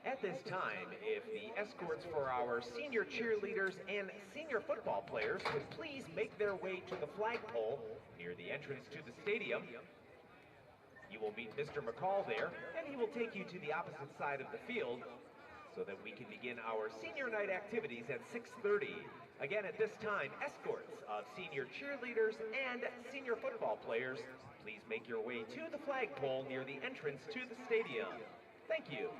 At this time, if the escorts for our senior cheerleaders and senior football players would please make their way to the flagpole near the entrance to the stadium. You will meet Mr. McCall there, and he will take you to the opposite side of the field so that we can begin our senior night activities at 6:30. Again, at this time, escorts of senior cheerleaders and senior football players, please make your way to the flagpole near the entrance to the stadium. Thank you.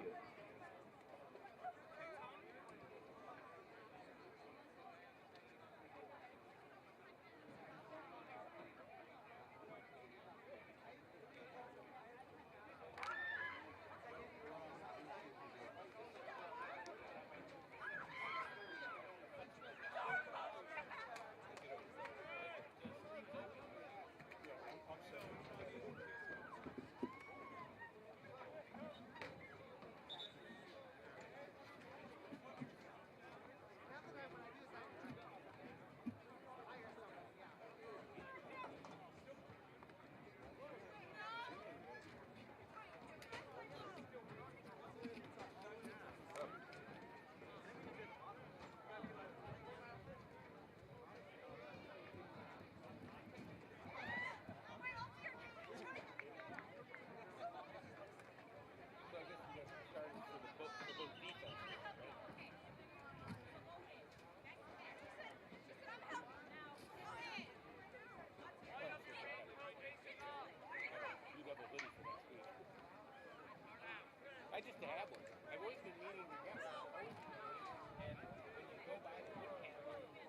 I just have one. I've always been meaning to get one. And when you go by the webcam, give me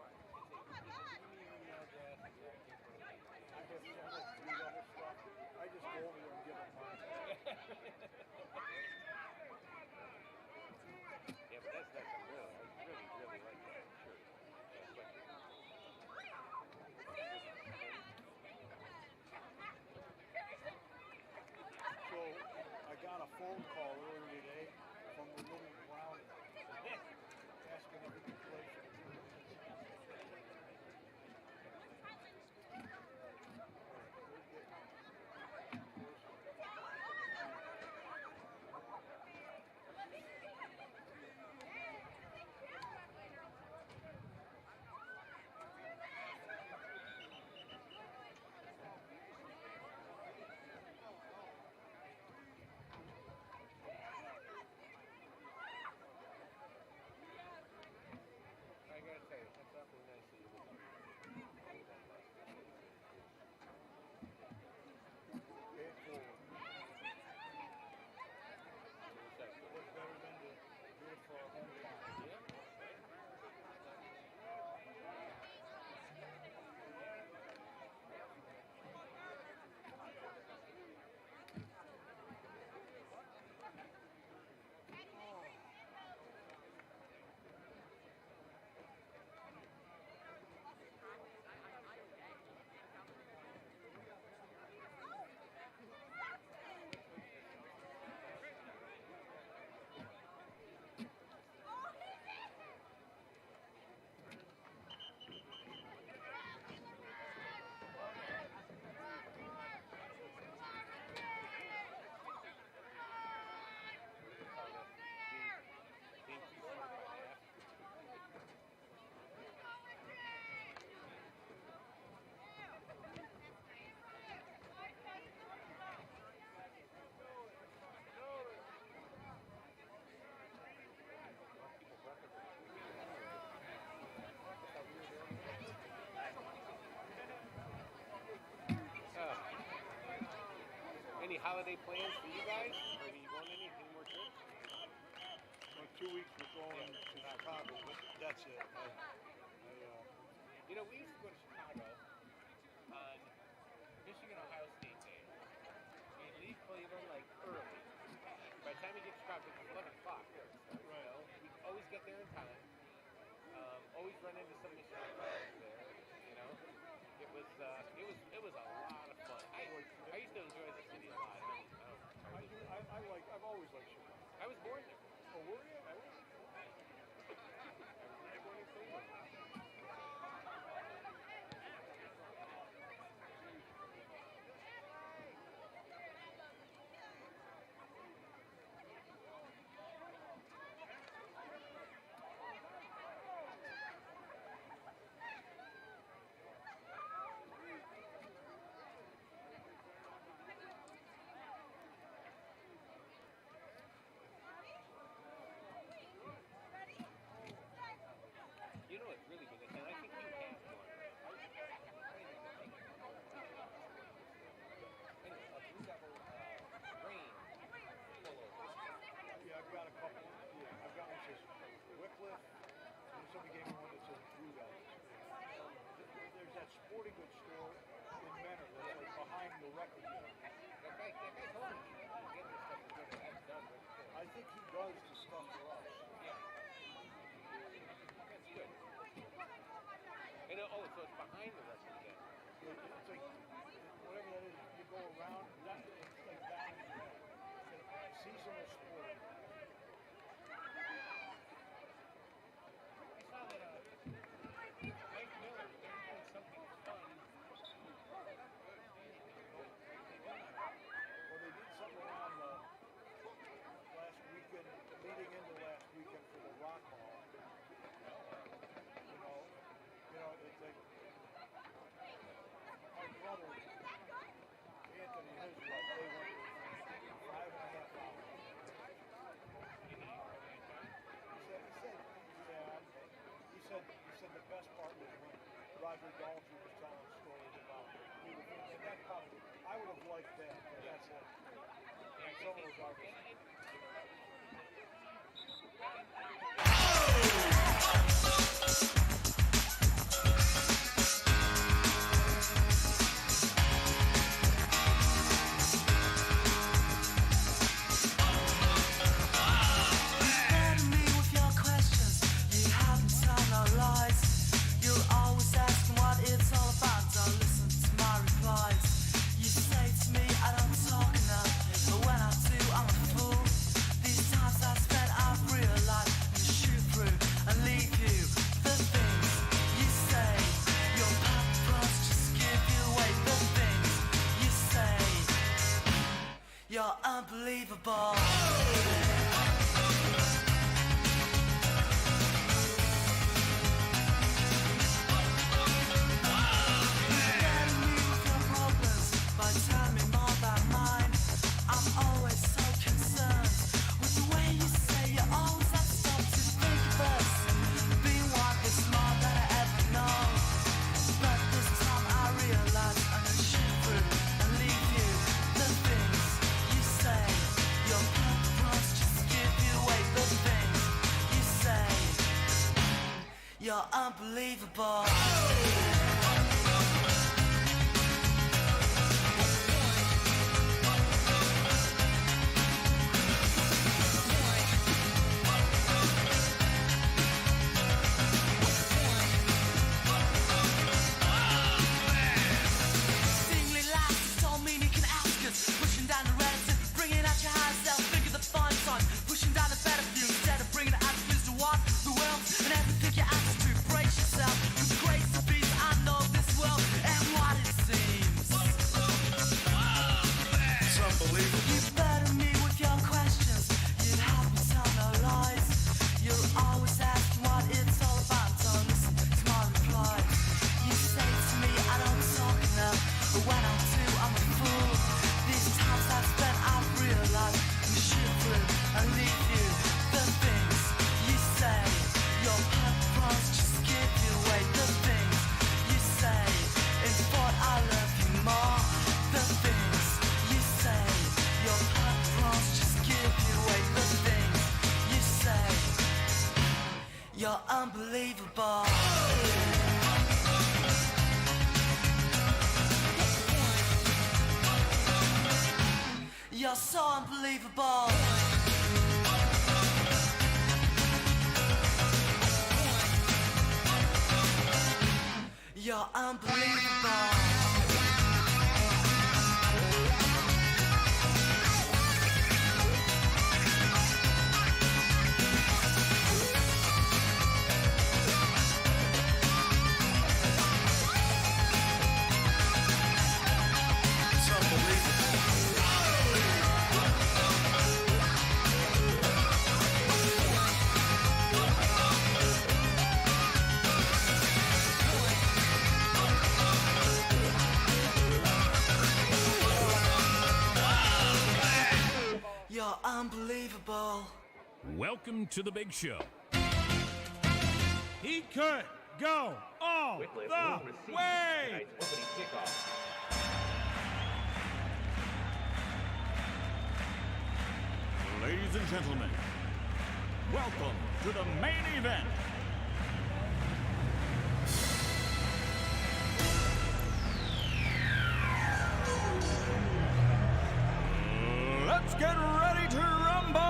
your email address. I have several three-level stuff. I just go over there and give them mine. Yeah, but that's nice. I really like that shirt. So I got a phone call earlier today from the little Brown asking if we could play for the team. I gotta tell you, that's awfully nice of you. Pay it forward. It was better than to do it for our hometown. Yeah. Any holiday plans for you guys? Are you going any more trips? In 2 weeks we're going to Chicago, but that's it. You know, we used to go to Chicago on Michigan-Ohio State Day. We'd leave Cleveland like early. By the time we get to Chicago, it's 11 o'clock there. So, you know, we'd always get there in time. Always run into some Michigan friends there. You know, it was a lot of fun. I used to enjoy the city a lot. I've always liked Chicago. I was born there. Oh, were you? I was born in Cleveland. a record year. That guy told me he can get this stuff together. That's done really quick. I think he does the stuff for us. Yeah. That's good. And so it's behind the record then. It's like, whatever that is, you go around, it's like down in there. It's a seasonal sport. I saw that Mike Miller, they're doing something fun. Well, they did something around last weekend, leading into last weekend for the Rock Hall. You know, it's like my brother, Anthony, his wife, they went for 5.5 hours. He said the best part was when Roger Daltrey was telling stories about beautiful, and that probably, I would have liked that, but that's it. And some of those others. You're unbelievable. You're unbelievable. Singly laughs, don't mean you can ask us. Pushing down the relative, bringing out your high self. Think of the fun son. Pushing down the better view instead of bringing the attitudes to what the world and everything you ask to brace yourself. With grace to be, I know this world and what it seems. It's unbelievable. You better me with your questions. You have me tell no lies. You're always asking what it's all about. Don't listen to my replies. You say to me I don't talk enough, but when I do I'm a fool. These times I've spent I've realized you shoot through and leave you. The things you say, your purpose just give you away. The things you say, in thought I love you more. The things you say, your purpose just give you away. The things you say, you're unbelievable. You're so unbelievable. You're unbelievable. It's unbelievable. You're unbelievable. Welcome to the big show. He could go all Wickliffe the will receive way. tonight's opening kickoff. Ladies and gentlemen, welcome to the main event. get ready to rumble!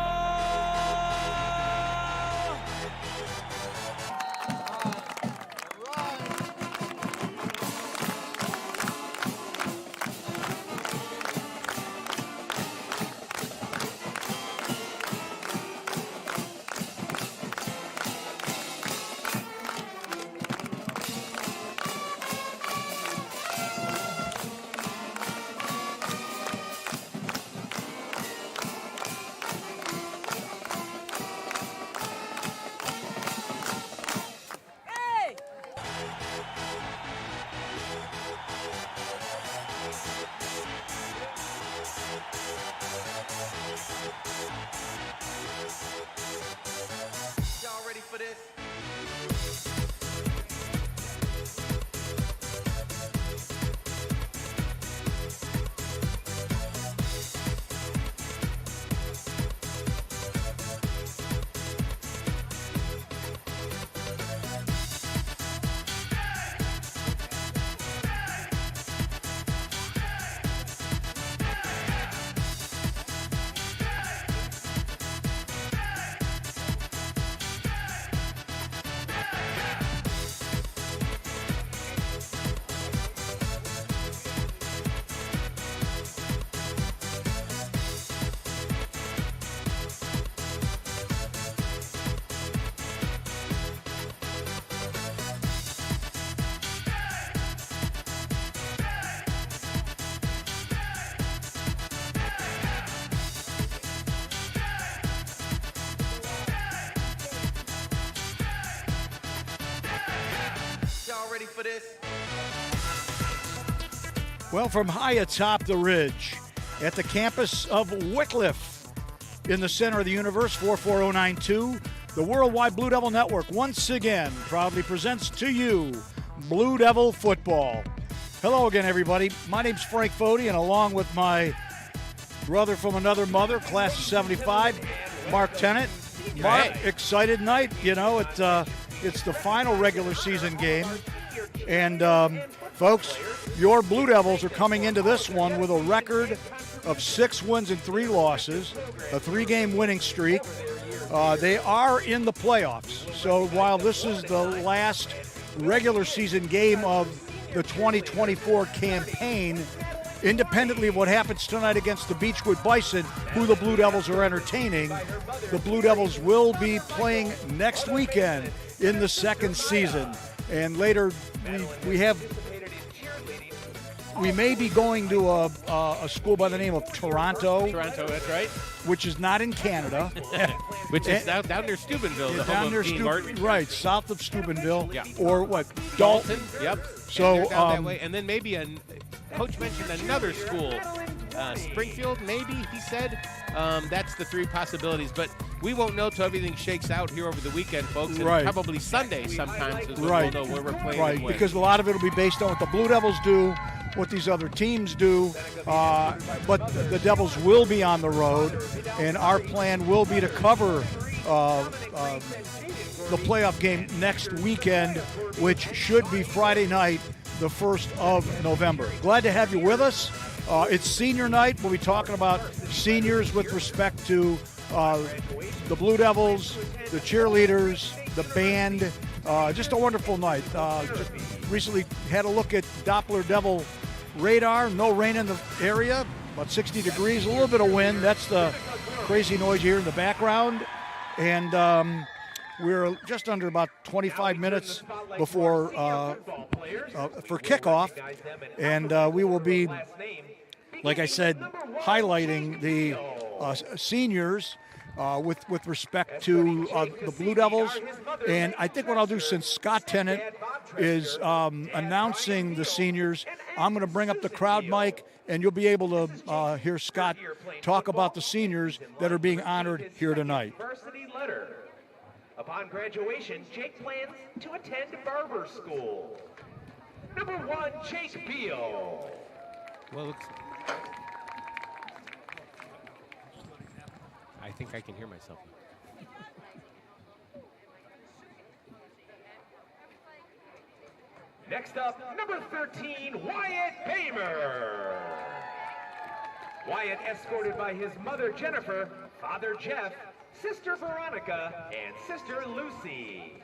Y'all ready for this? Y'all ready for this? Well, from high atop the ridge at the campus of Wickliffe in the center of the universe, 44092, the Worldwide Blue Devil Network once again proudly presents to you Blue Devil Football. Hello again, everybody. My name's Frank Foti, and along with my brother from another mother, class of 75, Mark Tennant. Mark, excited night. You know, it's the final regular season game. And, folks, your Blue Devils are coming into this one with a record of 6 wins and 3 losses, a 3-game winning streak. They are in the playoffs. So while this is the last regular season game of the 2024 campaign, independently of what happens tonight against the Beachwood Bison, who the Blue Devils are entertaining, the Blue Devils will be playing next weekend in the second season. And later, we may be going to a school by the name of Toronto. Toronto, that's right. Which is not in Canada. Which is down near Steubenville, the home of Dean Martin. Right, south of Steubenville. Yeah. Or what? Dalton. Yep. So and down that way. And then maybe coach mentioned another school, Springfield. Maybe he said. That's the 3 possibilities, but we won't know till everything shakes out here over the weekend, folks. And right. Probably Sunday sometimes is when right. we'll know where we're playing. Right, and when. because a lot of it will be based on what the Blue Devils do, what these other teams do, but the Devils will be on the road, and our plan will be to cover the playoff game next weekend, which should be Friday night, the 1st of November. Glad to have you with us. It's senior night. We'll be talking about seniors with respect to the Blue Devils, the cheerleaders, the band. Just a wonderful night. Just recently had a look at Doppler Devil radar. No rain in the area, about 60 degrees, a little bit of wind. That's the crazy noise you hear in the background. And we're just under about 25 minutes before for kickoff. And we will be, like I said, highlighting the seniors with respect to the Blue Devils. And I think what I'll do, since Scott Tennant is announcing the seniors, I'm going to bring up the crowd mic, and you'll be able to hear Scott talk about the seniors that are being honored here tonight. Varsity letter. Upon graduation, Jake plans to attend barber school. Number 1, Jake Beal. Well, I think I can hear myself. Next up, number 13, Wyatt Bamer. Wyatt escorted by his mother Jennifer, father Jeff, sister Veronica, and sister Lucy.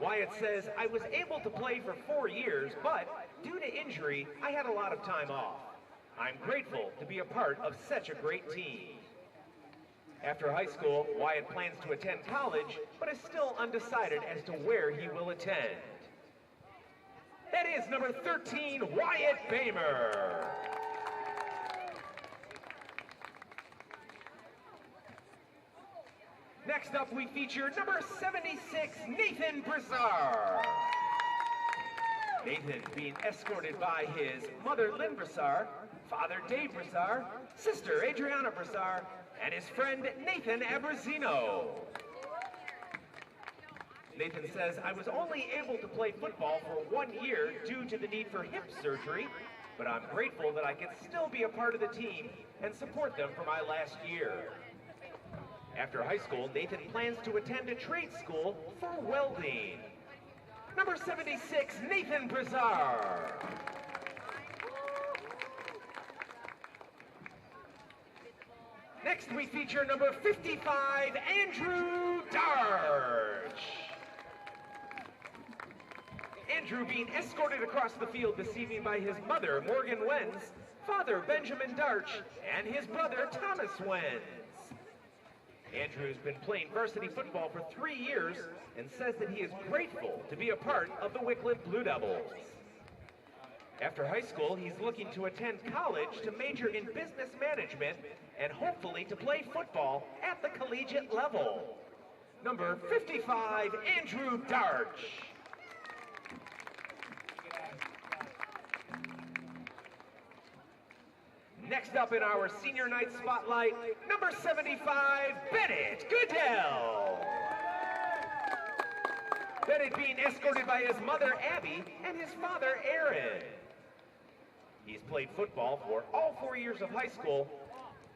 Wyatt says, I was able to play for 4 years, but due to injury, I had a lot of time off. I'm grateful to be a part of such a great team. After high school, Wyatt plans to attend college, but is still undecided as to where he will attend. That is number 13, Wyatt Bamer. Next up, we feature number 76, Nathan Broussard. Nathan being escorted by his mother, Lynn Broussard, father, Dave Broussard, sister, Adriana Broussard, and his friend, Nathan Abrazino. Nathan says, I was only able to play football for 1 year due to the need for hip surgery, but I'm grateful that I can still be a part of the team and support them for my last year. After high school, Nathan plans to attend a trade school for welding. Number 76, Nathan Broussard. Next, we feature number 55, Andrew Darch. Andrew being escorted across the field this evening by his mother, Morgan Wenz, father, Benjamin Darch, and his brother, Thomas Wenz. Andrew's been playing varsity football for 3 years and says that he is grateful to be a part of the Wickliffe Blue Devils. After high school, he's looking to attend college to major in business management and hopefully to play football at the collegiate level. Number 55, Andrew Darch. Next up in our senior night spotlight, number 75, Bennett Goodell. Bennett being escorted by his mother, Abby, and his father, Aaron. He's played football for all 4 years of high school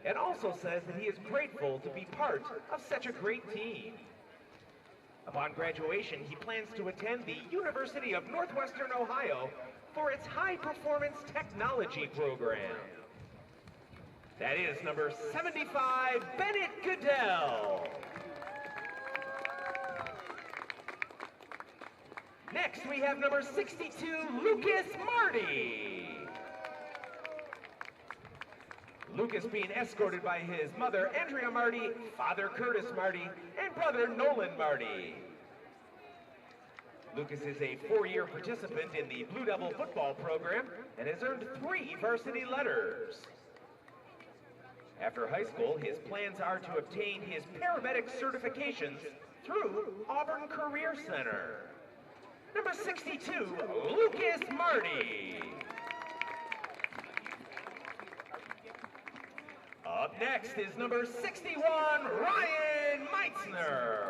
and also says that he is grateful to be part of such a great team. Upon graduation, he plans to attend the University of Northwestern Ohio for its high-performance technology program. That is number 75, Bennett Goodell. Next, we have number 62, Lucas Marty. Lucas being escorted by his mother, Andrea Marty, father, Curtis Marty, and brother, Nolan Marty. Lucas is a 4-year participant in the Blue Devil football program and has earned 3 varsity letters. After high school, his plans are to obtain his paramedic certifications through Auburn Career Center. Number 62, Lucas Marty. Up next is number 61, Ryan Meitzner.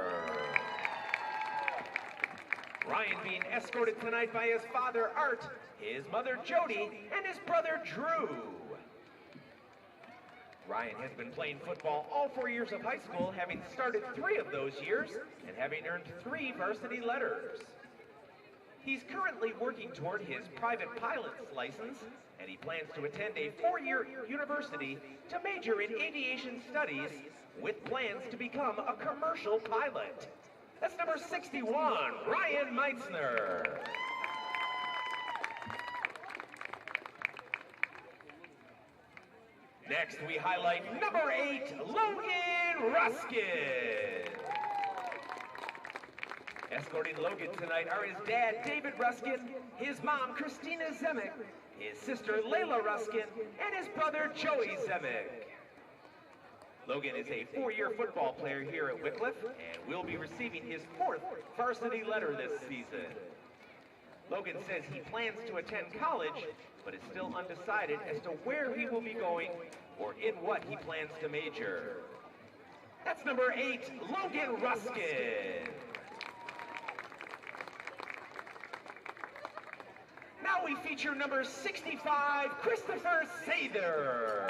Ryan being escorted tonight by his father, Art, his mother, Jody, and his brother, Drew. Ryan has been playing football all 4 years of high school, having started 3 of those years and having earned 3 varsity letters. He's currently working toward his private pilot's license, and he plans to attend a 4-year university to major in aviation studies with plans to become a commercial pilot. That's number 61, Ryan Meitzner. Next, we highlight number 8, Logan Ruskin. Escorting Logan tonight are his dad, David Ruskin, his mom, Christina Zemek, his sister, Layla Ruskin, and his brother, Joey Zemek. Logan is a 4-year football player here at Wickliffe and will be receiving his 4th varsity letter this season. Logan says he plans to attend college, but is still undecided as to where he will be going or in what he plans to major. That's number 8, Logan Ruskin. Now we feature number 65, Christopher Sather.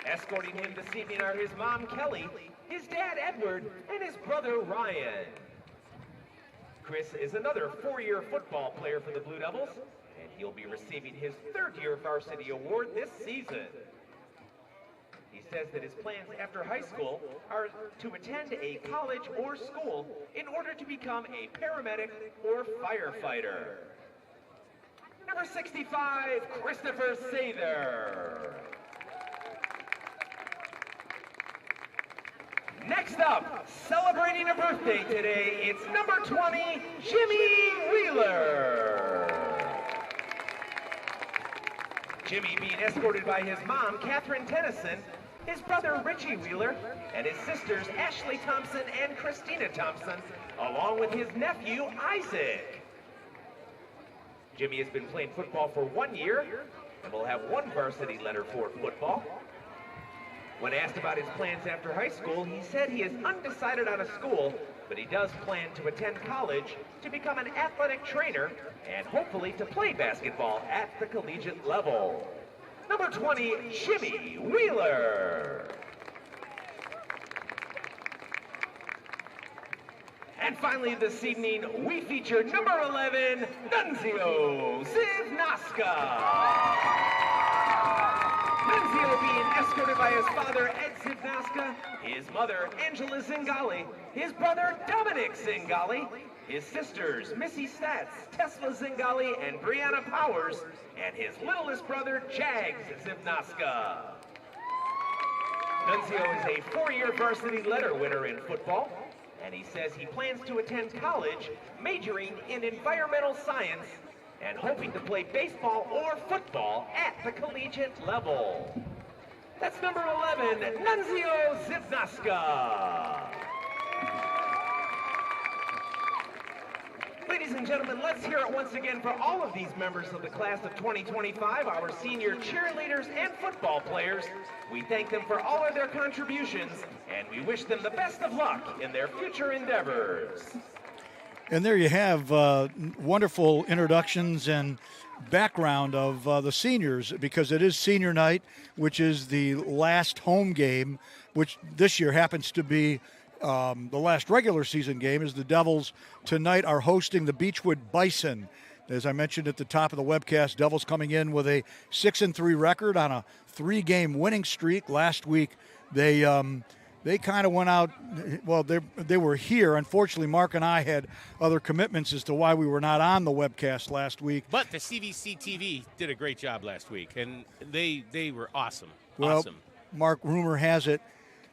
Escorting him this evening are his mom, Kelly, his dad, Edward, and his brother, Ryan. Chris is another 4-year football player for the Blue Devils, and he'll be receiving his third-year varsity award this season. He says that his plans after high school are to attend a college or school in order to become a paramedic or firefighter. Number 65, Christopher Sather. Next up, celebrating a birthday today, it's number 20, Jimmy Wheeler. Jimmy being escorted by his mom, Catherine Tennyson, his brother Richie Wheeler, and his sisters Ashley Thompson and Christina Thompson, along with his nephew Isaac. Jimmy has been playing football for 1 year and will have one varsity letter for football. When asked about his plans after high school, he said he is undecided on a school, but he does plan to attend college to become an athletic trainer and hopefully to play basketball at the collegiate level. Number 20, Jimmy Wheeler. And finally this evening, we feature number 11, Nunzio Zivnaska. Nunzio being escorted by his father, Ed Zivnaska, his mother, Angela Zingali, his brother, Dominic Zingali, his sisters, Missy Stats, Tesla Zingali, and Brianna Powers, and his littlest brother, Jags Zivnaska. Nunzio is a 4-year varsity letter winner in football, and he says he plans to attend college majoring in environmental science and hoping to play baseball or football at the collegiate level. That's number 11, Nunzio Zivnaska. Ladies and gentlemen, let's hear it once again for all of these members of the class of 2025, our senior cheerleaders and football players. We thank them for all of their contributions, and we wish them the best of luck in their future endeavors. And there you have wonderful introductions and background of the seniors, because it is senior night, which is the last home game, which this year happens to be the last regular season game, as the Devils tonight are hosting the Beachwood Bison. As I mentioned at the top of the webcast, Devils coming in with a 6-3 record on a 3-game winning streak. Last week, they kind of went out. Well, they were here. Unfortunately, Mark and I had other commitments as to why we were not on the webcast last week. But the CVC TV did a great job last week, and they were awesome. Well, awesome. Mark, rumor has it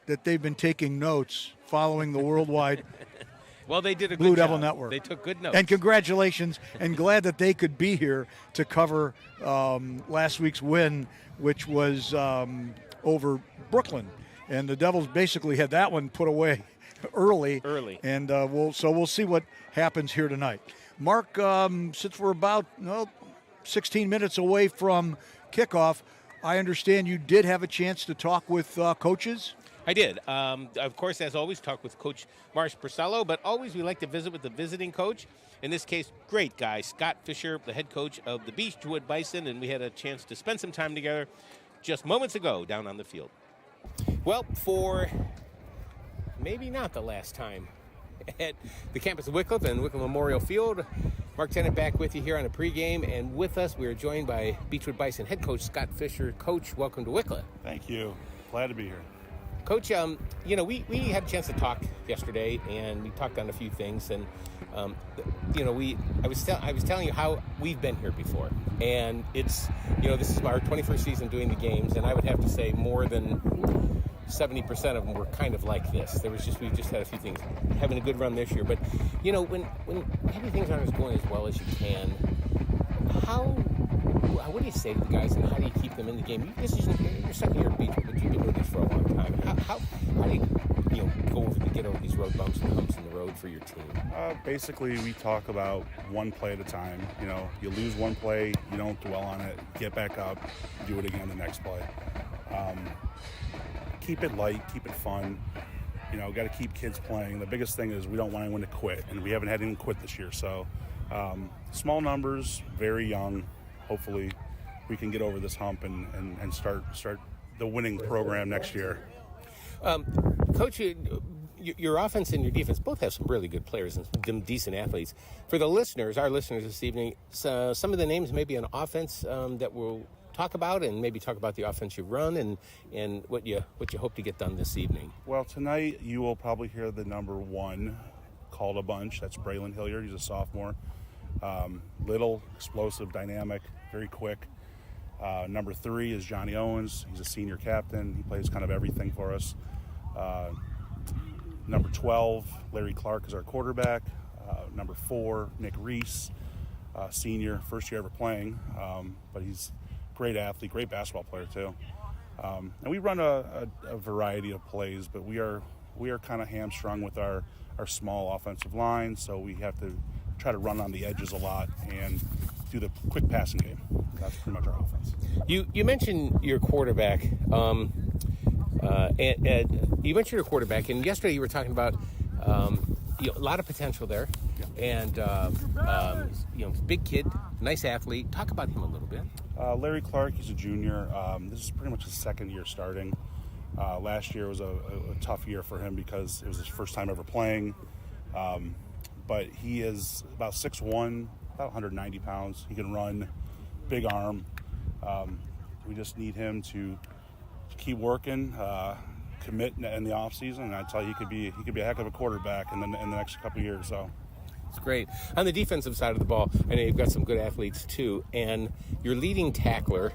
that they've been taking notes following the worldwide well, they did a Blue good Devil job. Network. They took good notes. And congratulations, and glad that they could be here to cover last week's win, which was over Brooklyn. And the Devils basically had that one put away early. And we'll see what happens here tonight. Mark, since we're about 16 minutes away from kickoff, I understand you did have a chance to talk with coaches. I did. Of course, as always, talk with Coach Marsh Purcello, but always we like to visit with the visiting coach. In this case, great guy, Scott Fisher, the head coach of the Beachwood Bison, and we had a chance to spend some time together just moments ago down on the field. Well, for maybe not the last time at the campus of Wickliffe and Wickliffe Memorial Field, Mark Tennant back with you here on a pregame, and with us we are joined by Beachwood Bison head coach Scott Fisher. Coach, welcome to Wickliffe. Thank you. Glad to be here. Coach, we had a chance to talk yesterday, and we talked on a few things, and I was telling you how we've been here before, and it's this is our 21st season doing the games, and I would have to say more than 70% of them were kind of like this. We just had a few things, having a good run this year, but when maybe things aren't going as well as you can, what do you say to the guys, and how do you keep them in the game? You're stuck here at Beachwood, but you've been doing this for a long time. How do you get over these road bumps and humps in the road for your team? Basically, we talk about one play at a time. You lose one play, you don't dwell on it, get back up, do it again the next play. Keep it light, keep it fun. Got to keep kids playing. The biggest thing is we don't want anyone to quit, and we haven't had anyone quit this year. So small numbers, very young. Hopefully we can get over this hump and start the winning program next year. Coach, your offense and your defense both have some really good players and some decent athletes. For the listeners, our listeners this evening, some of the names maybe on offense that we'll talk about, and maybe talk about the offense you run and what you hope to get done this evening. Well, tonight you will probably hear the number 1 called a bunch. That's Braylon Hilliard. He's a sophomore. Little, explosive, dynamic, very quick. Number 3 is Johnny Owens. He's a senior captain. He plays kind of everything for us. Number 12, Larry Clark, is our quarterback. Number 4, Nick Reese, senior, first year ever playing, but he's a great athlete, great basketball player too. And we run a variety of plays, but we are kind of hamstrung with our small offensive line, so we have to try to run on the edges a lot and do the quick passing game. That's pretty much our offense. You mentioned your quarterback. And you mentioned your quarterback, and yesterday you were talking about a lot of potential there, and big kid, nice athlete. Talk about him a little bit. Larry Clark, he's a junior. This is pretty much his second year starting. Last year was a tough year for him because it was his first time ever playing. But he is about 6'1", about 190 pounds. He can run, big arm. We just need him to keep working, commit in the off season, and I tell you, he could be a heck of a quarterback in the next couple of years. So it's great. On the defensive side of the ball, I know you've got some good athletes too, and your leading tackler.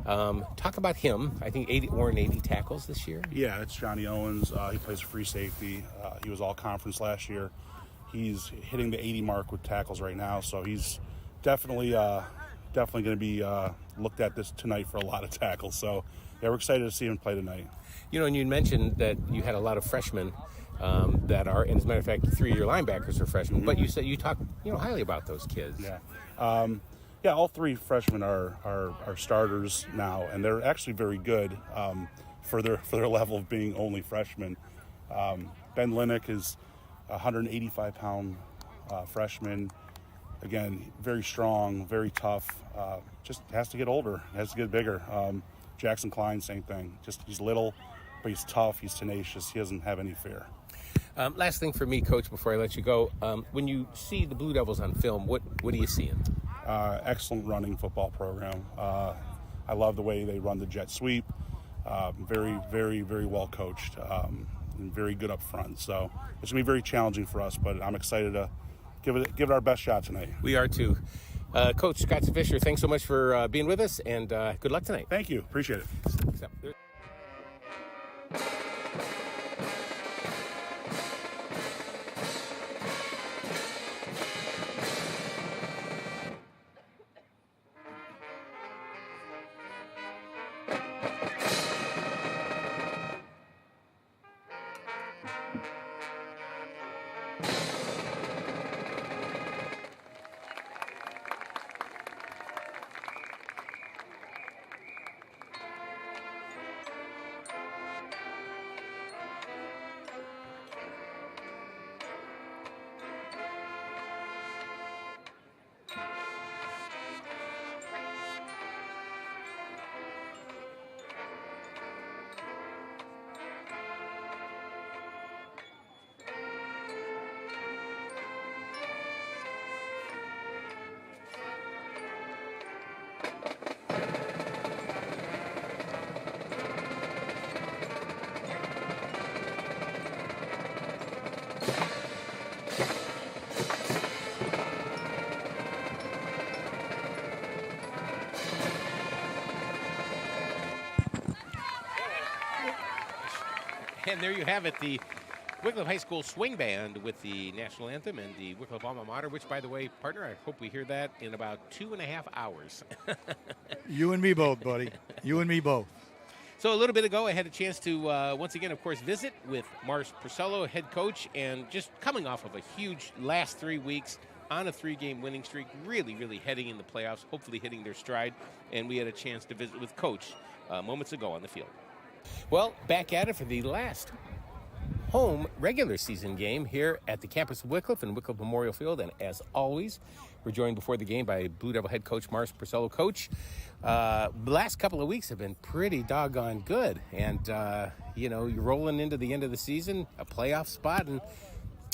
Talk about him. I think 80 tackles this year. Yeah, it's Johnny Owens. He plays free safety. He was all conference last year. He's hitting the 80 mark with tackles right now, so he's definitely going to be looked at this tonight for a lot of tackles. So yeah, we're excited to see him play tonight. And you mentioned that you had a lot of freshmen that are, and as a matter of fact, 3-year linebackers are freshmen. Mm-hmm. But you said you talk highly about those kids. Yeah. All 3 freshmen are starters now, and they're actually very good for their level of being only freshmen. Ben Linick is a 185-pound freshman. Again, very strong, very tough. Just has to get older, has to get bigger. Jackson Klein, same thing. Just he's little, but he's tough, he's tenacious, he doesn't have any fear. Last thing for me, Coach, before I let you go. When you see the Blue Devils on film, what are you seeing? Excellent running football program. I love the way they run the jet sweep. Very, very, very well coached and very good up front. So it's going to be very challenging for us, but I'm excited to give it our best shot tonight. We are too. Coach Scott Fisher, thanks so much for being with us, and good luck tonight. Thank you. Appreciate it. And there you have it, the Wickliffe High School Swing Band with the National Anthem and the Wickliffe Alma Mater, which, by the way, partner, I hope we hear that in about 2.5 hours. You and me both, buddy. You and me both. So a little bit ago, I had a chance to, once again, of course, visit with Mars Purcello, head coach, and just coming off of a huge last 3 weeks on a 3-game winning streak, really, really heading in the playoffs, hopefully hitting their stride. And we had a chance to visit with Coach moments ago on the field. Well, back at it for the last home regular season game here at the campus of Wickliffe and Wickliffe Memorial Field. And as always, we're joined before the game by Blue Devil head coach Mark Tennant. Coach, the last couple of weeks have been pretty doggone good. And, you're rolling into the end of the season, a playoff spot. And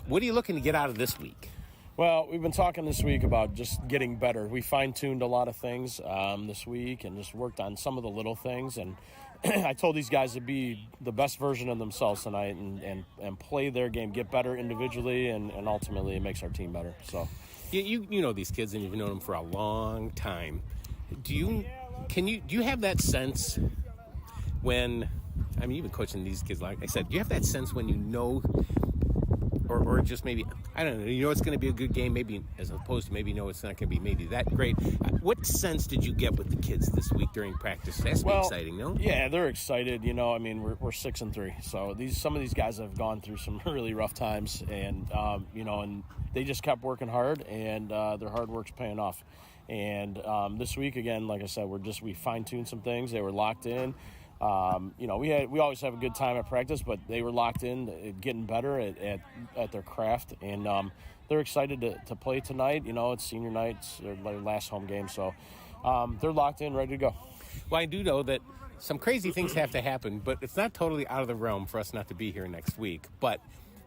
what are you looking to get out of this week? Well, we've been talking this week about just getting better. We fine-tuned a lot of things this week and just worked on some of the little things. And I told these guys to be the best version of themselves tonight and play their game, get better individually, and ultimately it makes our team better. So, you know these kids and you've known them for a long time. Do you have that sense when, you've been coaching these kids, like I said, do you have that sense when you know, or just maybe, I don't know, it's going to be a good game, maybe, as opposed to maybe it's not going to be maybe that great. What sense did you get with the kids this week during practice? That's exciting, no? Yeah, they're excited. We're 6-3, so some of these guys have gone through some really rough times, and and they just kept working hard, and their hard work's paying off. And this week, again, like I said, we fine-tuned some things. They were locked in. We always have a good time at practice, but they were locked in, getting better at their craft, and they're excited to play tonight. It's senior night, it's their last home game, so they're locked in, ready to go. Well, I do know that some crazy things have to happen, but it's not totally out of the realm for us not to be here next week. But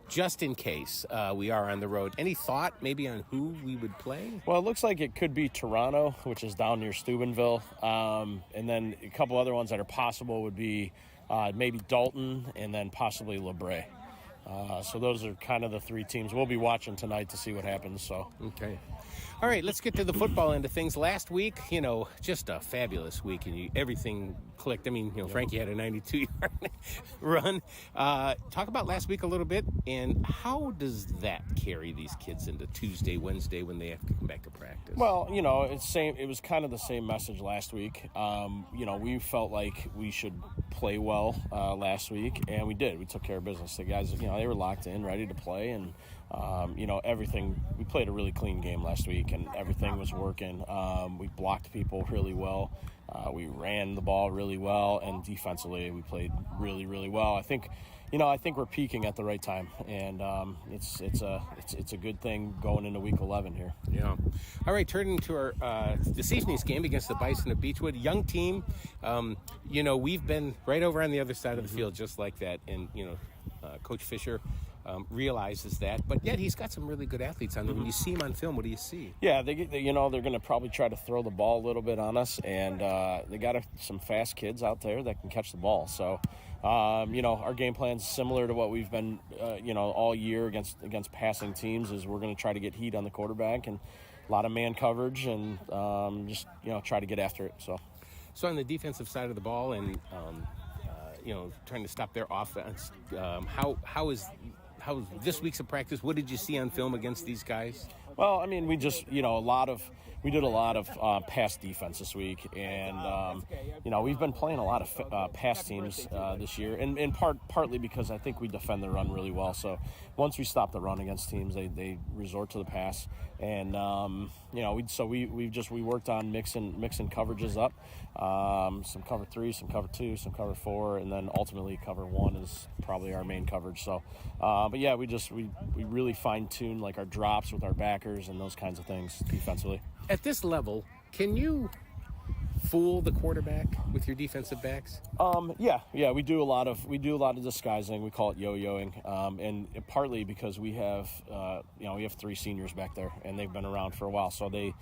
just in case we are on the road, any thought maybe on who we would play? Well, it looks like it could be Toronto, which is down near Steubenville. And then a couple other ones that are possible would be maybe Dalton and then possibly LeBray. So those are kind of the three teams. We'll be watching tonight to see what happens. So okay. All right, let's get to the football end of things. Last week, just a fabulous week, and everything clicked. Frankie had a 92-yard run. Talk about last week a little bit, and how does that carry these kids into Tuesday, Wednesday when they have to come back to practice? Well, it was kind of the same message last week. We felt like we should play well last week, and we did. We took care of business. The guys, they were locked in, ready to play, and everything. We played a really clean game last week, and everything was working. We blocked people really well. We ran the ball really well, and defensively we played really, really well. I think we're peaking at the right time, and it's a good thing going into week 11 here. Yeah. All right, turning to our this evening's game against the Bison of Beachwood, young team. We've been right over on the other side of the field just like that, and Coach Fisher realizes that, but yet he's got some really good athletes on there. When you see him on film, what do you see? Yeah, they're going to probably try to throw the ball a little bit on us, and they got some fast kids out there that can catch the ball. So, our game plan's similar to what we've been, all year against passing teams. Is we're going to try to get heat on the quarterback and a lot of man coverage, and just try to get after it. So on the defensive side of the ball, and trying to stop their offense, how is this week's of practice? What did you see on film against these guys? Well, we just, we did a lot of pass defense this week, and we've been playing a lot of pass teams this year, and partly because I think we defend the run really well. So once we stop the run against teams, they resort to the pass, and we worked on mixing coverages up, some cover 3, some cover 2, some cover 4, and then ultimately cover 1 is probably our main coverage. So, but yeah, we really fine tune like our drops with our backers and those kinds of things defensively. At this level, can you fool the quarterback with your defensive backs? Yeah, we do a lot of disguising. We call it yo-yoing, and partly because we have 3 seniors back there, and they've been around for a while, so they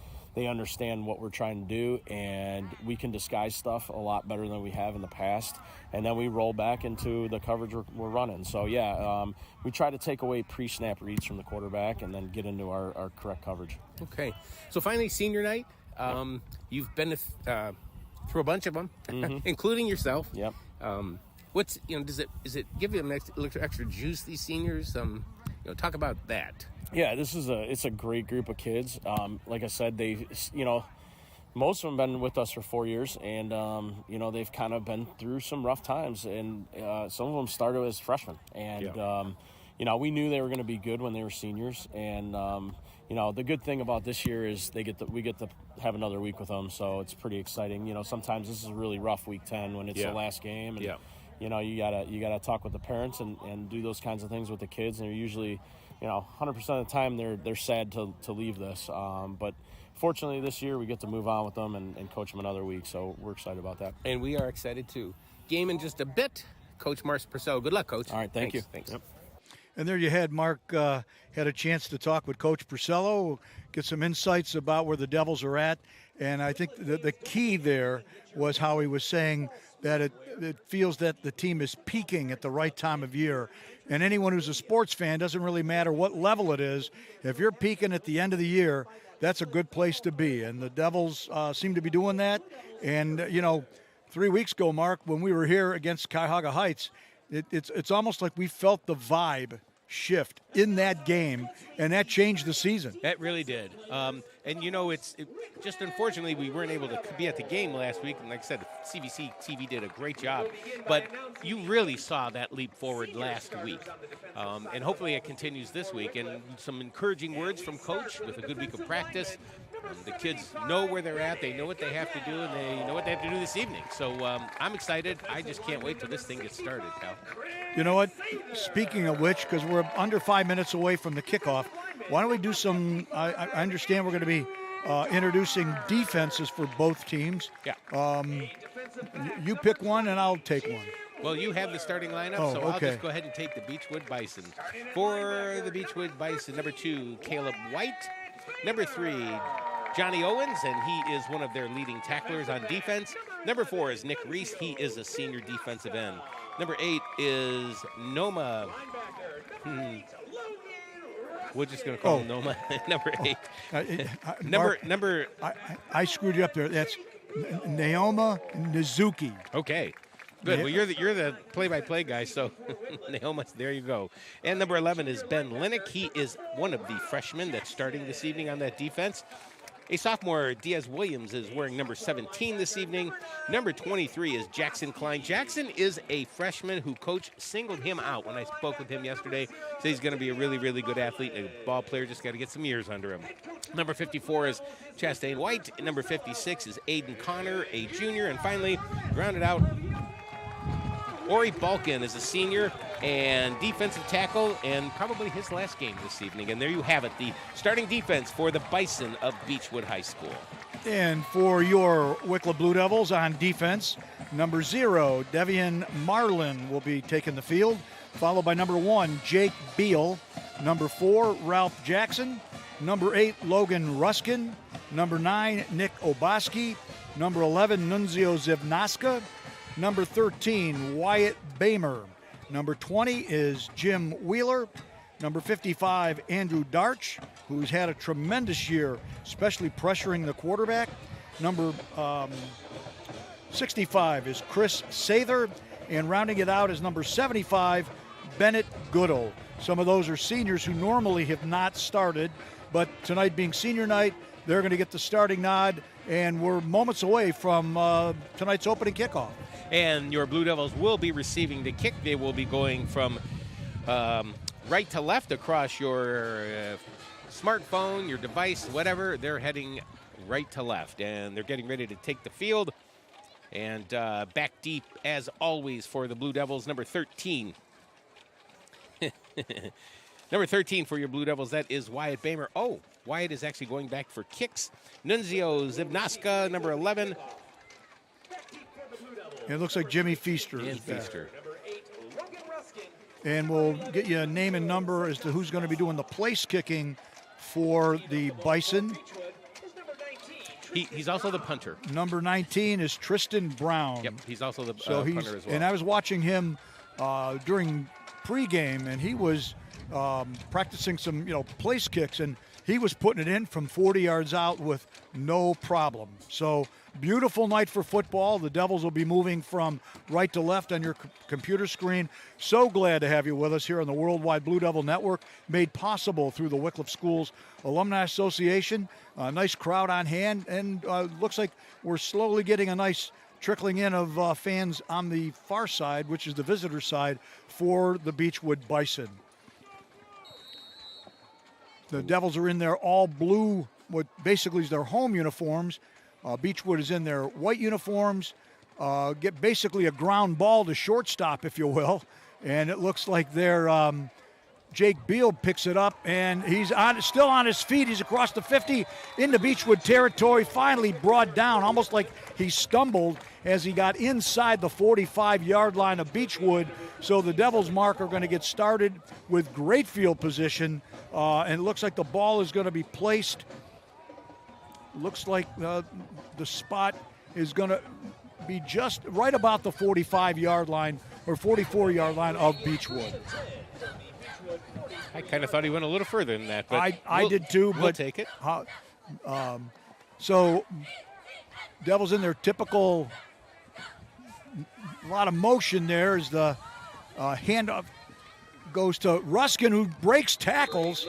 understand what we're trying to do, and we can disguise stuff a lot better than we have in the past, and then we roll back into the coverage we're running. So we try to take away pre-snap reads from the quarterback and then get into our correct coverage. Okay, so finally, senior night. You've been through a bunch of them, including yourself. Yep. What's does it give you an extra juice, these seniors? Talk about that. Yeah, it's a great group of kids. Like I said, they most of them have been with us for 4 years, and they've kind of been through some rough times, and some of them started as freshmen, and we knew they were going to be good when they were seniors, and the good thing about this year is we get to have another week with them, so it's pretty exciting. Sometimes this is a really rough week 10 when it's the last game, and you gotta talk with the parents and do those kinds of things with the kids. And they're usually, 100% of the time they're sad to leave this. But fortunately this year we get to move on with them and coach them another week. So we're excited about that. And we are excited too. Game in just a bit. Coach Mark Purcell. Good luck, Coach. All right, thank you. Thanks. Yep. And there you had Mark had a chance to talk with Coach Purcello, get some insights about where the Devils are at. And I think the key there was how he was saying that it feels that the team is peaking at the right time of year. And anyone who's a sports fan, doesn't really matter what level it is, if you're peaking at the end of the year, that's a good place to be. And the Devils seem to be doing that. And, 3 weeks ago, Mark, when we were here against Cuyahoga Heights, it's almost like we felt the vibe shift in that game, and that changed the season. That really did. It's just unfortunately we weren't able to be at the game last week. And like I said, CVC TV did a great job. But you really saw that leap forward last week. And hopefully it continues this week. And some encouraging words from Coach with a good week of practice. The kids know where they're at. They know what they have to do, and they know what they have to do this evening. So I'm excited. I just can't wait till this thing gets started, Cal. You know what? Speaking of which, because we're under 5 minutes away from the kickoff, why don't we do some – I understand we're going to be introducing defenses for both teams. Yeah. You pick one, and I'll take one. Well, you have the starting lineup, so okay. I'll just go ahead and take the Beachwood Bison. For the Beachwood Bison, number 2, Caleb White. Number 3, Johnny Owens, and he is one of their leading tacklers on defense. Number 4 is Nick Reese. He is a senior defensive end. Number 8 is Noma. We're just going to call him Noma. Number 8. I screwed you up there. That's Naoma Nizuki. Okay. Good. Well, you're the play-by-play guy, so Naoma, there you go. And number 11 is Ben Linick. He is one of the freshmen that's starting this evening on that defense. A sophomore, Diaz Williams, is wearing number 17 this evening. Number 23 is Jackson Klein. Jackson is a freshman who Coach singled him out when I spoke with him yesterday. Said he's going to be a really, really good athlete. A ball player, just got to get some years under him. Number 54 is Chastain White. Number 56 is Aiden Connor, a junior. And finally, rounded out, Ori Balkin is a senior and defensive tackle, and probably his last game this evening. And there you have it, the starting defense for the Bison of Beachwood High School. And for your Wickliffe Blue Devils on defense, number 0, Devian Marlin will be taking the field, followed by number 1, Jake Beal, number 4, Ralph Jackson, number 8, Logan Ruskin, number 9, Nick Obaski, number 11, Nunzio Zivnaska, number 13, Wyatt Bamer. Number 20 is Jim Wheeler. Number 55, Andrew Darch, who's had a tremendous year, especially pressuring the quarterback. Number 65 is Chris Sather. And rounding it out is number 75, Bennett Goodall. Some of those are seniors who normally have not started, but tonight being senior night, they're going to get the starting nod, and we're moments away from tonight's opening kickoff. And your Blue Devils will be receiving the kick. They will be going from right to left across your smartphone, your device, whatever. They're heading right to left, and they're getting ready to take the field. And back deep, as always, for the Blue Devils, number 13. Number 13 for your Blue Devils, that is Wyatt Bamer. Oh, Wyatt is actually going back for kicks. Nunzio Zivnaska, number 11. It looks like Jimmy Feaster is back. Feaster. And we'll get you a name and number as to who's going to be doing the place kicking for the Bison. He's also the punter. Number 19 is Tristan Brown. Yep, he's also the punter as well. And I was watching him during pregame, and he was practicing some, place kicks, and he was putting it in from 40 yards out with no problem. So beautiful night for football. The Devils will be moving from right to left on your computer screen. So glad to have you with us here on the Worldwide Blue Devil Network, made possible through the Wickliffe Schools Alumni Association. A nice crowd on hand, and looks like we're slowly getting a nice trickling in of fans on the far side, which is the visitor side, for the Beachwood Bison. The Devils are in their all blue, what basically is their home uniforms. Beachwood is in their white uniforms. get basically a ground ball to shortstop, if you will. And it looks like they're Jake Beal picks it up, and he's still on his feet. He's across the 50 into Beachwood territory, finally brought down, almost like he stumbled as he got inside the 45-yard line of Beachwood. So the Devils, Mark, are going to get started with great field position, and it looks like the ball is going to be placed. Looks like the spot is going to be just right about the 45-yard line or 44-yard line of Beachwood. I kind of thought he went a little further than that, but I did too. We'll But take it. So Devils in their typical, a lot of motion there as the handoff goes to Ruskin, who breaks tackles.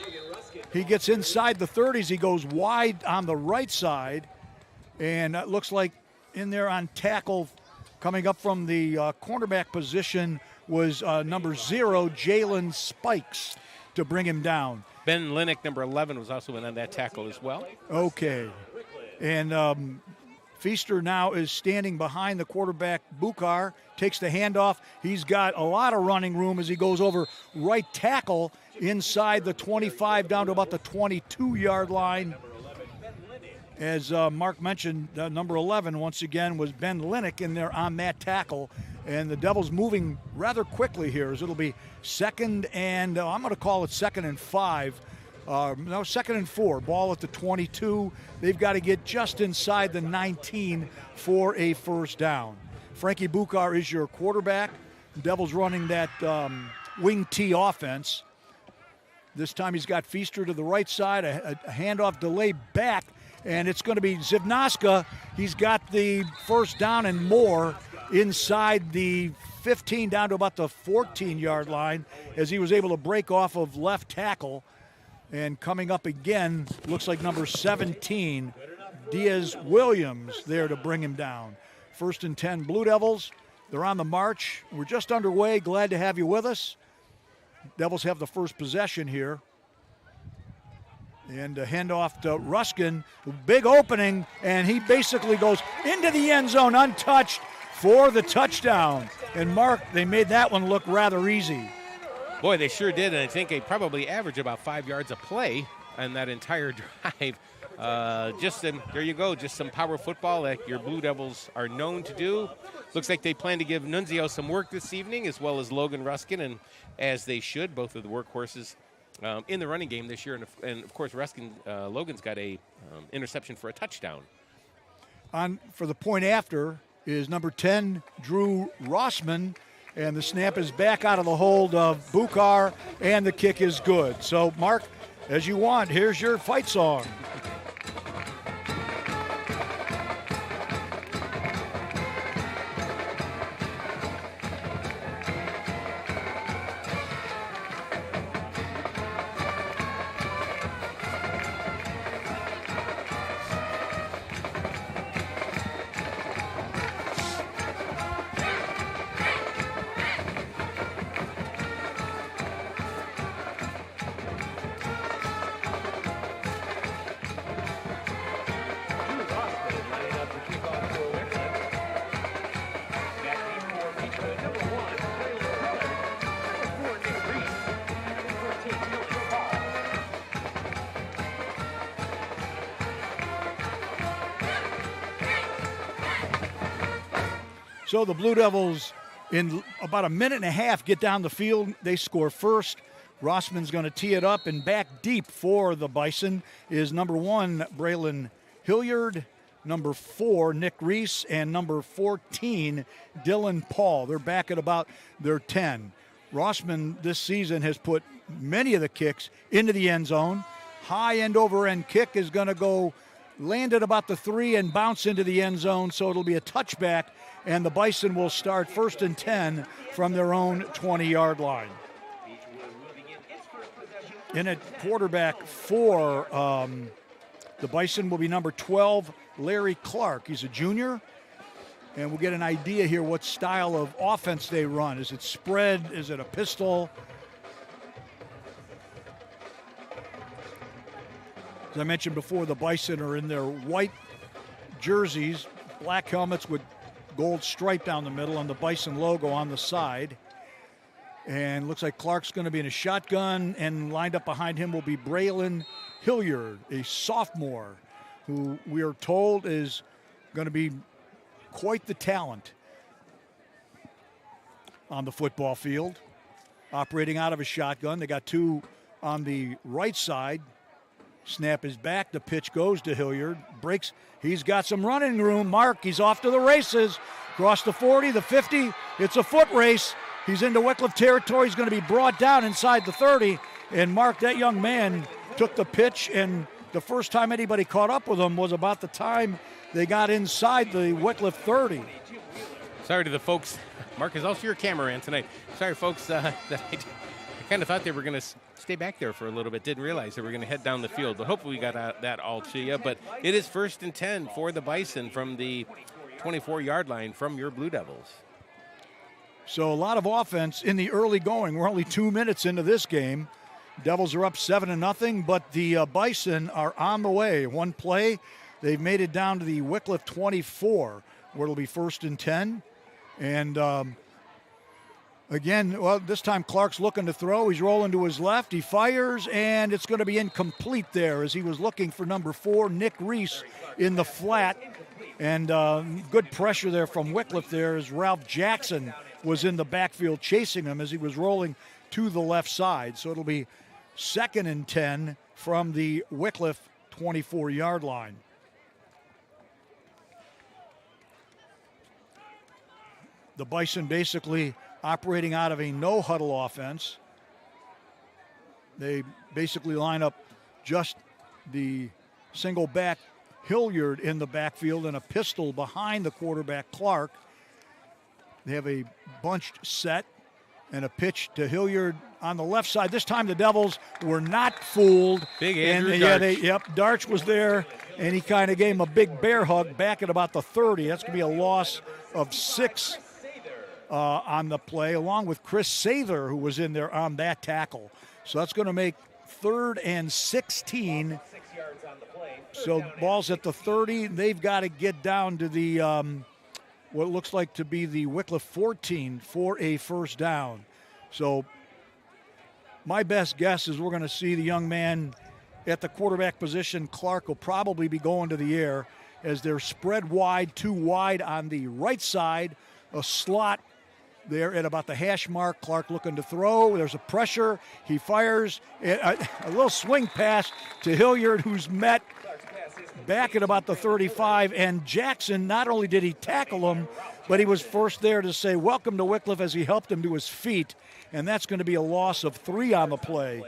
He gets inside the 30s. He goes wide on the right side, and it looks like in there on tackle coming up from the cornerback position was number 0, Jalen Spikes, to bring him down. Ben Linick, number 11, was also in on that tackle as well. Okay. And Feaster now is standing behind the quarterback, Bukar, takes the handoff. He's got a lot of running room as he goes over right tackle inside the 25 down to about the 22-yard line. As Mark mentioned, number 11, once again, was Ben Linick in there on that tackle. And the Devils moving rather quickly here as it'll be second and, I'm going to call it 2nd and 5. No, 2nd and 4. Ball at the 22. They've got to get just inside the 19 for a first down. Frankie Bukar is your quarterback. Devils running that wing T offense. This time he's got Feaster to the right side, a handoff delay back, and it's going to be Zivnaska. He's got the first down and more inside the 15 down to about the 14-yard line as he was able to break off of left tackle. And coming up again, looks like number 17, Diaz Williams, there to bring him down. 1st and 10 Blue Devils. They're on the march. We're just underway. Glad to have you with us. Devils have the first possession here. And a handoff to Ruskin. Big opening, and he basically goes into the end zone untouched for the touchdown. And Mark, they made that one look rather easy. Boy, they sure did, and I think they probably average about 5 yards a play on that entire drive. There you go, just some power football that your Blue Devils are known to do. Looks like they plan to give Nunzio some work this evening, as well as Logan Ruskin, and as they should, both of the workhorses in the running game this year. And of course, Logan's got a interception for a touchdown. For the point after is number 10, Drew Rossman. And the snap is back out of the hold of Bukar, and the kick is good. So, Mark, as you want, here's your fight song. So the Blue Devils, in about a minute and a half, get down the field. They score first. Rossman's going to tee it up, and back deep for the Bison is number 1, Braylon Hilliard, number 4, Nick Reese, and number 14, Dylan Paul. They're back at about their 10. Rossman this season has put many of the kicks into the end zone. High end over end kick is going to go land at about the 3 and bounce into the end zone, so it'll be a touchback, and the Bison will start 1st and 10 from their own 20-yard line. In at quarterback for the Bison will be number 12, Larry Clark. He's a junior, and we'll get an idea here what style of offense they run. Is it spread? Is it a pistol? As I mentioned before, the Bison are in their white jerseys, black helmets with gold stripe down the middle and the Bison logo on the side. And looks like Clark's going to be in a shotgun, and lined up behind him will be Braylon Hilliard, a sophomore, who we are told is going to be quite the talent on the football field, operating out of a shotgun. They got two on the right side. Snap is back. The pitch goes to Hilliard. Breaks. He's got some running room. Mark, he's off to the races. Across the 40, the 50. It's a foot race. He's into Wickliffe territory. He's going to be brought down inside the 30. And Mark, that young man, took the pitch, and the first time anybody caught up with him was about the time they got inside the Wickliffe 30. Sorry to the folks. Mark is also your cameraman tonight. Sorry, folks, that I kind of thought they were going to stay back there for a little bit. Didn't realize they were going to head down the field. But hopefully we got that all to you. But it is 1st and 10 for the Bison from the 24-yard line from your Blue Devils. So a lot of offense in the early going. We're only 2 minutes into this game. Devils are up 7-0, but the Bison are on the way. One play, they've made it down to the Wickliffe 24, where it'll be 1st and 10. And again, well, this time Clark's looking to throw. He's rolling to his left. He fires, and it's going to be incomplete there as he was looking for number 4, Nick Reese, in the flat. And good pressure there from Wickliffe there as Ralph Jackson was in the backfield chasing him as he was rolling to the left side. So it'll be 2nd and 10 from the Wickliffe 24-yard line. The Bison basically operating out of a no-huddle offense. They basically line up just the single back Hilliard in the backfield and a pistol behind the quarterback Clark. They have a bunched set and a pitch to Hilliard on the left side. This time the Devils were not fooled. Big Andrew Darch. Darch was there, and he kind of gave him a big bear hug back at about the 30. That's going to be a loss of 6 on the play, along with Chris Sather, who was in there on that tackle. So that's going to make 3rd and 16. So ball's at the 30. They've got to get down to the what looks like to be the Wickliffe 14 for a first down. So my best guess is we're going to see the young man at the quarterback position. Clark will probably be going to the air as they're spread wide, 2 wide on the right side, a slot there at about the hash mark. Clark looking to throw. There's a pressure. He fires a little swing pass to Hilliard, who's met back at about the 35. And Jackson, not only did he tackle him, but he was first there to say welcome to Wickliffe as he helped him to his feet. And that's going to be a loss of 3 on the play.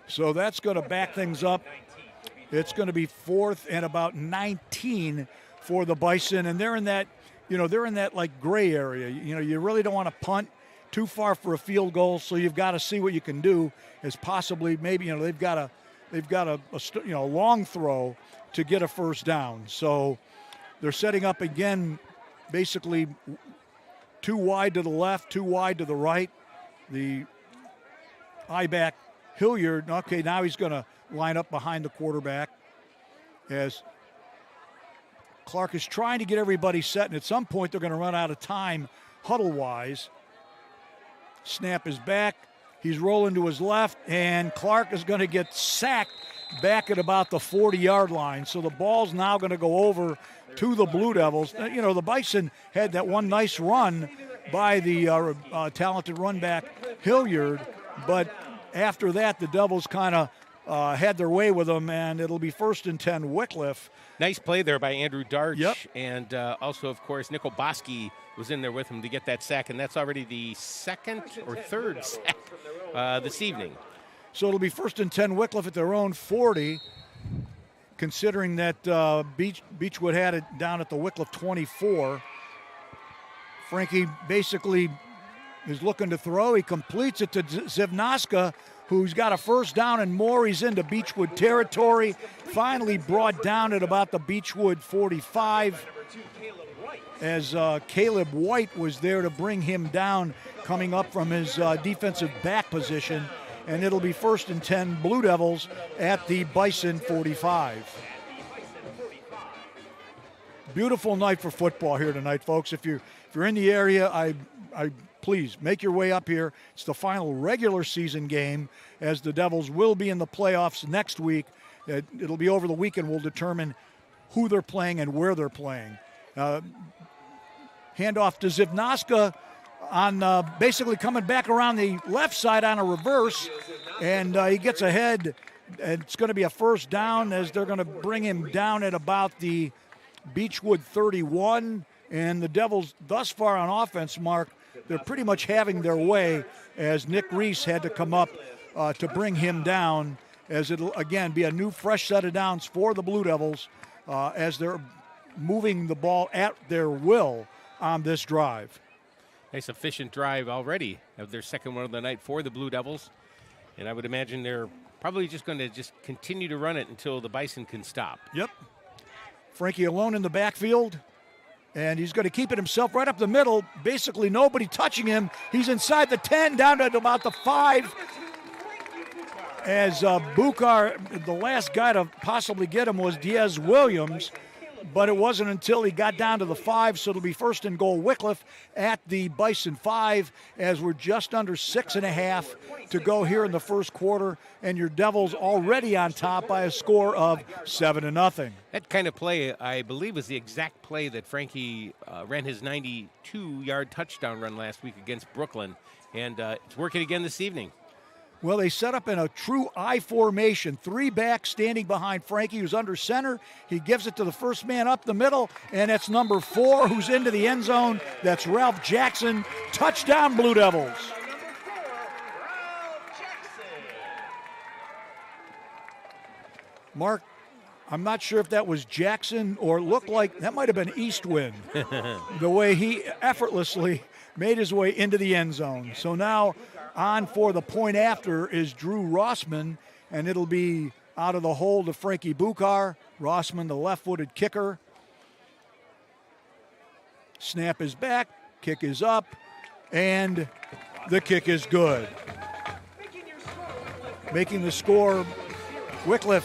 So that's going to back things up. It's going to be 4th and about 19 for the Bison. And they're in that, like gray area. You really don't want to punt too far for a field goal, so you've got to see what you can do as possibly maybe, they've got a long throw to get a first down. So they're setting up again, basically 2 wide to the left, 2 wide to the right. The I-back Hilliard, okay, now he's going to line up behind the quarterback as Clark is trying to get everybody set, and at some point they're going to run out of time huddle-wise. Snap is back. He's rolling to his left, and Clark is going to get sacked back at about the 40-yard line. So the ball's now going to go over to the Blue Devils. The Bison had that one nice run by the talented run back Hilliard, but after that the Devils kind of had their way with them, and it'll be 1st and 10 Wickliffe. Nice play there by Andrew Darch. Yep. And also, of course, Nickel Bosky was in there with him to get that sack, and that's already the 2nd or 3rd sack this evening. So it'll be 1st and 10 Wickliffe at their own 40, considering that Beachwood had it down at the Wickliffe 24. Frankie basically is looking to throw. He completes it to Zivnoska, who's got a first down and more. He's into Beachwood territory. Finally brought down at about the Beachwood 45 as Caleb White was there to bring him down, coming up from his defensive back position. And it'll be 1st and 10 Blue Devils at the Bison 45. beautiful night for football here tonight, folks. If you're in the area, I please make your way up here. It's the final regular season game, as the Devils will be in the playoffs next week. It'll be over the weekend. We'll determine who they're playing and where they're playing. Handoff to Zivnaska on basically coming back around the left side on a reverse, and he gets ahead. It's going to be a first down, as they're going to bring him down at about the Beachwood 31. And the Devils thus far on offense, Mark, they're pretty much having their way, as Nick Reese had to come up to bring him down, as it'll again be a new fresh set of downs for the Blue Devils as they're moving the ball at their will on this drive. Nice efficient drive already of their second one of the night for the Blue Devils. And I would imagine they're probably just going to just continue to run it until the Bison can stop. Yep. Frankie alone in the backfield, and he's going to keep it himself right up the middle. Basically nobody touching him. He's inside the 10, down to about the 5. As Bukar, the last guy to possibly get him was Diaz Williams, but it wasn't until he got down to the 5, so it'll be first and goal Wickliffe at the Bison 5, as we're just under 6.5 to go here in the first quarter, and your Devils already on top by a score of 7-0. That kind of play, I believe, was the exact play that Frankie ran his 92-yard touchdown run last week against Brooklyn, and it's working again this evening. Well, they set up in a true I formation. 3 backs standing behind Frankie, who's under center. He gives it to the first man up the middle, and it's number 4 who's into the end zone. That's Ralph Jackson. Touchdown, Blue Devils. Mark, I'm not sure if that was Jackson or looked like that might have been Eastwind, the way he effortlessly made his way into the end zone. So now on for the point after is Drew Rossman, and it'll be out of the hold of Frankie Bukar. Rossman, the left-footed kicker. Snap is back, kick is up, and the kick is good. Making the score, Wickliffe,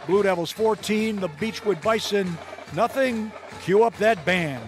Blue Devils 14, the Beachwood Bison nothing. Cue up that band.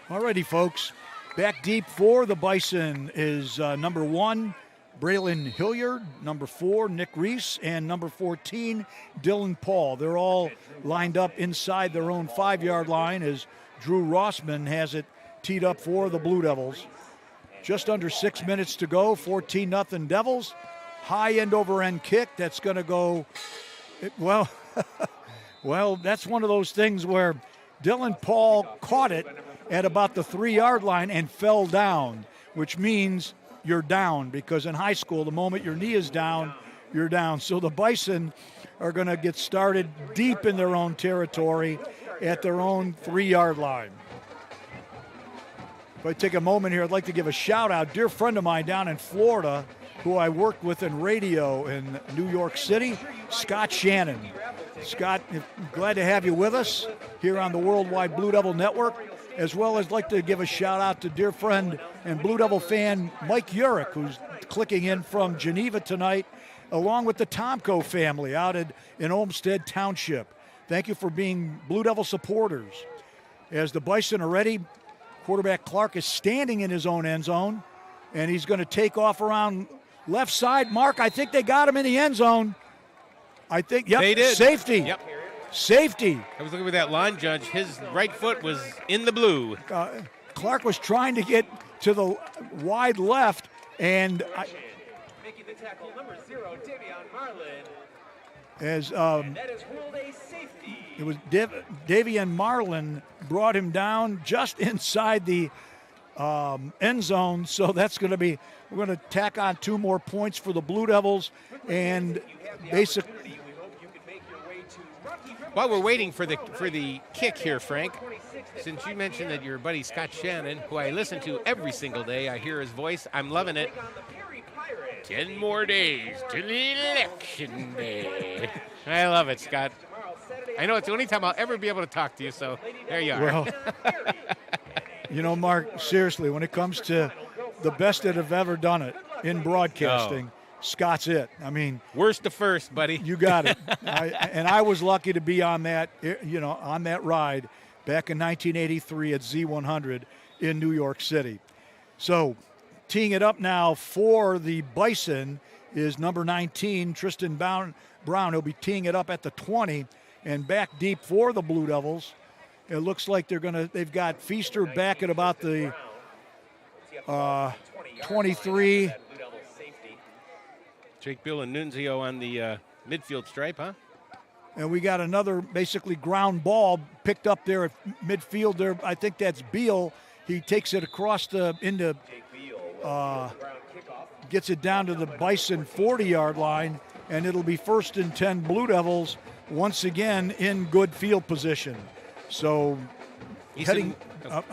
Alrighty, folks. Back deep for the Bison is number 1, Braylon Hilliard, number 4, Nick Reese, and number 14, Dylan Paul. They're all lined up inside their own 5-yard line as Drew Rossman has it teed up for the Blue Devils. Just under 6 minutes to go, 14-0 Devils. High end over end kick that's going to go, well, that's one of those things where Dylan Paul caught it at about the 3-yard line and fell down, which means you're down, because in high school, the moment your knee is down, you're down. So the Bison are going to get started deep in their own territory at their own 3-yard line. If I take a moment here, I'd like to give a shout out, dear friend of mine down in Florida, who I worked with in radio in New York City, Scott Shannon. Scott, glad to have you with us here on the Worldwide Blue Devil Network, as well as like to give a shout out to dear friend and Blue Devil fan Mike Urich, who's clicking in from Geneva tonight, along with the Tomko family out in Olmsted Township. Thank you for being Blue Devil supporters. As the Bison are ready, quarterback Clark is standing in his own end zone, and he's going to take off around left side. Mark, I think they got him in the end zone. I think, yep, they did. Safety. Yep. Safety. I was looking at that line judge. His right foot was in the blue. Clark was trying to get to the wide left, and making the tackle, number 0, Davion Marlin. As and that is ruled a safety. it was Davian Marlin brought him down just inside the end zone. So that's going to be, we're going to tack on 2 more points for the Blue Devils, and basically. While we're waiting for the kick here, Frank, since you mentioned that your buddy Scott Shannon, who I listen to every single day, I hear his voice, I'm loving it. 10 more days to the election day. I love it, Scott. I know it's the only time I'll ever be able to talk to you, so there you are. Well, you know, Mark, seriously, when it comes to the best that have ever done it in broadcasting, Scott's it. I mean, worst to first, buddy. You got it. I was lucky to be on that, on that ride back in 1983 at Z100 in New York City. So, teeing it up now for the Bison is number 19, Tristan Brown. He'll be teeing it up at the 20, and back deep for the Blue Devils. It looks like they've got Feaster back at about the 23. Jake Bill and Nunzio on the midfield stripe, huh? And we got another basically ground ball picked up there at midfield there. I think that's Beal. He takes it across gets it down to the Bison 40-yard line, and it'll be 1st and 10 Blue Devils once again in good field position. So I'm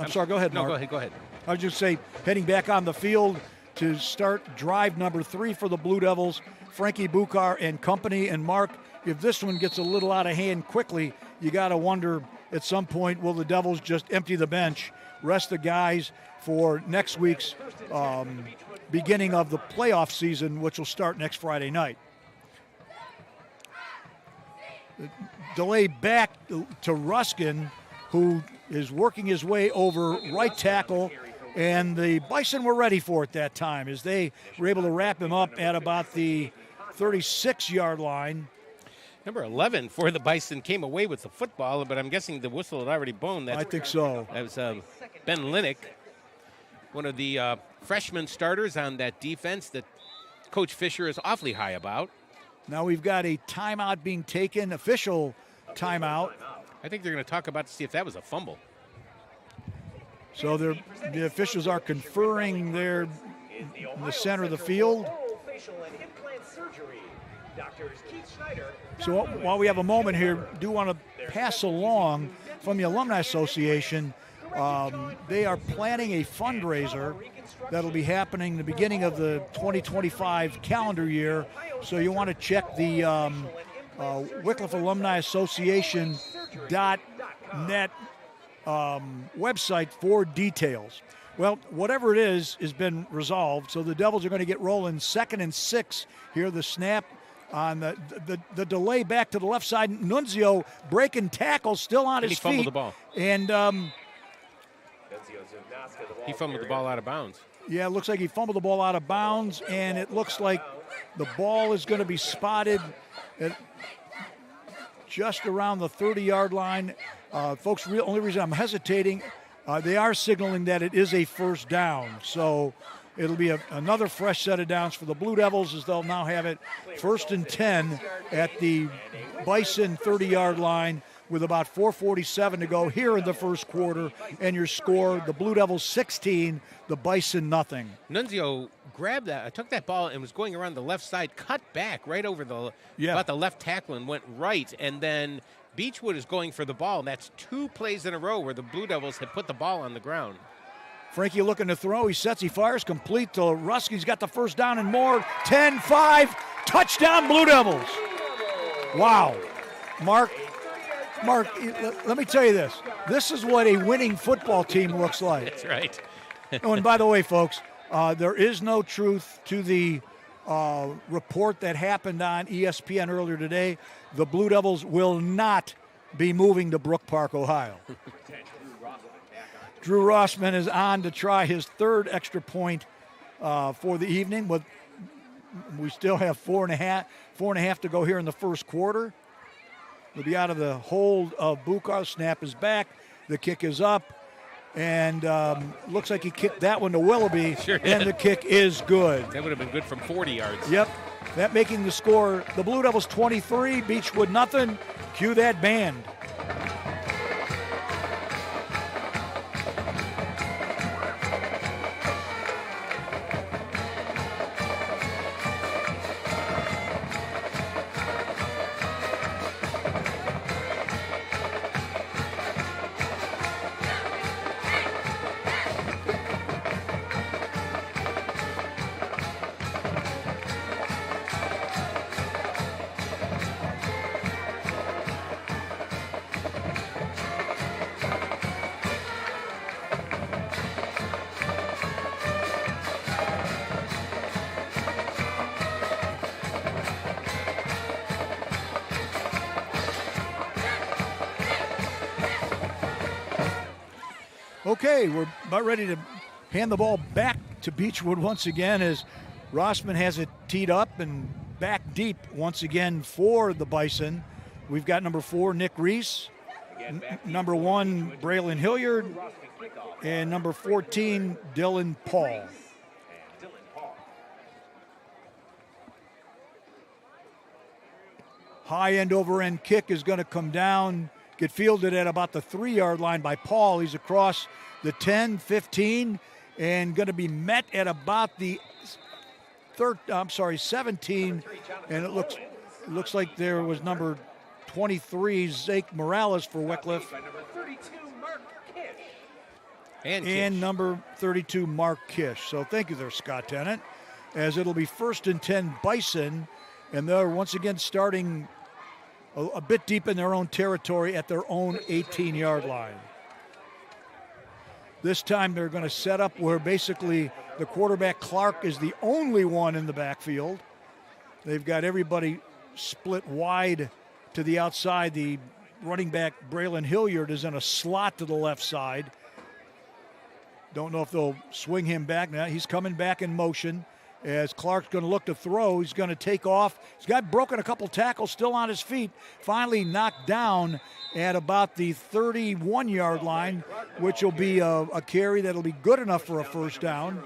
sorry, go ahead, Mark. No, go ahead. I was just say, heading back on the field to start drive number 3 for the Blue Devils, Frankie Bukar and company. And Mark, if this one gets a little out of hand quickly, you got to wonder at some point, will the Devils just empty the bench, rest the guys for next week's beginning of the playoff season, which will start next Friday night. Delay back to Ruskin, who is working his way over right tackle, and the Bison were ready for it that time as they were able to wrap him up at about the 36-yard line. Number 11 for the Bison came away with the football, but I'm guessing the whistle had already blown. I think so. That was Ben Linick, one of the freshman starters on that defense that Coach Fisher is awfully high about. Now we've got a timeout being taken, official timeout. I think they're going to talk about to see if that was a fumble. So the officials are conferring there in the center of the field. So while we have a moment here, do want to pass along from the Alumni Association. They are planning a fundraiser that'll be happening the beginning of the 2025 calendar year. So you want to check the Wickliffe Alumni Association .net website for details. Well, whatever it is has been resolved. So the Devils are going to get rolling 2nd and 6 here. The snap on the delay back to the left side. Nunzio breaking tackle, still on his feet. He fumbled the ball. And he fumbled the ball out of bounds. Yeah, it looks like he fumbled the ball out of bounds, and it looks like the ball is going to be spotted at just around the 30-yard line. Folks, only reason I'm hesitating, they are signaling that it is a first down. So it'll be another fresh set of downs for the Blue Devils, as they'll now have it 1st and 10 at the Bison 30-yard line with about 4:47 to go here in the first quarter. And your score, the Blue Devils 16, the Bison nothing. Nunzio grabbed that, took that ball and was going around the left side, cut back right over about the left tackle and went right. And then Beachwood is going for the ball. And that's 2 plays in a row where the Blue Devils had put the ball on the ground. Frankie looking to throw. He sets, he fires complete to Ruskin. He's got the first down and more. 10-5, touchdown Blue Devils. Wow. Mark, let me tell you this. This is what a winning football team looks like. That's right. Oh, and by the way, folks, there is no truth to the report that happened on ESPN earlier today. The Blue Devils will not be moving to Brook Park, Ohio. Drew Rossman is on to try his 3rd extra point for the evening. But we still have 4.5 to go here in the first quarter. We'll be out of the hold of Bukar. Snap is back. The kick is up. And looks like he kicked that one to Willoughby. Sure did. And the kick is good. That would have been good from 40 yards. Yep. That making the score, the Blue Devils 23, Beachwood nothing. Cue that band. Okay, we're about ready to hand the ball back to Beachwood once again as Rossman has it teed up and back deep once again for the Bison. We've got number 4, Nick Reese, number 1, Braylon Hilliard, and number 14, Dylan Paul. High end over end kick is going to come down, get fielded at about the 3-yard line by Paul. He's across the 10, 15, and going to be met at about the 17, and it looks like there was number 23, Zake Morales for Wickliffe. And number 32, Mark Kish. So thank you there, Scott Tennant, as it'll be 1st and 10 Bison, and they're once again starting a bit deep in their own territory at their own 18-yard line. This time they're going to set up where basically the quarterback, Clark, is the only one in the backfield. They've got everybody split wide to the outside. The running back, Braylon Hilliard, is in a slot to the left side. Don't know if they'll swing him back now. He's coming back in motion as Clark's going to look to throw. He's going to take off. He's got broken a couple tackles, still on his feet. Finally knocked down at about the 31-yard line, which will be a carry that'll be good enough for a first down.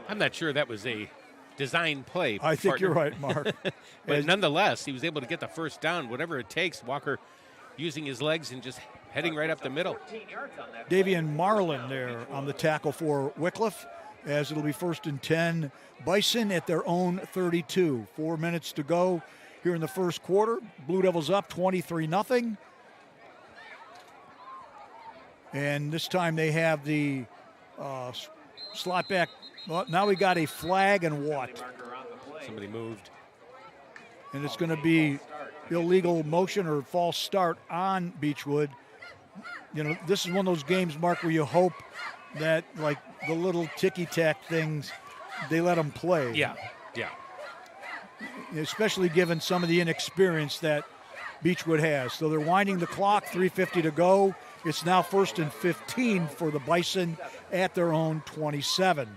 I'm not sure that was a design play. I think you're right, Mark. But nonetheless, he was able to get the first down, whatever it takes. Walker using his legs and just heading right up the middle. Davian Marlin there on the tackle for Wickliffe, as it'll be 1st and 10. Bison at their own 32. 4 minutes to go here in the first quarter. Blue Devils up 23-0. And this time they have the slot back. Well, now we got a flag and what? Somebody moved. And it's going to be illegal motion or false start on Beachwood. You know, this is one of those games, Mark, where you hope that, like, the little ticky-tack things, they let them play. Yeah. Especially given some of the inexperience that Beachwood has. So they're winding the clock, 3:50 to go. It's now 1st and 15 for the Bison at their own 27.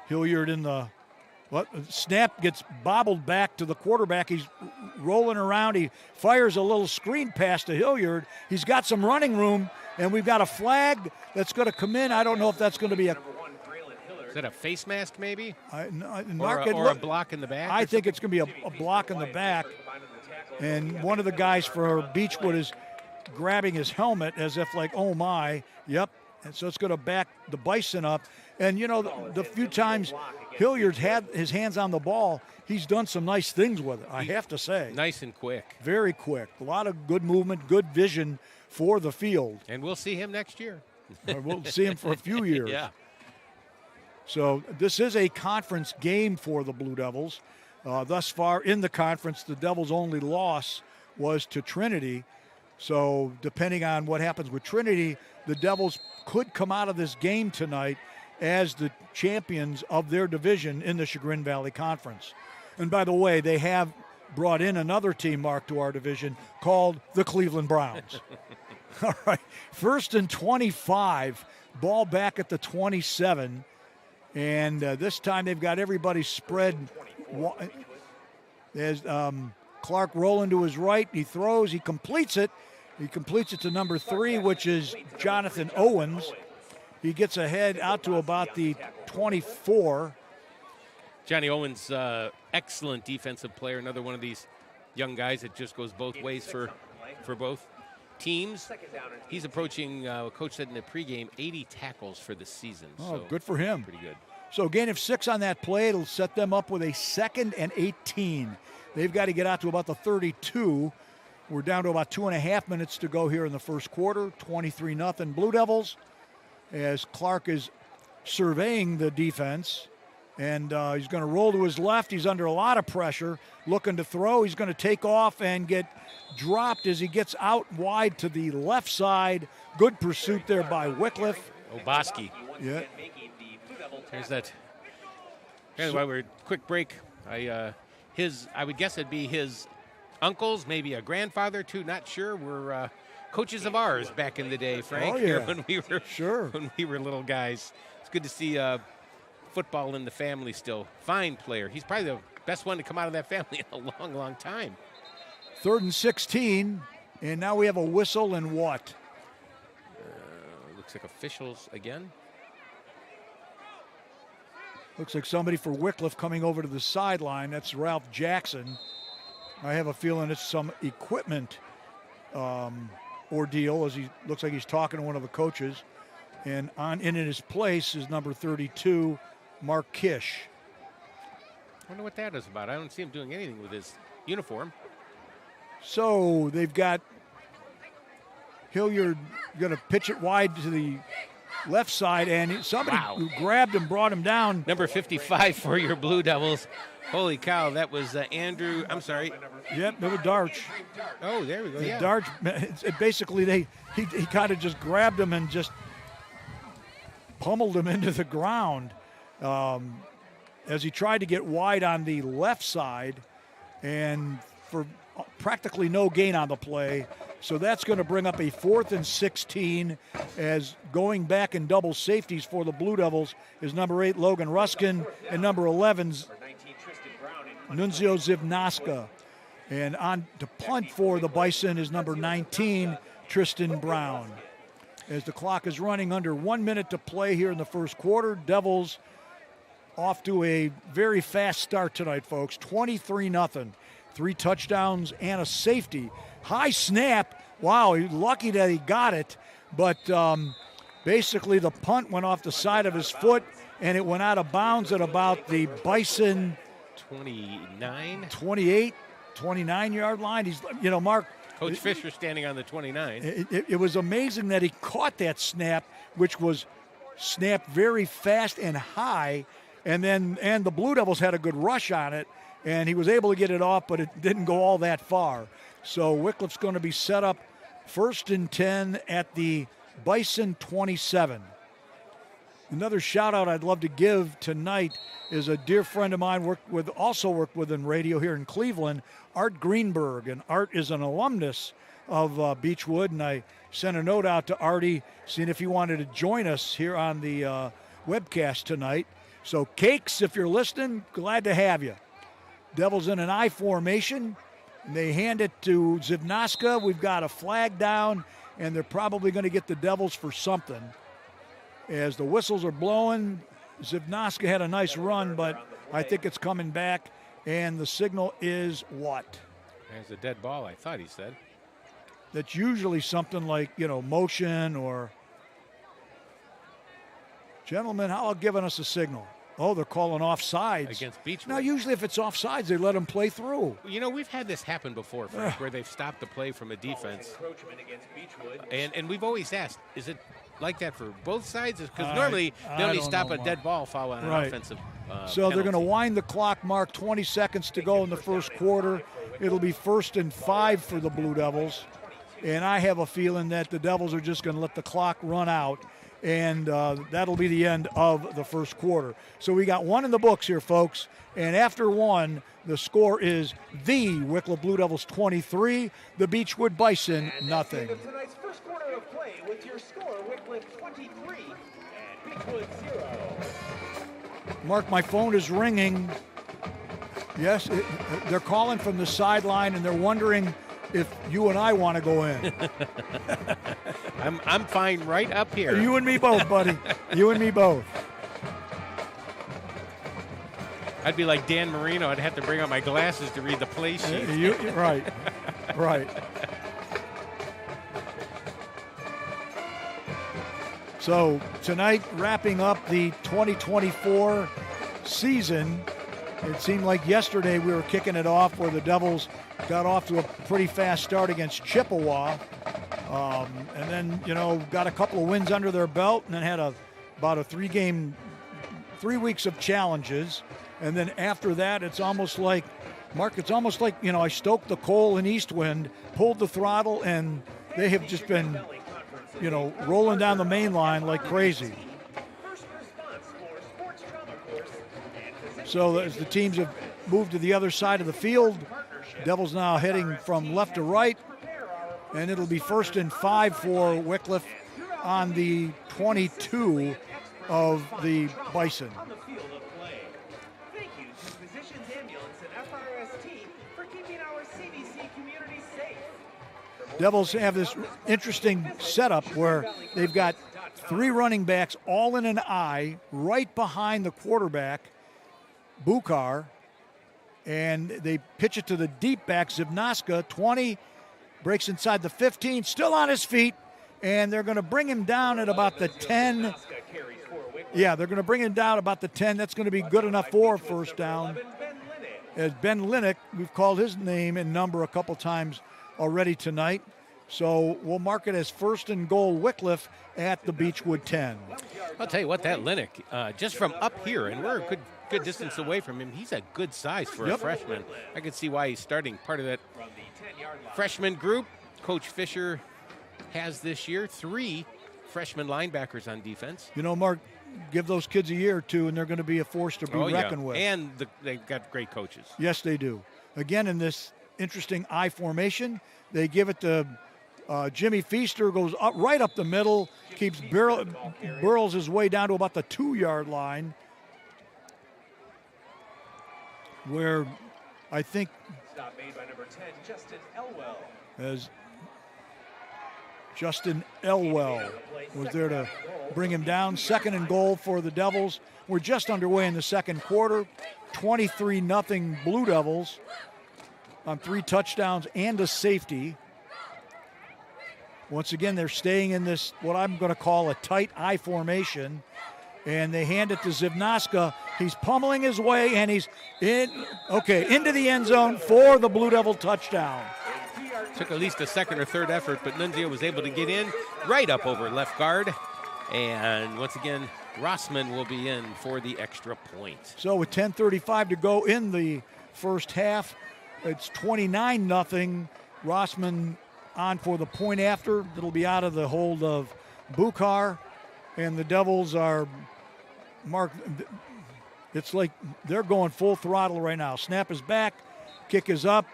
Hilliard in the snap gets bobbled back to the quarterback. He's rolling around. He fires a little screen pass to Hilliard. He's got some running room, and we've got a flag that's going to come in. I don't know if that's going to be a... Is that a face mask maybe? Mark, or a block in the back? I think it's going to be a block in the back. And one of the guys for Beachwood is grabbing his helmet as if like, oh my, yep. And so it's going to back the Bison up. And, you know, the few times Hilliard's had his hands on the ball, he's done some nice things with it, I have to say. Nice and quick. Very quick. A lot of good movement, good vision for the field. And we'll see him next year. We'll see him for a few years. Yeah. So this is a conference game for the Blue Devils. Thus far in the conference, the Devils' only loss was to Trinity. So depending on what happens with Trinity, the Devils could come out of this game tonight as the champions of their division in the Chagrin Valley Conference. And by the way, they have brought in another team, Mark, to our division called the Cleveland Browns. All right, 1st and 25, ball back at the 27. And this time they've got everybody spread. There's Clark rolling to his right. He throws. He completes it. He completes it to number 3, which is Jonathan Owens. He gets ahead out to about the 24. Johnny Owens, excellent defensive player. Another one of these young guys that just goes both ways for both teams. He's approaching, Coach said in the pregame, 80 tackles for the season. Oh, so good for him. Pretty good. So a gain of 6 on that play. It'll set them up with a 2nd and 18. They've got to get out to about the 32. We're down to about 2.5 minutes to go here in the first quarter. 23-0 Blue Devils, as Clark is surveying the defense. And he's going to roll to his left. He's under a lot of pressure, looking to throw. He's going to take off and get dropped as he gets out wide to the left side. Good pursuit there by Wickliffe. Oboski. Yeah. There's that. While we're quick break, I would guess it'd be his uncles, maybe a grandfather too, not sure, were coaches of ours back in the day, Frank. Oh, yeah. When we were Sure. when we were little guys. It's good to see football in the family still. Fine player. He's probably the best one to come out of that family in a long, long time. 3rd and 16, and now we have a whistle and what? Looks like officials again. Looks like somebody for Wickliffe coming over to the sideline. That's Ralph Jackson. I have a feeling it's some equipment ordeal, as he looks like he's talking to one of the coaches. And in his place is number 32, Mark Kish. I wonder what that is about. I don't see him doing anything with his uniform. So they've got Hilliard going to pitch it wide to the left side, and somebody who grabbed him brought him down. Number 55 for your Blue Devils. Holy cow, that was Andrew. I'm sorry. Yep, they were Darch. Oh, there we go. Yeah. Darch, basically, he kind of just grabbed him and just pummeled him into the ground as he tried to get wide on the left side, and for practically no gain on the play. So that's going to bring up a 4th and 16, as going back in double safeties for the Blue Devils is number 8, Logan Ruskin, and number 11's Nunzio Zivnaska. And on to punt for the Bison is number 19, Tristan Brown. As the clock is running under 1 minute to play here in the first quarter, Devils off to a very fast start tonight, folks. 23-0. 3 touchdowns and a safety. High snap. Wow, he's lucky that he got it. But basically the punt went off the side of his foot, and it went out of bounds at about the Bison 28, 29-yard line. He's, Mark. Coach Fisher standing on the 29. It was amazing that he caught that snap, which was snapped very fast and high, and the Blue Devils had a good rush on it, and he was able to get it off, but it didn't go all that far. So Wickliffe's going to be set up 1st and 10 at the Bison 27. Another shout out I'd love to give tonight is a dear friend of mine also worked with in radio here in Cleveland, Art Greenberg. And Art is an alumnus of Beachwood, and I sent a note out to Artie seeing if he wanted to join us here on the webcast tonight. So Cakes, if you're listening, glad to have you. Devils in an I formation. And they hand it to Zivnaska. We've got a flag down, and they're probably going to get the Devils for something. As the whistles are blowing, Zivnaska had a nice run, but I think it's coming back, and the signal is what? There's a dead ball, I thought he said. That's usually something like, motion or... Gentlemen, how about giving us a signal? Oh, they're calling offsides. Against Beachwood. Now, usually if it's offsides, they let them play through. We've had this happen before, Frank, where they've stopped the play from a defense. And we've always asked, is it like that for both sides? Because normally they only stop a dead ball foul on an offensive So they're going to wind the clock, Mark, 20 seconds to go in the first quarter. It'll be 1st and 5 for the Blue Devils. And I have a feeling that the Devils are just going to let the clock run out. And that'll be the end of the first quarter. So we got 1 in the books here, folks. And after 1, the score is the Wickliffe Blue Devils 23, the Beachwood Bison nothing. Tonight's first quarter of play with your score, Wickliffe 23 and Beachwood 0. Mark, my phone is ringing. Yes, they're calling from the sideline, and they're wondering if you and I want to go in. I'm fine right up here. You and me both, buddy. You and me both. I'd be like Dan Marino. I'd have to bring out my glasses to read the play sheet. Right. So tonight, wrapping up the 2024 season, it seemed like yesterday we were kicking it off where the Devils got off to a pretty fast start against Chippewa. And then, got a couple of wins under their belt, and then had about a 3 weeks of challenges. And then after that, it's almost like, Mark, I stoked the coal in Eastwind, pulled the throttle, and they have just been, rolling down the main line like crazy. So as the teams have moved to the other side of the field, Devils now heading from left to right, and it'll be 1st and 5 for Wickliffe on the 22 of the Bison. On the field of play. Thank you to Physicians Ambulance and FRST for keeping our CDC community safe. Devils have this interesting setup where they've got 3 running backs all in an I right behind the quarterback, Bukar, and they pitch it to the deep back, Zivnaska, 20, breaks inside the 15, still on his feet, and they're going to bring him down at about the 10. Yeah, they're going to bring him down about the 10. That's going to be good enough for a first down. As Ben Linnick, we've called his name and number a couple times already tonight. So we'll mark it as 1st and goal Wickliffe at the Beachwood 10. I'll tell you what, that Linnick, just from up here, and we're a good distance away from him, he's a good size for a freshman. I can see why he's starting part of that freshman group. Coach Fisher has this year 3 freshman linebackers on defense. You know, Mark, give those kids a year or two, and they're going to be a force to be reckoned with. And they've got great coaches. Yes, they do. Again, in this interesting I formation, they give it to Jimmy Feaster, goes up right up the middle, keeps burrows his way down to about the 2-yard line, where I think Stop made by number 10, Justin Elwell. as Justin Elwell was there to bring him down. 2nd and goal for the Devils. We're just underway in the second quarter. 23-0 Blue Devils on 3 touchdowns and a safety. Once again, they're staying in this, what I'm going to call a tight I formation. And they hand it to Zivnaska. He's pummeling his way, and he's into the end zone for the Blue Devil touchdown. Took at least a second or third effort, but Nunzio was able to get in right up over left guard. And once again, Rossman will be in for the extra point. So with 10:35 to go in the first half, it's 29-0. Rossman on for the point after. It'll be out of the hold of Bukar. And the Devils are, Mark, it's like they're going full throttle right now. Snap is back, kick is up,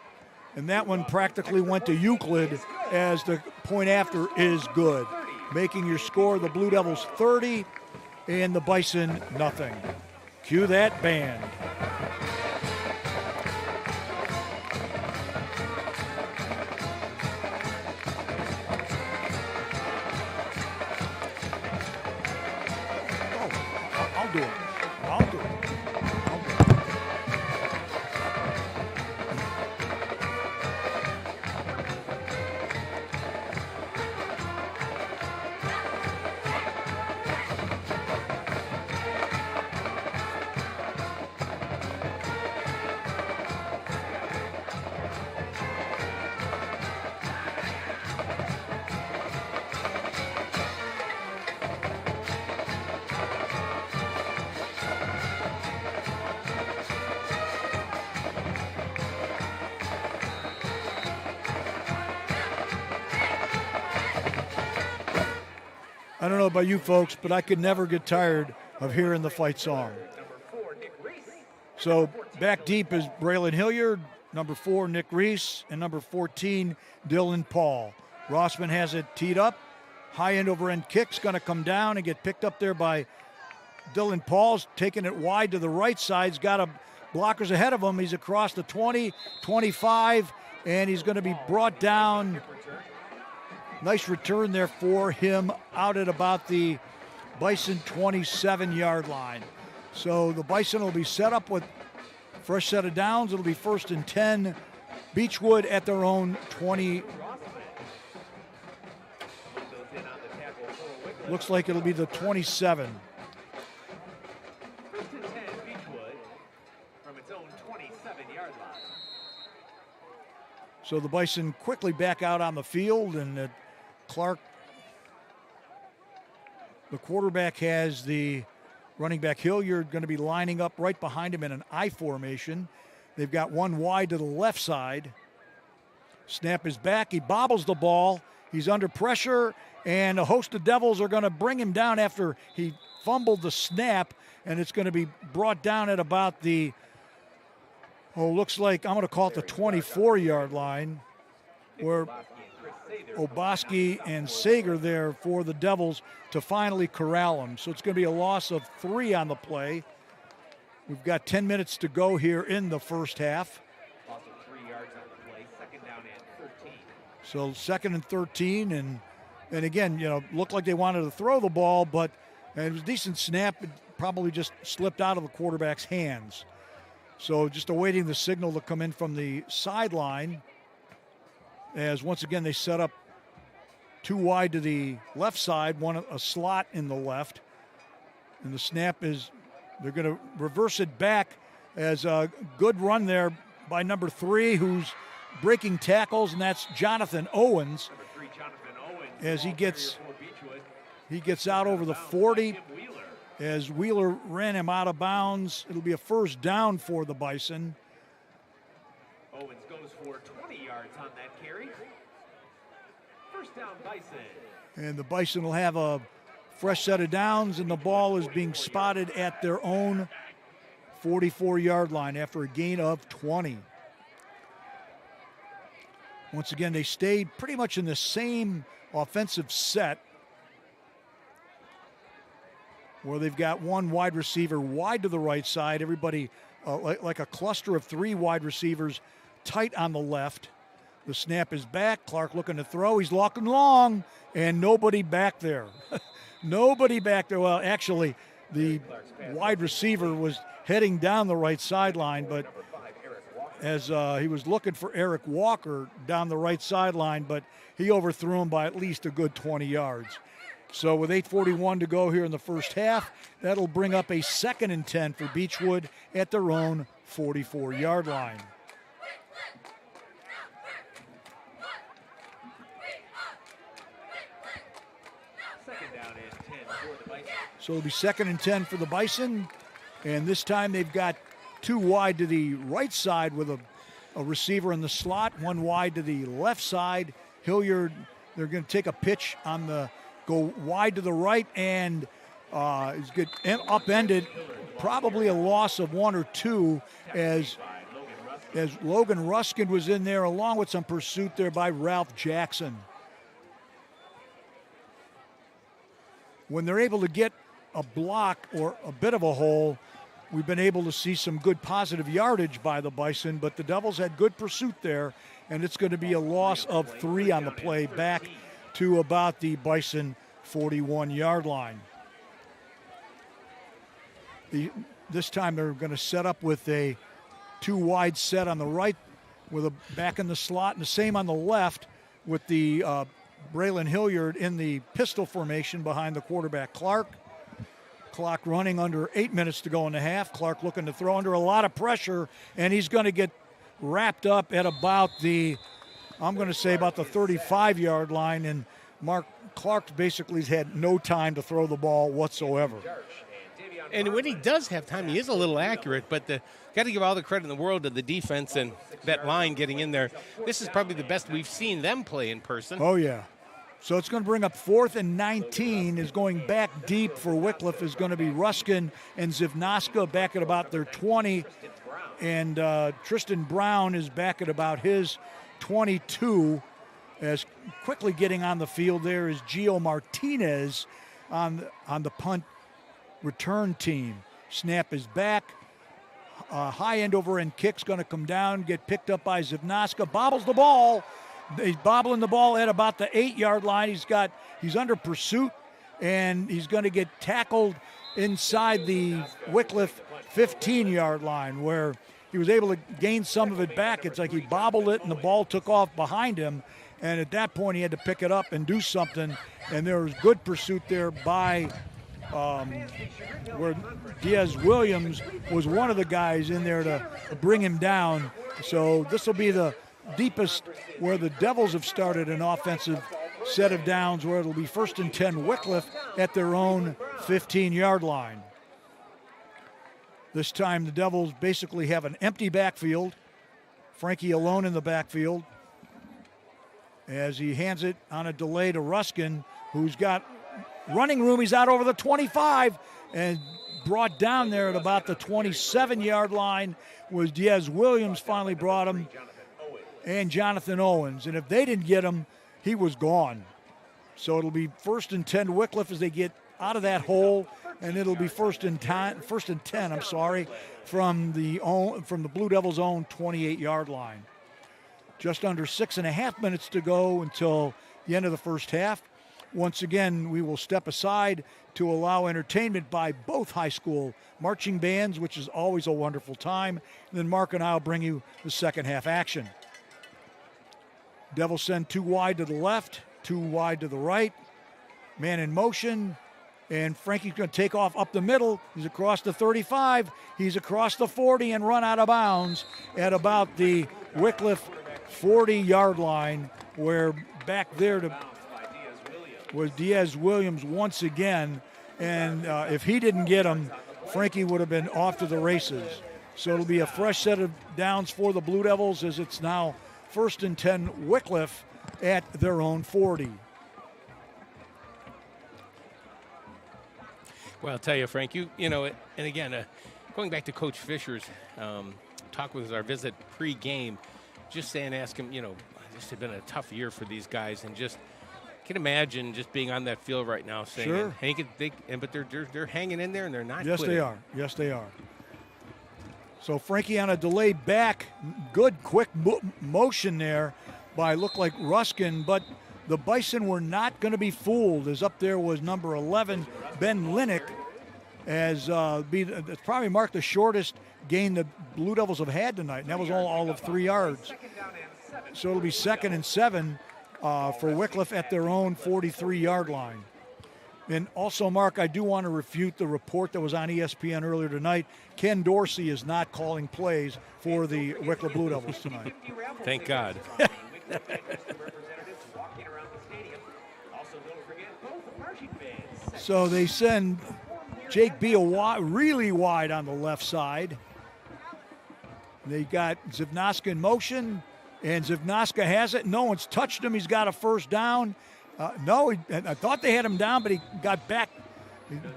and that one practically went to Euclid as the point after is good. Making your score, the Blue Devils 30 and the Bison nothing. Cue that band. I'll do it. I don't know about you folks, but I could never get tired of hearing the fight song. So back deep is Braylon Hilliard, number 4, Nick Reese, and number 14, Dylan Paul. Rossman has it teed up. High end over end kick's going to come down and get picked up there by Dylan Paul's taking it wide to the right side. He's got blockers ahead of him. He's across the 20, 25, and he's going to be brought down. Nice return there for him out at about the Bison 27-yard line. So the Bison will be set up with fresh set of downs. It'll be 1st and 10. Beachwood at their own 20. Looks like it'll be the 27. 1st and 10, Beachwood from its own 27-yard line. So the Bison quickly back out on the field, and Clark, the quarterback, has the running back Hilliard going to be lining up right behind him in an I formation. They've got one wide to the left side. Snap is back. He bobbles the ball. He's under pressure, and a host of Devils are going to bring him down after he fumbled the snap, and it's going to be brought down at about the looks like I'm going to call it the 24-yard line, where Oboski and Sager there for the Devils to finally corral him. So it's going to be a loss of 3 on the play. We've got 10 minutes to go here in the first half. Also 3 yards on the play, second down and 13. So 2nd and 13, and again, looked like they wanted to throw the ball, but it was a decent snap. It probably just slipped out of the quarterback's hands. So just awaiting the signal to come in from the sideline, as once again they set up 2 wide to the left side, a slot in the left. And the snap is, they're going to reverse it back as a good run there by number 3, who's breaking tackles, and that's Jonathan Owens. Number 3, Jonathan Owens. As he gets out over the 40, as Wheeler ran him out of bounds. It'll be a first down for the Bison. Owens goes for 20 yards on that carry. First down, Bison. And the Bison will have a fresh set of downs, and the ball is being spotted at their own 44-yard line after a gain of 20. Once again, they stayed pretty much in the same offensive set, where they've got 1 wide receiver wide to the right side, everybody like a cluster of 3 wide receivers tight on the left. The snap is back. Clark looking to throw. He's looking long, and nobody back there. Nobody back there. Well, actually, the wide receiver was heading down the right sideline, but as he was looking for Eric Walker down the right sideline, but he overthrew him by at least a good 20 yards. So with 8:41 to go here in the first half, that'll bring up a 2nd and 10 for Beachwood at their own 44-yard line. Second down and 10 for the Bison. So it'll be 2nd and 10 for the Bison, and this time they've got 2 wide to the right side with a receiver in the slot, 1 wide to the left side. Hilliard, they're going to take a pitch on the go wide to the right, and is get upended, probably a loss of 1 or 2 as Logan Ruskin was in there along with some pursuit there by Ralph Jackson. When they're able to get a block or a bit of a hole, we've been able to see some good positive yardage by the Bison, but the Devils had good pursuit there, and it's going to be a loss of 3 on the play back to about the Bison 41-yard line. This time they're going to set up with a 2 wide set on the right with a back in the slot, and the same on the left with the Braylon Hilliard in the pistol formation behind the quarterback Clark. Clock running under 8 minutes to go in the half. Clark looking to throw under a lot of pressure, and he's going to get wrapped up at about the, I'm going to say about the 35-yard line, and Mark Clark basically has had no time to throw the ball whatsoever. And when he does have time, he is a little accurate, but got to give all the credit in the world to the defense and that line getting in there. This is probably the best we've seen them play in person. Oh, yeah. So it's going to bring up 4th and 19, is going back deep for Wickliffe, is going to be Ruskin and Zivnoska back at about their 20, and Tristan Brown is back at about his 22. As quickly getting on the field there is Gio Martinez on the punt return team. Snap is back. High end over end kick's going to come down, get picked up by Zivnoska, bobbles the ball. He's bobbling the ball at about the 8-yard line. He's under pursuit, and he's going to get tackled inside the Wickliffe 15-yard line, where he was able to gain some of it back. It's like he bobbled it and the ball took off behind him, and at that point he had to pick it up and do something, and there was good pursuit there by where Diaz Williams was one of the guys in there to bring him down. So this will be the deepest where the Devils have started an offensive set of downs, where it'll be 1st and 10 Wickliffe at their own 15-yard line. This time the Devils basically have an empty backfield. Frankie alone in the backfield as he hands it on a delay to Ruskin, who's got running room. He's out over the 25 and brought down there at about the 27-yard line was Diaz Williams finally brought him, and Jonathan Owens. And if they didn't get him, he was gone. So it'll be 1st and 10 Wickliffe as they get out of that hole, and it'll be first and 10, from the Blue Devils' own 28-yard line. Just under 6.5 minutes to go until the end of the first half. Once again, we will step aside to allow entertainment by both high school marching bands, which is always a wonderful time. And then Mark and I will bring you the second half action. Devils send 2 wide to the left, 2 wide to the right. Man in motion. And Frankie's going to take off up the middle. He's across the 35. He's across the 40 and run out of bounds at about the Wickliffe 40-yard line, where back there was Diaz Williams once again. And if he didn't get him, Frankie would have been off to the races. So it'll be a fresh set of downs for the Blue Devils as it's now 1st and 10 Wickliffe at their own 40. Well, I'll tell you, Frank, you know, and again, going back to Coach Fisher's talk with our visit pre-game, just saying, ask him, you know, this has been a tough year for these guys, and just can imagine just being on that field right now, saying, sure. But they're hanging in there and they're not. Yes, quitting. they are. Yes, they are. So Frankie on a delay back, good quick motion there by looked like Ruskin, but the Bison were not going to be fooled, as up there was number 11, Ben Linick, as it's probably marked the shortest gain the Blue Devils have had tonight, and that was all of 3 yards. So it'll be 2nd and 7 for Wickliffe at their own 43-yard line. And also, Mark, I do want to refute the report that was on ESPN earlier tonight. Ken Dorsey is not calling plays for the Wickliffe Blue Devils tonight. Thank God. So they send Jake Beal really wide on the left side. They got Zivnoska in motion, and Zivnoska has it. No one's touched him. He's got a first down. I thought they had him down, but he got back.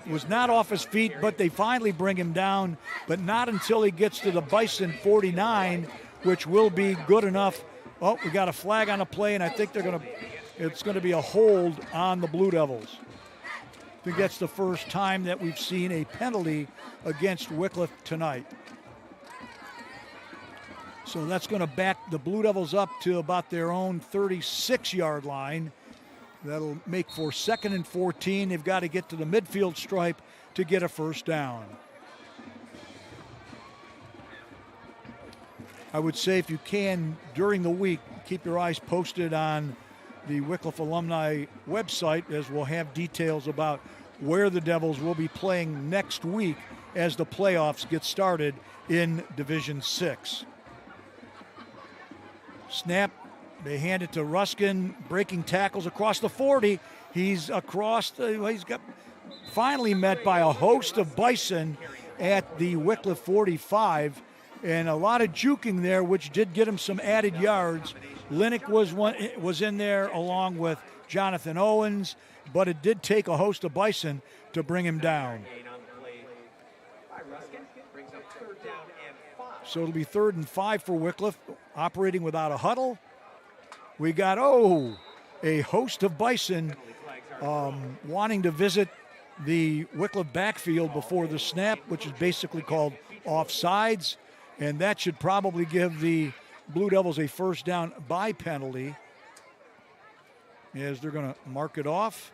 He was not off his feet, but they finally bring him down, but not until he gets to the Bison 49, which will be good enough. Oh, we got a flag on the play, and I think it's going to be a hold on the Blue Devils. I think that's the first time that we've seen a penalty against Wickliffe tonight. So that's going to back the Blue Devils up to about their own 36-yard line. That'll make for 2nd and 14. They've got to get to the midfield stripe to get a first down. I would say if you can, during the week, keep your eyes posted on the Wickliffe Alumni website, as we'll have details about where the Devils will be playing next week as the playoffs get started in Division 6. Snap. They hand it to Ruskin, breaking tackles across the 40. He's got finally met by a host of Bison at the Wickliffe 45, and a lot of juking there, which did get him some added yards. Linick was in there along with Jonathan Owens, but it did take a host of Bison to bring him down. So it'll be 3rd and 5 for Wickliffe, operating without a huddle. We got, a host of Bison wanting to visit the Wickliffe backfield before the snap, which is basically called offsides, and that should probably give the Blue Devils a first down by penalty, as they're going to mark it off.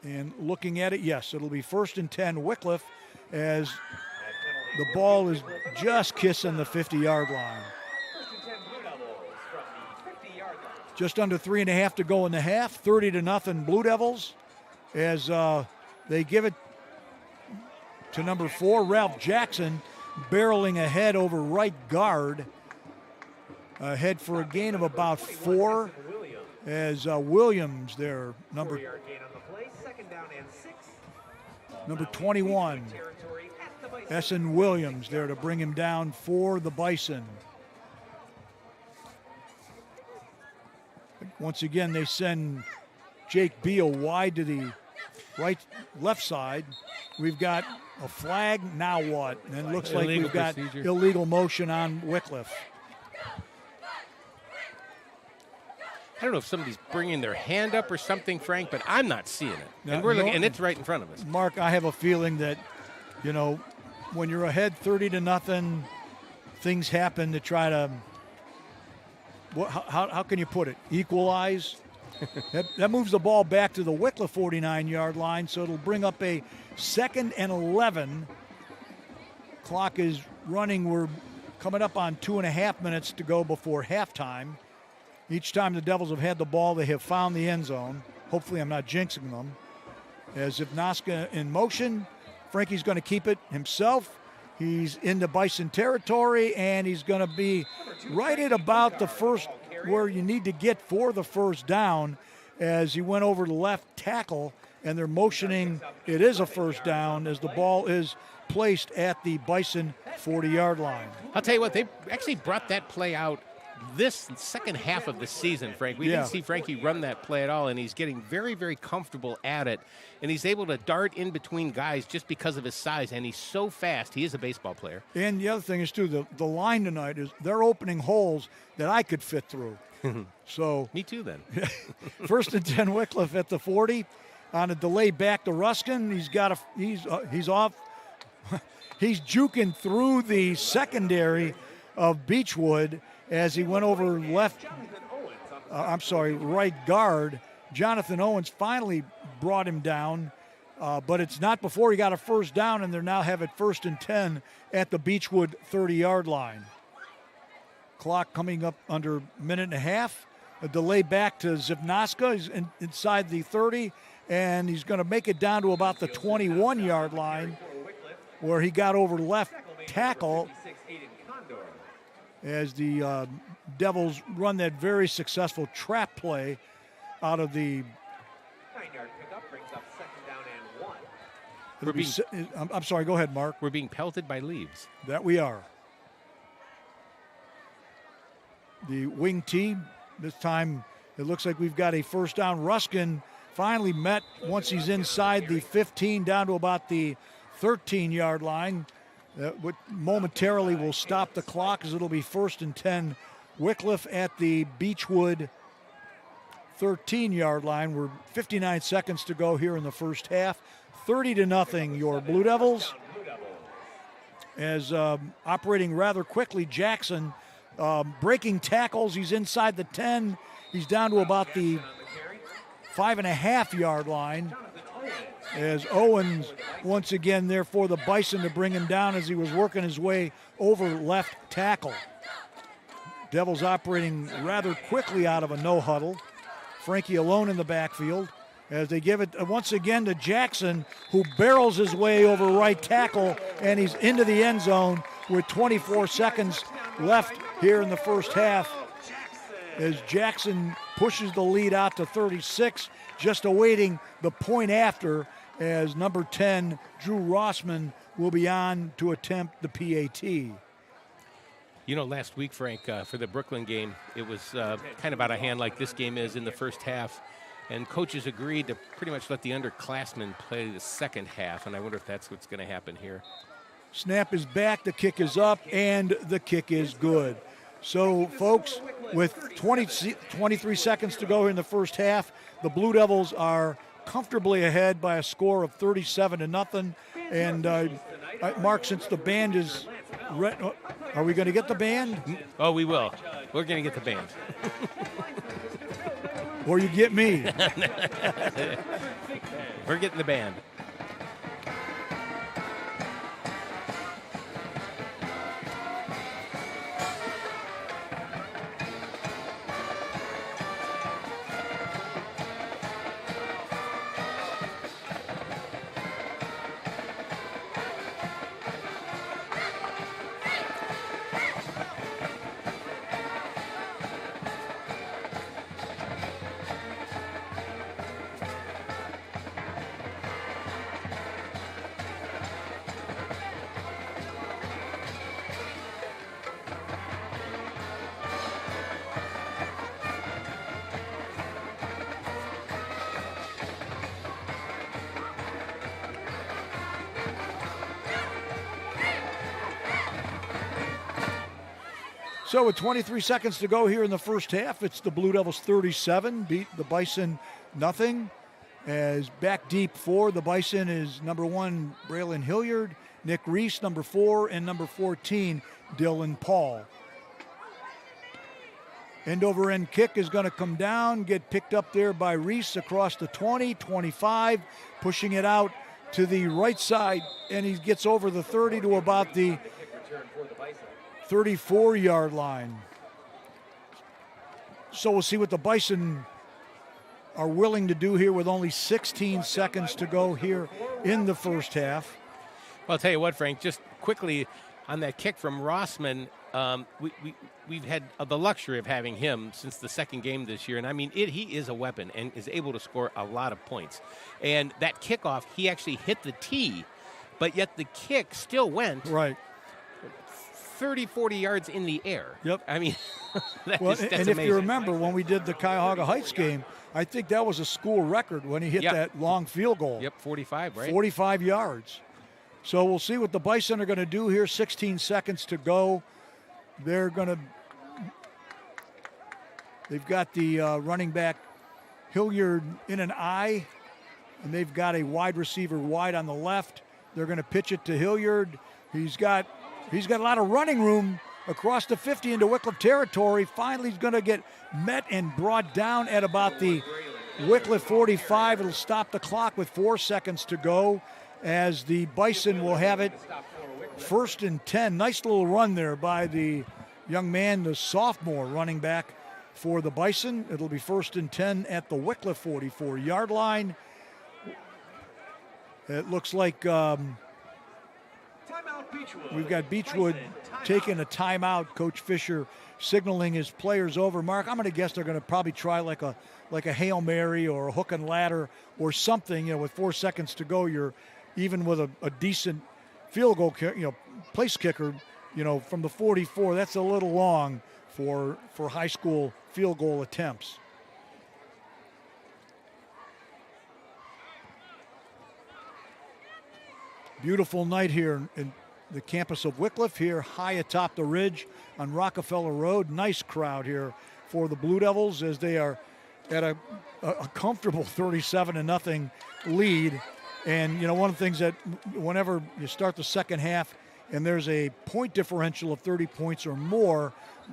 And looking at it, yes, it'll be 1st and 10 Wickliffe, as the ball is just kissing the 50-yard line. Just under 3.5 to go in the half. 30-0 Blue Devils, as they give it to number 4, Ralph Jackson, barreling ahead over right guard. Ahead for a gain of about 4, as Williams there, number 21. Essen Williams there to bring him down for the Bison. Once again, they send Jake Beal wide to the left side. We've got a flag. Now what? And it looks like Illegal we've got procedure. illegal motion on Wickliffe. I don't know if somebody's bringing their hand up or something, Frank, but I'm not seeing it. No, And we're looking, no. and it's right in front of us. Mark, I have a feeling that, when you're ahead 30-0, things happen to try to. How can you put it? Equalize. that moves the ball back to the Wickliffe 49-yard line, so it'll bring up a 2nd and 11. Clock is running. We're coming up on 2.5 minutes to go before halftime. Each time the Devils have had the ball, they have found the end zone. Hopefully I'm not jinxing them. As Ivnaska in motion, Frankie's going to keep it himself. He's into Bison territory, and he's going to be right at about the first where you need to get for the first down as he went over the left tackle, and they're motioning it is a first down as the ball is placed at the Bison 40-yard line. I'll tell you what, they actually brought that play out this second half of the season, Frank. We didn't see Frankie run that play at all, and he's getting very, very comfortable at it. And he's able to dart in between guys just because of his size, and he's so fast. He is a baseball player. And the other thing is, too, the line tonight is they're opening holes that I could fit through. So Me too, then. 1st and 10 Wickliffe at the 40 on a delay back to Ruskin. He's off. He's juking through the secondary of Beachwood as he went over right guard. Jonathan Owens finally brought him down, but it's not before he got a first down, and they now have it 1st and 10 at the Beachwood 30-yard line. Clock coming up under a minute and a half. A delay back to Zivnaska. He's inside the 30, and he's going to make it down to about the 21-yard line where he got over left tackle as the Devils run that very successful trap play out of the 9-yard pickup brings up 2nd down and 1. I'm sorry, go ahead, Mark. We're being pelted by leaves. That we are. The wing team, this time it looks like we've got a first down. Ruskin finally met once he's inside the 15 down to about the 13-yard line. That momentarily will stop the clock as it'll be 1st and 10 Wickliffe at the Beachwood 13-yard line. We're 59 seconds to go here in the first half. 30-0 your Blue Devils. As operating rather quickly, Jackson breaking tackles. He's inside the 10. He's down to about the 5.5-yard line. As Owens once again there for the Bison to bring him down as he was working his way over left tackle. Devils operating rather quickly out of a no huddle. Frankie alone in the backfield as they give it once again to Jackson, who barrels his way over right tackle, and he's into the end zone with 24 seconds left here in the first half as Jackson pushes the lead out to 36, just awaiting the point after as number 10, Drew Rossman, will be on to attempt the PAT. You know, last week, Frank, for the Brooklyn game, it was kind of out of hand like this game is in the first half. And coaches agreed to pretty much let the underclassmen play the second half. And I wonder if that's what's going to happen here. Snap is back, the kick is up, and the kick is good. So, folks, with 23 seconds to go in the first half, the Blue Devils are comfortably ahead by a score of 37-0. And Mark, since the band is are we going to get the band? Oh, we will. We're going to get the band. Or you get me. We're getting the band. So with 23 seconds to go here in the first half, it's the Blue Devils 37, beat the Bison nothing. As back deep for the Bison is number 1, Braylon Hilliard, Nick Reese, number 4, and number 14, Dylan Paul. End over end kick is going to come down, get picked up there by Reese across the 20, 25, pushing it out to the right side, and he gets over the 30 to about the 34-yard line. So we'll see what the Bison are willing to do here with only 16 seconds to go here in the first half. Well, I'll tell you what, Frank, just quickly on that kick from Rossman, we've had the luxury of having him since the second game this year. And, I mean, he is a weapon and is able to score a lot of points. And that kickoff, he actually hit the tee, but yet the kick still went 30, 40 yards in the air. Yep. I mean, that's and amazing. If you remember when we did the Cuyahoga Heights game, I think that was a school record when he hit that long field goal. Yep, 45, right? 45 yards. So we'll see what the Bison are going to do here. 16 seconds to go. They've got the running back Hilliard in an I, and they've got a wide receiver wide on the left. They're going to pitch it to Hilliard. He's got a lot of running room across the 50 into Wickliffe territory. Finally, he's going to get met and brought down at about the Wickliffe 45. It'll stop the clock with 4 seconds to go as the Bison will have it first and 10. Nice little run there by the young man, the sophomore running back for the Bison. It'll be first and 10 at the Wickliffe 44-yard line. It looks like we've got Beachwood taking a timeout. Coach Fisher signaling his players over. Mark, I'm going to guess they're going to probably try like a Hail Mary or a hook and ladder or something. With 4 seconds to go, you're even with a decent field goal, place kicker, from the 44. That's a little long for high school field goal attempts. Beautiful night here in the campus of Wickliffe, here high atop the ridge on Rockefeller Road. Nice crowd here for the Blue Devils as they are at a comfortable 37-0 lead. And, one of the things that whenever you start the second half and there's a point differential of 30 points or more,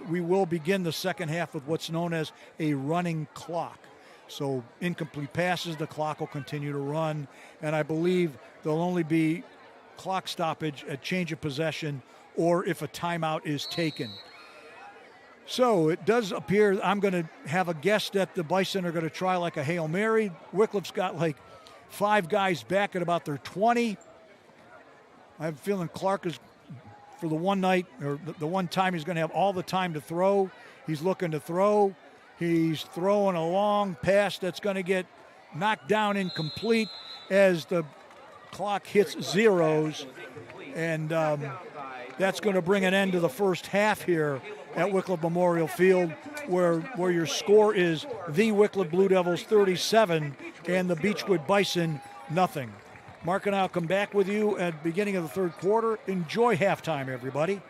we will begin the second half with what's known as a running clock. So incomplete passes, the clock will continue to run. And I believe there'll only be clock stoppage at change of possession or if a timeout is taken. So it does appear I'm going to have a guess that the Bison are going to try like a Hail Mary. Wickliffe's got like 5 guys back at about their 20. I have a feeling Clark is, for the one night or the one time, he's going to have all the time to throw. He's looking to throw. He's throwing a long pass that's going to get knocked down incomplete as the clock hits zeros. And that's going to bring an end to the first half here at Wickliffe Memorial Field, where your score is the Wickliffe Blue Devils 37 and the Beachwood Bison nothing. Mark and I will come back with you at the beginning of the third quarter. Enjoy halftime, everybody.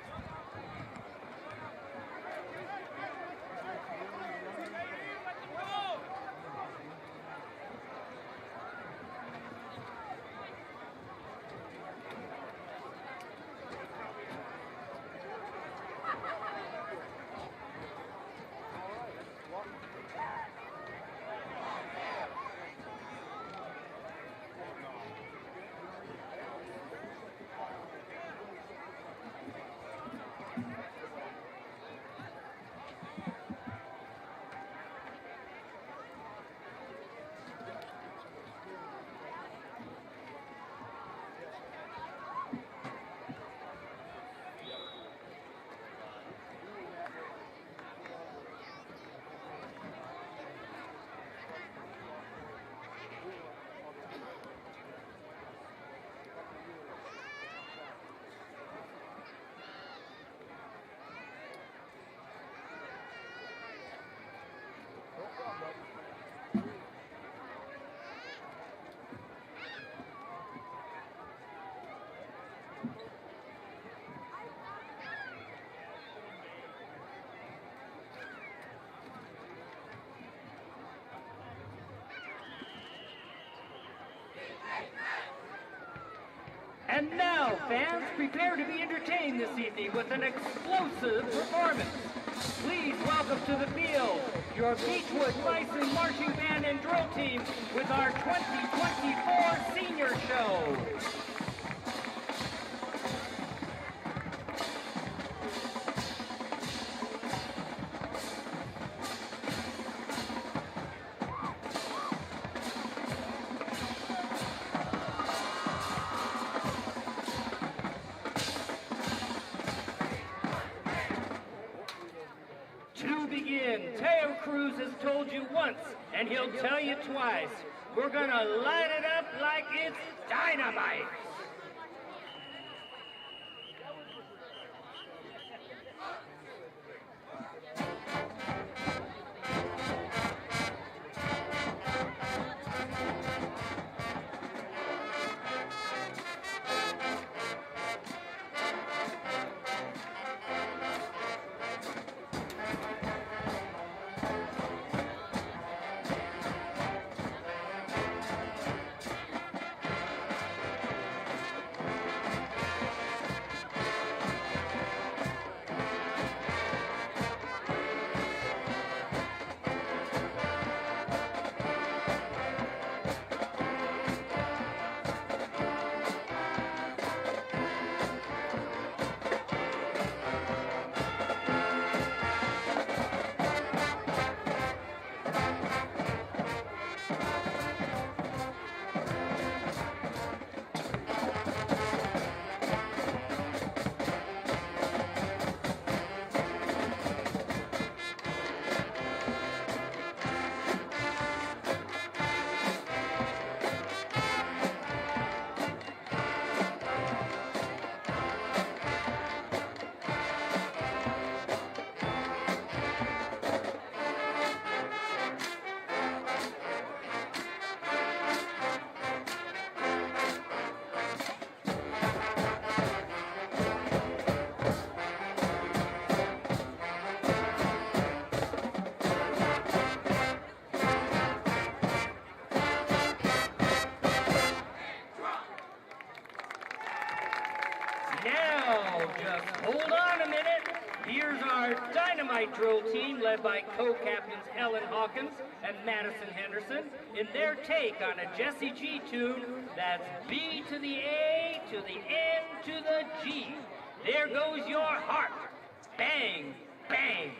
And now, fans, prepare to be entertained this evening with an explosive performance. Please welcome to the field your Beachwood Bison Marching Band and Drill Team with our 2024 Senior Show. To begin, Teo Cruz has told you once, and he'll tell you twice. We're gonna light it up like it's dynamite. Now, just hold on a minute. Here's our dynamite drill team led by co-captains Ellen Hawkins and Madison Henderson in their take on a Jesse G tune that's B to the A to the N to the G. There goes your heart. Bang, bang.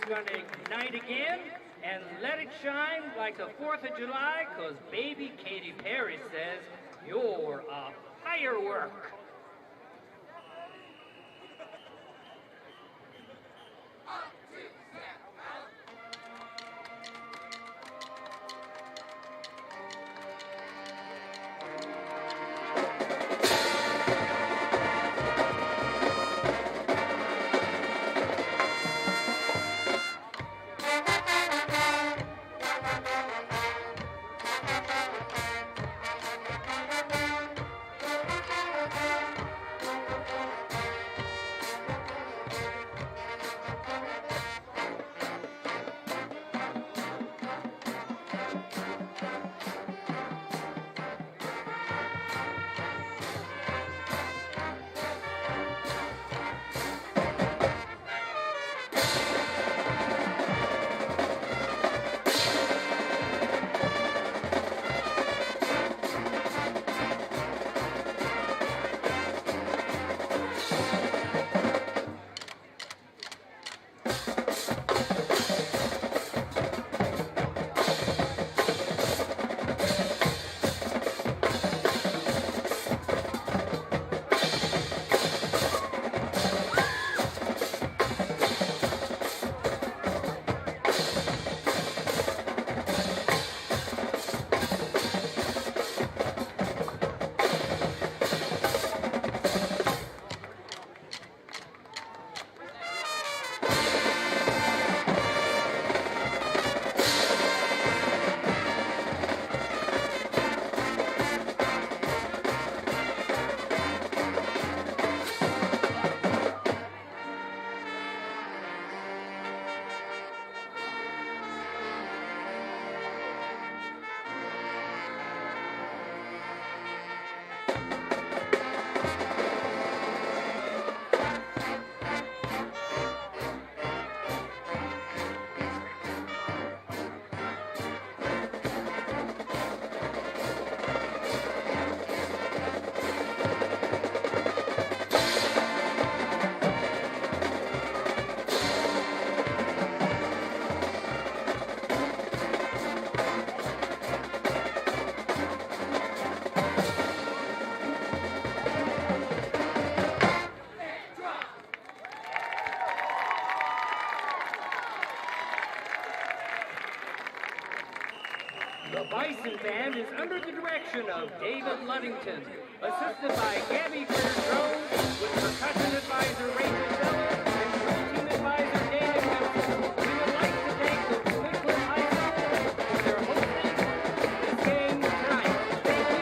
Gonna ignite again and let it shine like the 4th of July, cause baby Katy Perry says you're a firework. The Bison Band is under the direction of David Ludington, assisted by Gabby Critter-Jones, with percussion advisor Rachel Bella and drill team advisor David Hudson. We would like to thank the Wickliffe High School for their hosting this game tonight. Thank you.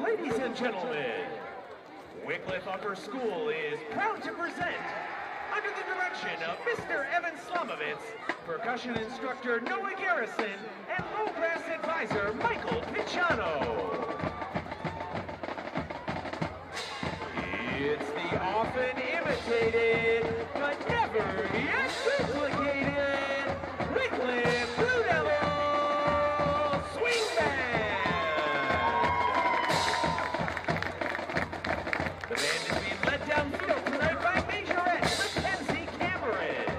Ladies and gentlemen, Wickliffe Upper School is proud to present, under the direction of Mr. Evan Slomovitz, percussion instructor Noah Garrison, and low brass advisor Michael Picciano. It's the often imitated, but never yet duplicated, Wickliffe Blue Devil Swing Band. The band is being led downfield tonight by Majorette Mackenzie Cameron.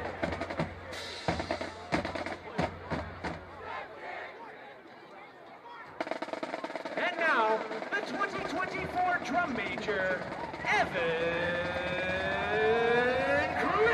And now, the 2024 drum major, Evan Krisner.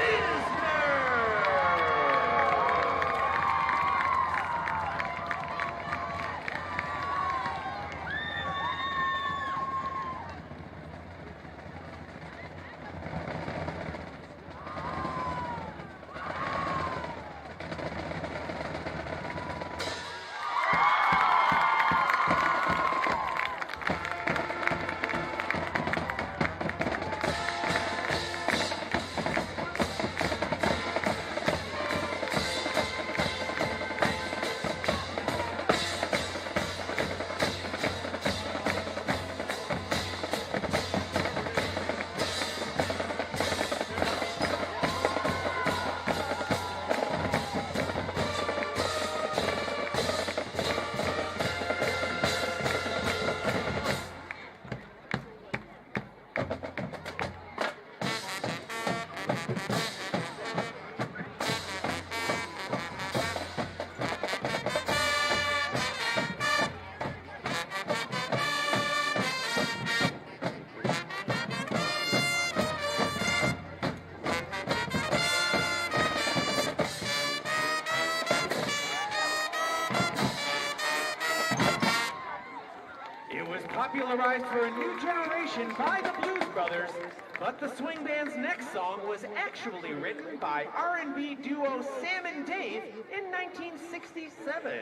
Popularized for a new generation by the Blues Brothers, but the Swing Band's next song was actually written by R&B duo Sam and Dave in 1967.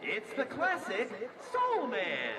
It's the classic Soul Man.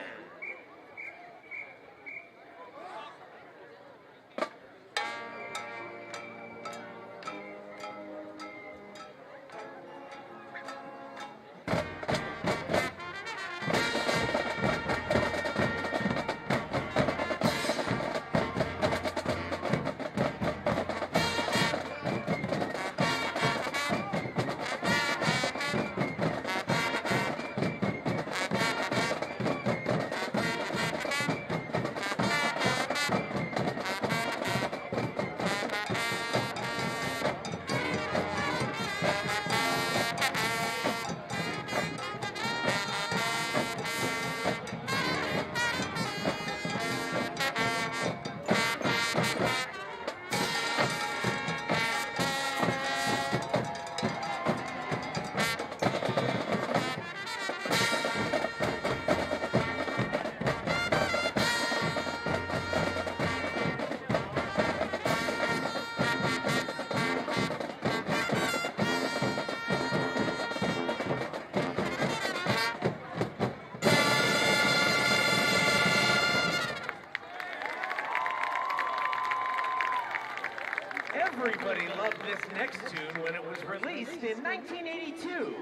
Everybody loved this next tune when it was released in 1982.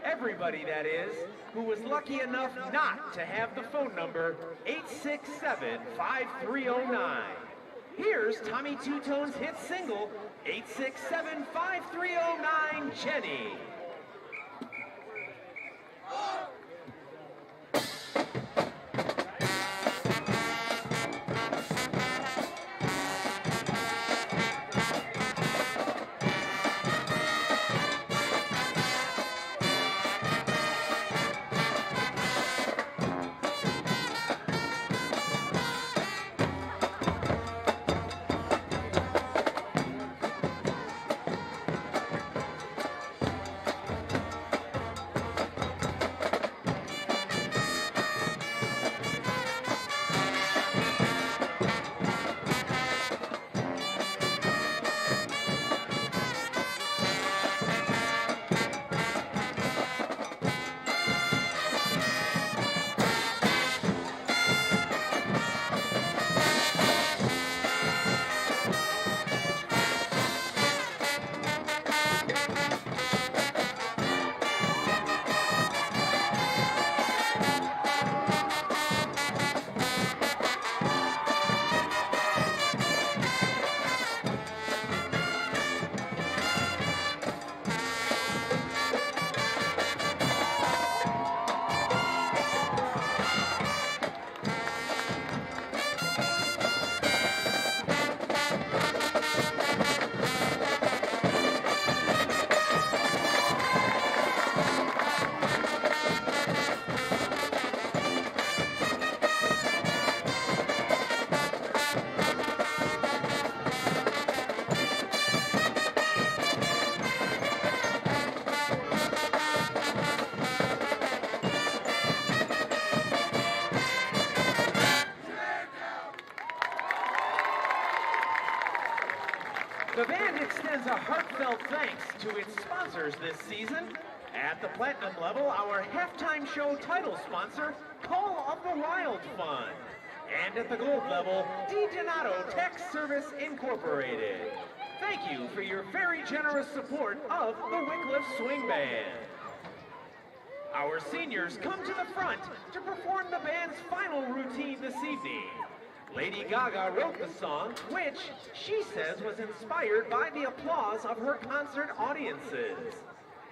Everybody, that is, who was lucky enough not to have the phone number 867-5309. Here's Tommy Two-Tone's hit single, 867-5309, Jenny. The band extends a heartfelt thanks to its sponsors this season. At the Platinum level, our halftime show title sponsor, Call of the Wild Fund. And at the Gold level, DiDonato Tech Service Incorporated. Thank you for your very generous support of the Wickliffe Swing Band. Our seniors come to the front to perform the band's final routine this evening. Lady Gaga wrote the song, which she says was inspired by the applause of her concert audiences.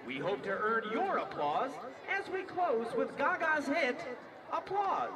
We hope to earn your applause as we close with Gaga's hit, Applause.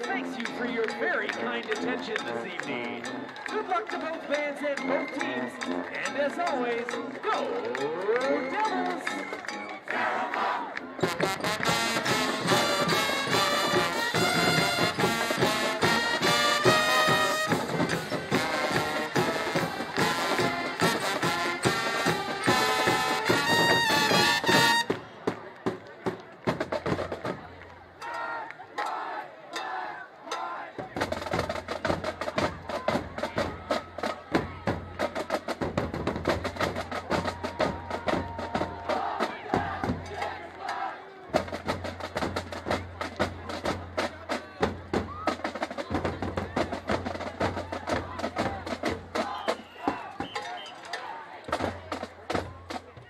Thanks you for your very kind attention this evening. Good luck to both bands and both teams. And as always, go Devils!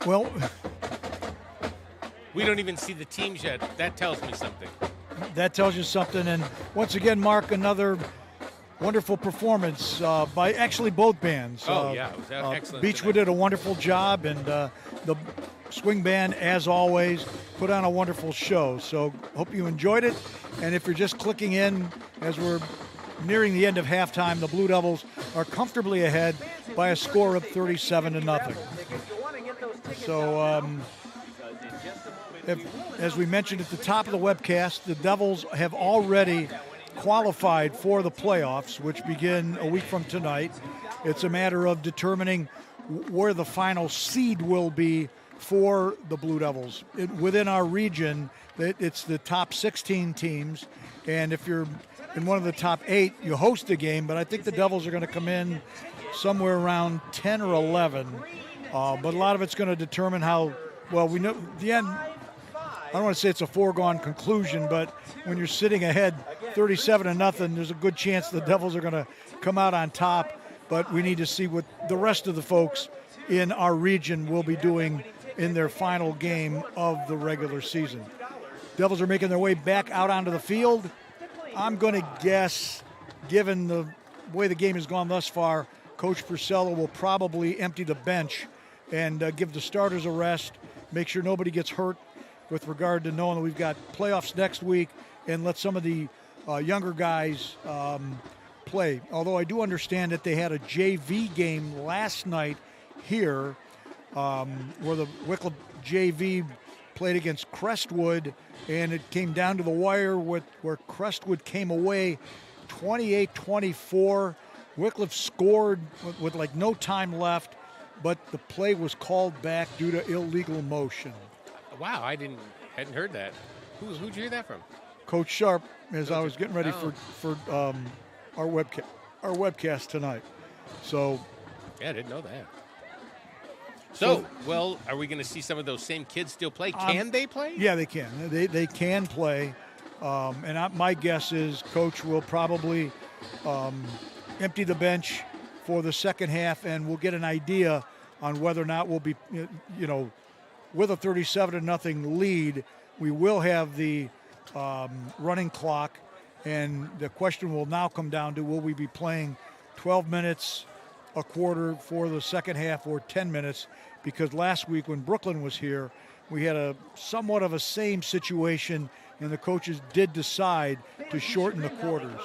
Well, we don't even see the teams yet. That tells me something. That tells you something. And once again, Mark, another wonderful performance by actually both bands. Oh, yeah, it was excellent. Beachwood did a wonderful job, and the swing band, as always, put on a wonderful show. So hope you enjoyed it. And if you're just clicking in as we're nearing the end of halftime, the Blue Devils are comfortably ahead by a score of 37-0. So, as we mentioned at the top of the webcast, the Devils have already qualified for the playoffs, which begin a week from tonight. It's a matter of determining where the final seed will be for the Blue Devils. Within our region, it's the top 16 teams, and if you're in one of the top 8, you host the game, but I think the Devils are going to come in somewhere around 10 or 11. But a lot of it's going to determine how, well, we know at the end, I don't want to say it's a foregone conclusion, but when you're sitting ahead 37-0, there's a good chance the Devils are going to come out on top. But we need to see what the rest of the folks in our region will be doing in their final game of the regular season. Devils are making their way back out onto the field. I'm going to guess, given the way the game has gone thus far, Coach Purcell will probably empty the bench and give the starters a rest, make sure nobody gets hurt with regard to knowing that we've got playoffs next week, and let some of the younger guys play. Although I do understand that they had a JV game last night here where the Wickliffe JV played against Crestwood, and it came down to the wire where Crestwood came away 28-24. Wickliffe scored with like no time left, but the play was called back due to illegal motion. Wow, I hadn't heard that. Who'd you hear that from? Coach Sharp, as I was getting ready for our webcast tonight. So, yeah, I didn't know that. So, well, are we going to see some of those same kids still play? Can they play? Yeah, they can. They can play. My guess is Coach will probably empty the bench for the second half, and we'll get an idea on whether or not we'll be, with a 37-0 lead, we will have the running clock, and the question will now come down to, will we be playing 12 minutes a quarter for the second half or 10 minutes? Because last week when Brooklyn was here, we had a somewhat of a same situation, and the coaches did decide to shorten the quarters.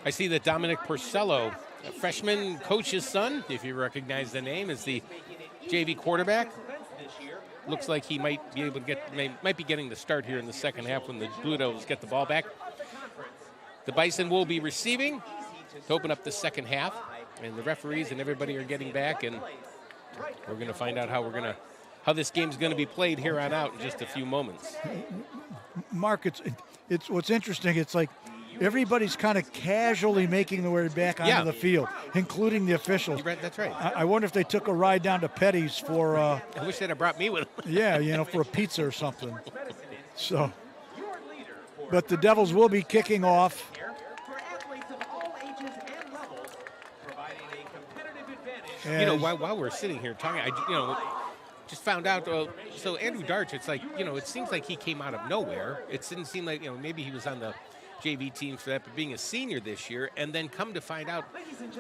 I see that Dominic Porcello, a freshman coach's son, if you recognize the name, is the JV quarterback. Looks like he might be able to might be getting the start here in the second half when the Blue Devils get the ball back. The Bison will be receiving to open up the second half, and the referees and everybody are getting back, and we're going to find out how this game's going to be played here on out in just a few moments. Mark, it's what's interesting. It's like everybody's kind of casually making their way back onto the field, including the officials. That's right. I wonder if they took a ride down to Petty's for. I wish they'd have brought me with them. Yeah, for a pizza or something. So, but the Devils will be kicking off. While we're sitting here talking, just found out. So Andrew Darch, it's like, it seems like he came out of nowhere. It didn't seem like, maybe he was on the JV team for that, but being a senior this year, and then come to find out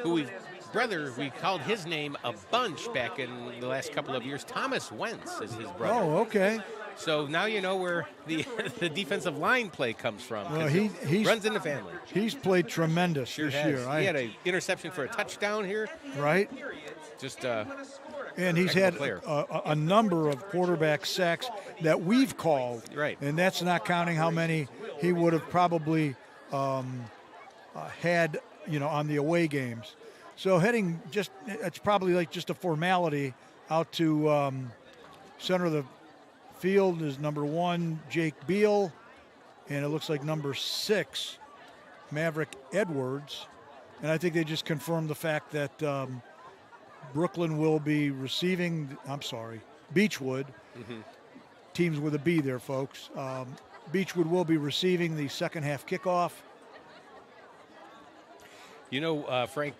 we called his name a bunch back in the last couple of years. Thomas Wentz is his brother. Oh, okay. So now you know where the defensive line play comes from. Well, he runs in the family. He's played tremendous this year. He had an interception for a touchdown here. Right. Just and he's had a number of quarterback sacks that we've called. Right. And that's not counting how many he would have probably had, on the away games. So it's probably like just a formality out to center of the field is number 1, Jake Beal, and it looks like number 6, Maverick Edwards. And I think they just confirmed the fact that Brooklyn will be receiving, Beachwood. Mm-hmm. Teams with a B there, folks. Beachwood will be receiving the second half kickoff. Frank,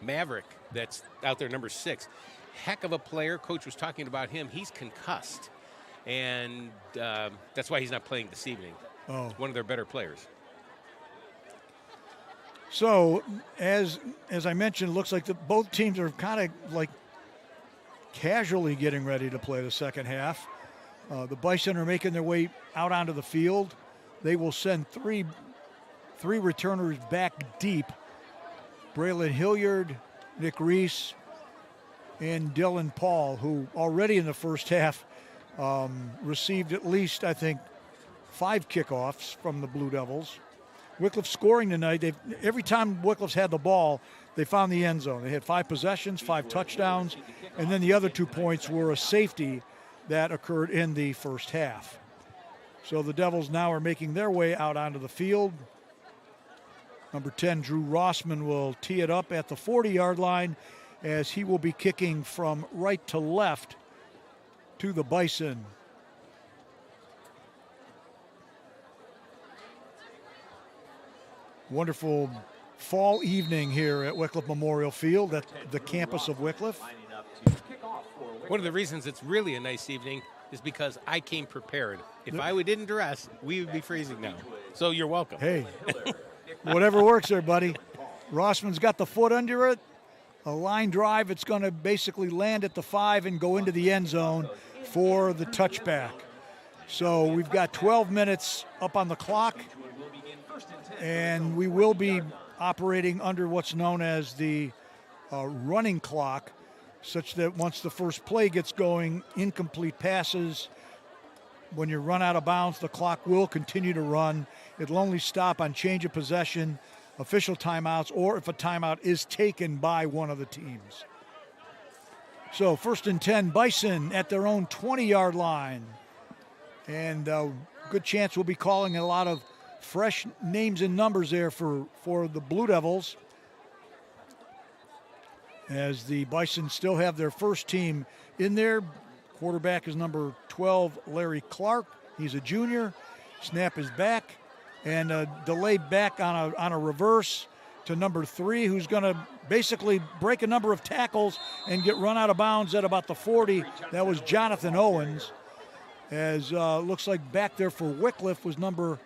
Maverick, that's out there, number 6. Heck of a player. Coach was talking about him. He's concussed, and that's why he's not playing this evening. Oh. One of their better players. So, as I mentioned, it looks like both teams are kind of like casually getting ready to play the second half. The Bison are making their way out onto the field. They will send three returners back deep. Braylon Hilliard, Nick Reese, and Dylan Paul, who already in the first half received at least, I think, 5 kickoffs from the Blue Devils. Wickliffe scoring tonight. Every time Wickliffe's had the ball, they found the end zone. They had 5 possessions, 5 touchdowns, and then the other 2 points were a safety that occurred in the first half. So the Devils now are making their way out onto the field. Number 10, Drew Rossman, will tee it up at the 40-yard line as he will be kicking from right to left to the Bison. Wonderful fall evening here at Wickliffe Memorial Field at the campus of Wickliffe. to kick off for Wickliffe. One of the reasons it's really a nice evening is because I came prepared. If I didn't dress, we would be freezing now. So you're welcome. Hey, whatever works there, buddy. Rossman's got the foot under it. A line drive, it's going to basically land at the 5 and go into the end zone for the touchback. So we've got 12 minutes up on the clock, and we will be operating under what's known as the running clock, such that once the first play gets going, incomplete passes, when you run out of bounds, the clock will continue to run. It'll only stop on change of possession, official timeouts, or if a timeout is taken by one of the teams. So 1st and 10, Bison at their own 20-yard line. And good chance we'll be calling a lot of fresh names and numbers there for the Blue Devils, as the Bison still have their first team in there. Quarterback is number 12, Larry Clark. He's a junior. Snap is back, and a delay back on a reverse to number 3, who's going to basically break a number of tackles and get run out of bounds at about the 40. That was Jonathan Owens. As looks like back there for Wickliffe was number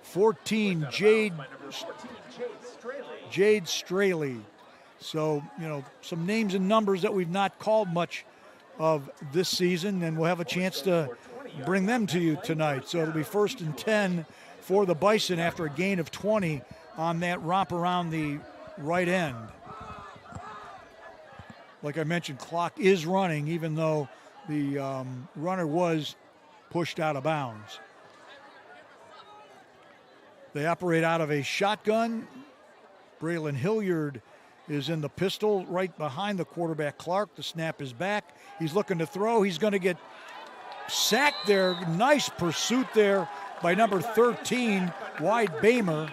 14, Jade Straley. So, some names and numbers that we've not called much of this season, and we'll have a chance to bring them to you tonight. So it'll be 1st and 10 for the Bison after a gain of 20 on that romp around the right end. Like I mentioned, clock is running, even though the runner was pushed out of bounds. They operate out of a shotgun. Braylon Hilliard is in the pistol right behind the quarterback, Clark. The snap is back. He's looking to throw. He's going to get sacked there. Nice pursuit there by number 13, Wyatt Bamer.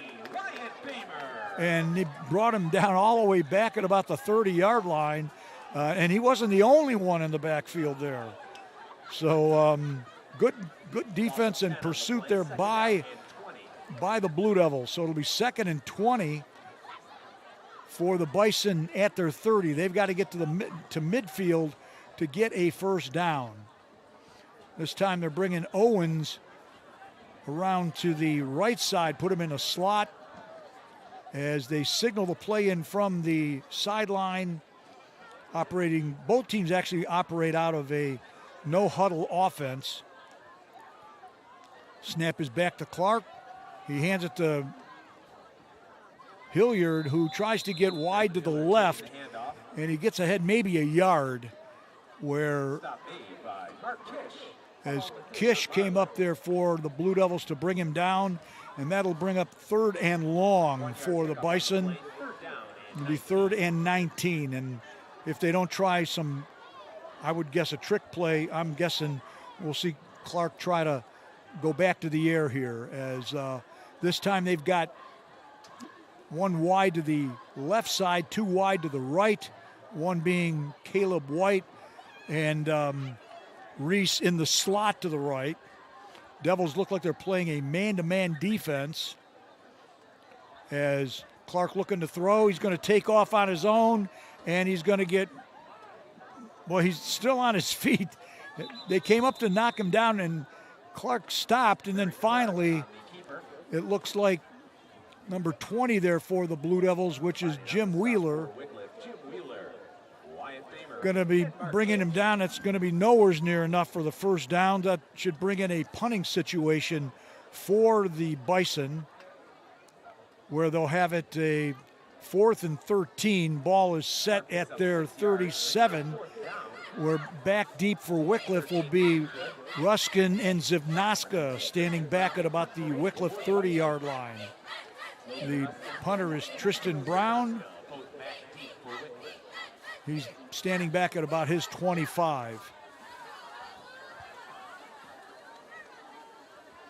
And they brought him down all the way back at about the 30-yard line. And he wasn't the only one in the backfield there. So good defense and pursuit there by the Blue Devils. So it'll be 2nd and 20 for the Bison at their 30. They've got to get to midfield to get a first down. This time they're bringing Owens around to the right side, put him in a slot as they signal the play in from the sideline. Both teams actually operate out of a no-huddle offense. Snap is back to Clark. He hands it to Hilliard, who tries to get wide to the left, and he gets ahead maybe a yard, where as Kish came up there for the Blue Devils to bring him down, and that'll bring up 3rd and long for the Bison. It'll be 3rd and 19, and if they don't try some, I would guess a trick play, I'm guessing we'll see Clark try to go back to the air here, as this time they've got 1 wide to the left side, 2 wide to the right, one being Caleb White and Reese in the slot to the right. Devils look like they're playing a man-to-man defense, as Clark looking to throw. He's going to take off on his own, and he's going to get, he's still on his feet. They came up to knock him down, and Clark stopped, and then finally it looks like number 20 there for the Blue Devils, which is Jim Wheeler, going to be bringing him down. It's going to be nowhere near enough for the first down. That should bring in a punting situation for the Bison, where they'll have it a 4th and 13. Ball is set at their 37. We're back deep for Wickliffe will be Ruskin and Zivnaska standing back at about the Wickliffe 30-yard line. The punter is Tristan Brown. He's standing back at about his 25.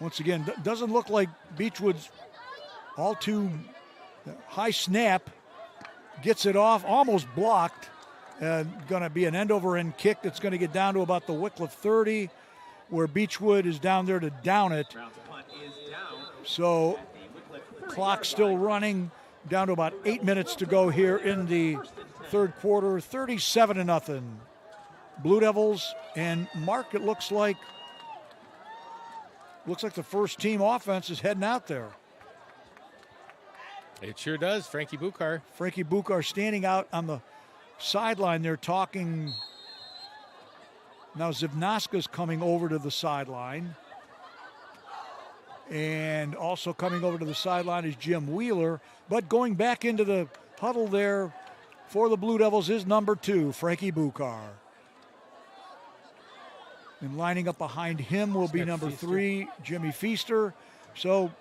Once again, doesn't look like Beachwood's all too high snap. Gets it off, almost blocked. Going to be an end-over-end kick that's going to get down to about the Wickliffe 30, where Beachwood is down there to down it. So clock still running, down to about 8 minutes to go here in the third quarter, 37-0. Blue Devils, and Mark, it looks like the first team offense is heading out there. It sure does. Frankie Bukar. Frankie Bukar standing out on the sideline there talking. Now Zivnaska's coming over to the sideline. And also coming over to the sideline is Jim Wheeler. But going back into the huddle there for the Blue Devils is number 2, Frankie Bukar. And lining up behind him will be number 3, Jimmy Feaster. So,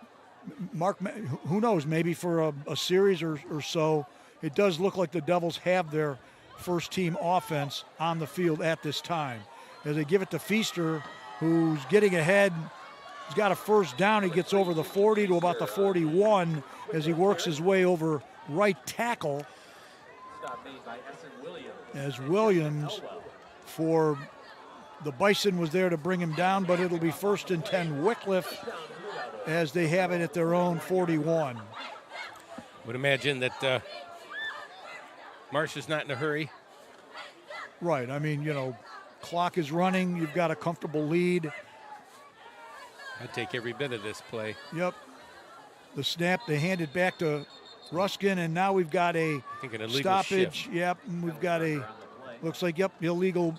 Mark, who knows, maybe for a series or so, it does look like the Devils have their first team offense on the field at this time. As they give it to Feaster, who's getting ahead. He's got a first down. He gets over the 40 to about the 41 as he works his way over right tackle. As Williams for the Bison was there to bring him down, but it'll be 1st and 10 Wickliffe as they have it at their own 41. Would imagine that Marsh is not in a hurry. Right. I mean, clock is running. You've got a comfortable lead. I'd take every bit of this play. Yep. The snap, they hand it back to Ruskin, and now we've got a stoppage. Shift. Yep, and we've got looks like, illegal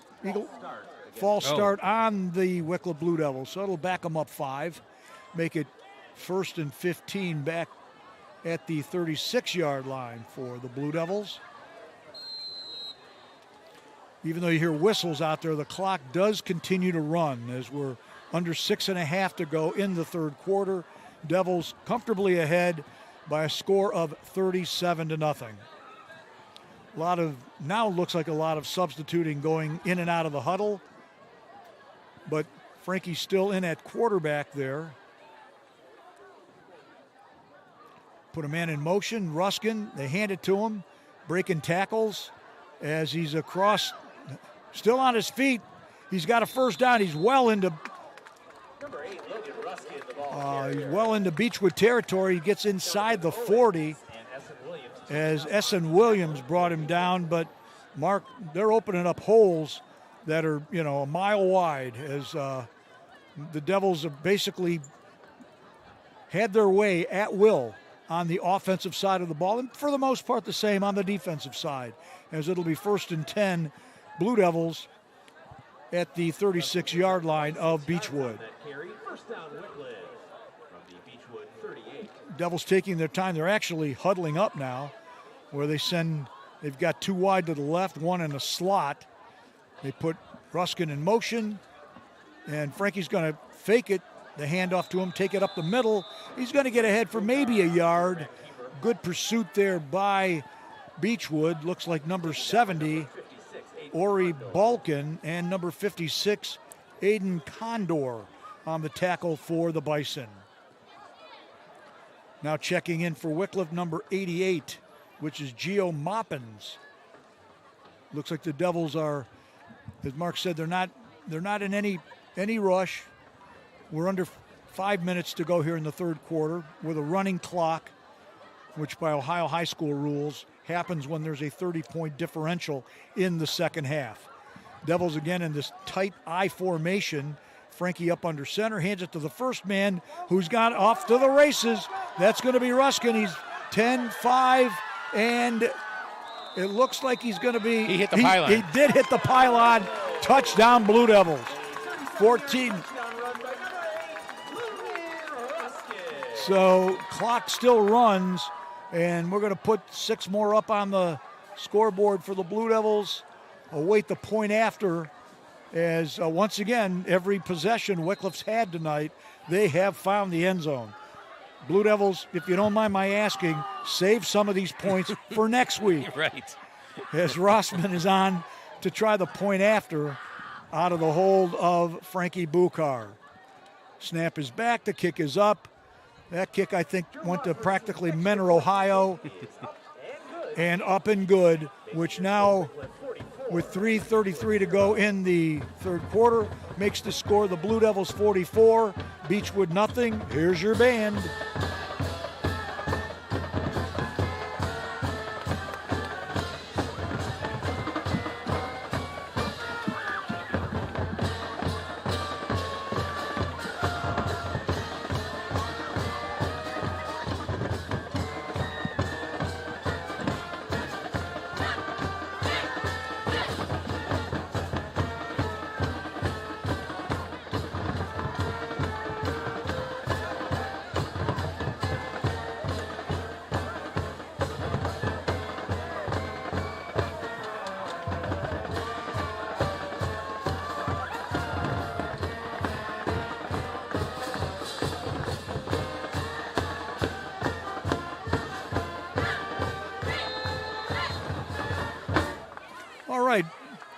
false start on the Wickliffe Blue Devils. So it'll back them up 5, make it 1st and 15 back at the 36-yard line for the Blue Devils. Even though you hear whistles out there, the clock does continue to run as we're under 6.5 to go in the third quarter. Devils comfortably ahead by a score of 37-0. Now looks like a lot of substituting going in and out of the huddle. But Frankie's still in at quarterback there. Put a man in motion, Ruskin, they hand it to him, breaking tackles as he's across, still on his feet. He's got a first down. He's well into Beachwood territory. He gets inside the 40 as Essen Williams brought him down. But, Mark, they're opening up holes that are, a mile wide as the Devils have basically had their way at will on the offensive side of the ball, and for the most part the same on the defensive side, as it'll be 1st and 10 Blue Devils at the 36-yard line of Beachwood. Devils taking their time. They're actually huddling up now, where they've got 2 wide to the left, 1 in a slot. They put Ruskin in motion, and Frankie's going to fake it, the handoff to him, take it up the middle. He's going to get ahead for maybe a yard. Good pursuit there by Beachwood. Looks like number 70, Ori Balkin, and number 56, Aiden Condor on the tackle for the Bison. Now checking in for Wickliffe, number 88, which is Gio Moppins. Looks like the Devils are, as Mark said, they're not in any rush. We're under 5 minutes to go here in the third quarter with a running clock, which by Ohio high school rules happens when there's a 30-point differential in the second half. Devils again in this tight I formation. Frankie up under center, hands it to the first man who's got off to the races. That's going to be Ruskin. He's 10-5, and it looks like he's going to be. He hit the pylon. He did hit the pylon. Touchdown, Blue Devils. 14. So clock still runs, and we're going to put 6 more up on the scoreboard for the Blue Devils. Await the point after, as once again, every possession Wickliffe's had tonight, they have found the end zone. Blue Devils, if you don't mind my asking, save some of these points for next week. Right. As Rossman is on to try the point after out of the hold of Frankie Bukar. Snap is back, the kick is up. That kick, I think, went to practically Menor, Ohio, and up and good, which now, with 3:33 to go in the third quarter, makes the score the Blue Devils 44, Beachwood nothing. Here's your band.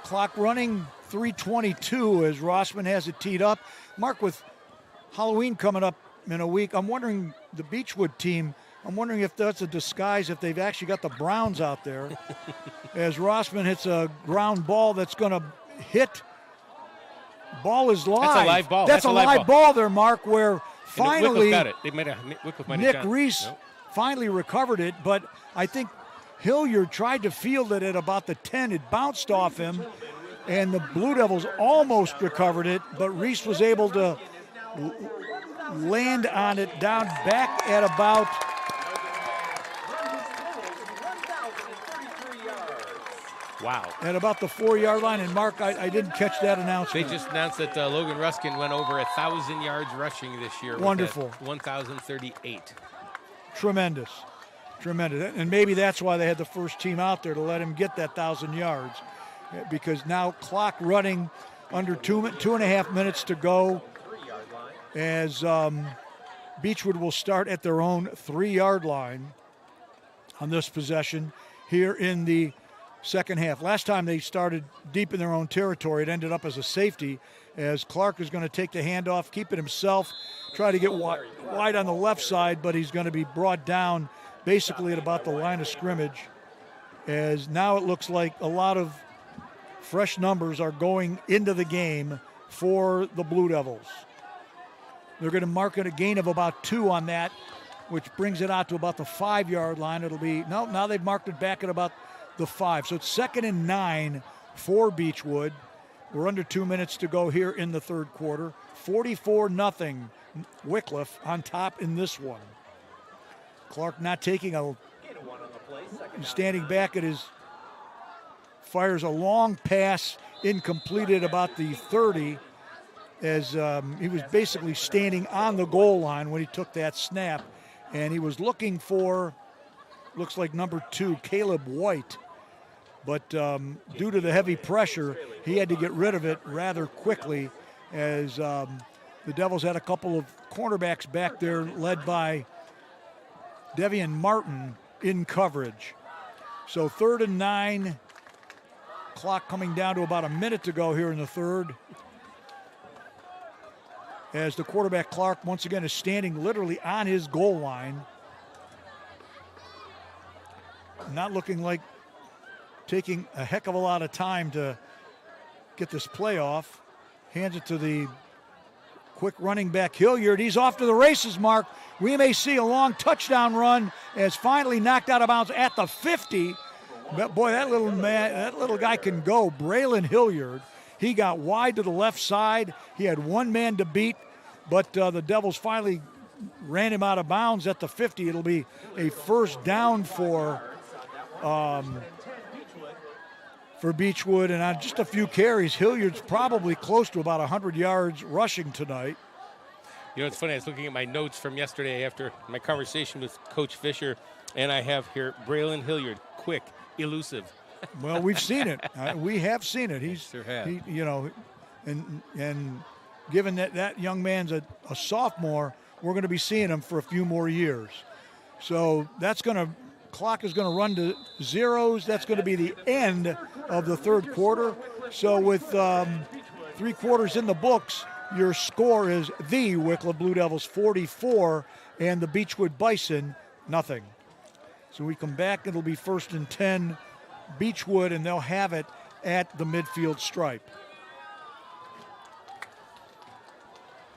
Clock running, 3:22 as Rossman has it teed up. Mark, with Halloween coming up in a week, I'm wondering, the Beachwood team, I'm wondering if that's a disguise, if they've actually got the Browns out there. As Rossman hits a ground ball that's going to hit. Ball is live. That's a live ball. That's a live ball there, Mark, where finally Wickliffe got it. They made a Nick Reese finally recovered it, but I think Hilliard tried to field it at about the 10. It bounced off him, and the Blue Devils almost recovered it, but Reese was able to land on it down back at about at about the 4-yard line. And Mark, I didn't catch that announcement. They just announced that Logan Ruskin went over 1,000 yards rushing this year. Wonderful. 1,038. Tremendous. And maybe that's why they had the first team out there, to let him get that 1,000 yards, because now clock running under 2.5 minutes to go, as Beachwood will start at their own 3-yard line on this possession here in the second half. Last time they started deep in their own territory, it ended up as a safety, as Clark is going to take the handoff, keep it himself, try to get wide on the left side, but he's going to be brought down basically at about the line of scrimmage, as now it looks like a lot of fresh numbers are going into the game for the Blue Devils. They're going to mark it a gain of about 2 on that, which brings it out to about the 5-yard line. It'll be, now they've marked it back at about the 5. So it's 2nd and 9 for Beachwood. We're under 2 minutes to go here in the third quarter. 44-0 Wickliffe on top in this one. Clark not taking standing back at his, fires a long pass, incomplete at about the 30, as he was basically standing on the goal line when he took that snap, and he was looking for, looks like number 2, Caleb White, but due to the heavy pressure, he had to get rid of it rather quickly, as the Devils had a couple of cornerbacks back there led by Devian Martin in coverage. So 3rd and 9, clock coming down to about a minute to go here in the third, as the quarterback Clark once again is standing literally on his goal line, not looking like taking a heck of a lot of time to get this play off. Hands it to the quick running back Hilliard. He's off to the races, Mark. We may see a long touchdown run, as finally knocked out of bounds at the 50. But boy, that little guy can go. Braylon Hilliard. He got wide to the left side. He had one man to beat, but the Devils finally ran him out of bounds at the 50. It'll be a first down for Beachwood, and on just a few carries, Hilliard's probably close to about 100 yards rushing tonight. You know, it's funny, I was looking at my notes from yesterday after my conversation with Coach Fisher, and I have here Braylon Hilliard, quick, elusive. Well, we've seen it. We have seen it. Sure have. And given that young man's a sophomore, we're going to be seeing him for a few more years. So clock is going to run to zeros. That's going to be the end of the third quarter. So with 3 quarters in the books, your score is the Wickliffe Blue Devils 44 and the Beachwood Bison nothing. So we come back, it'll be 1st and 10 Beachwood, and they'll have it at the midfield stripe.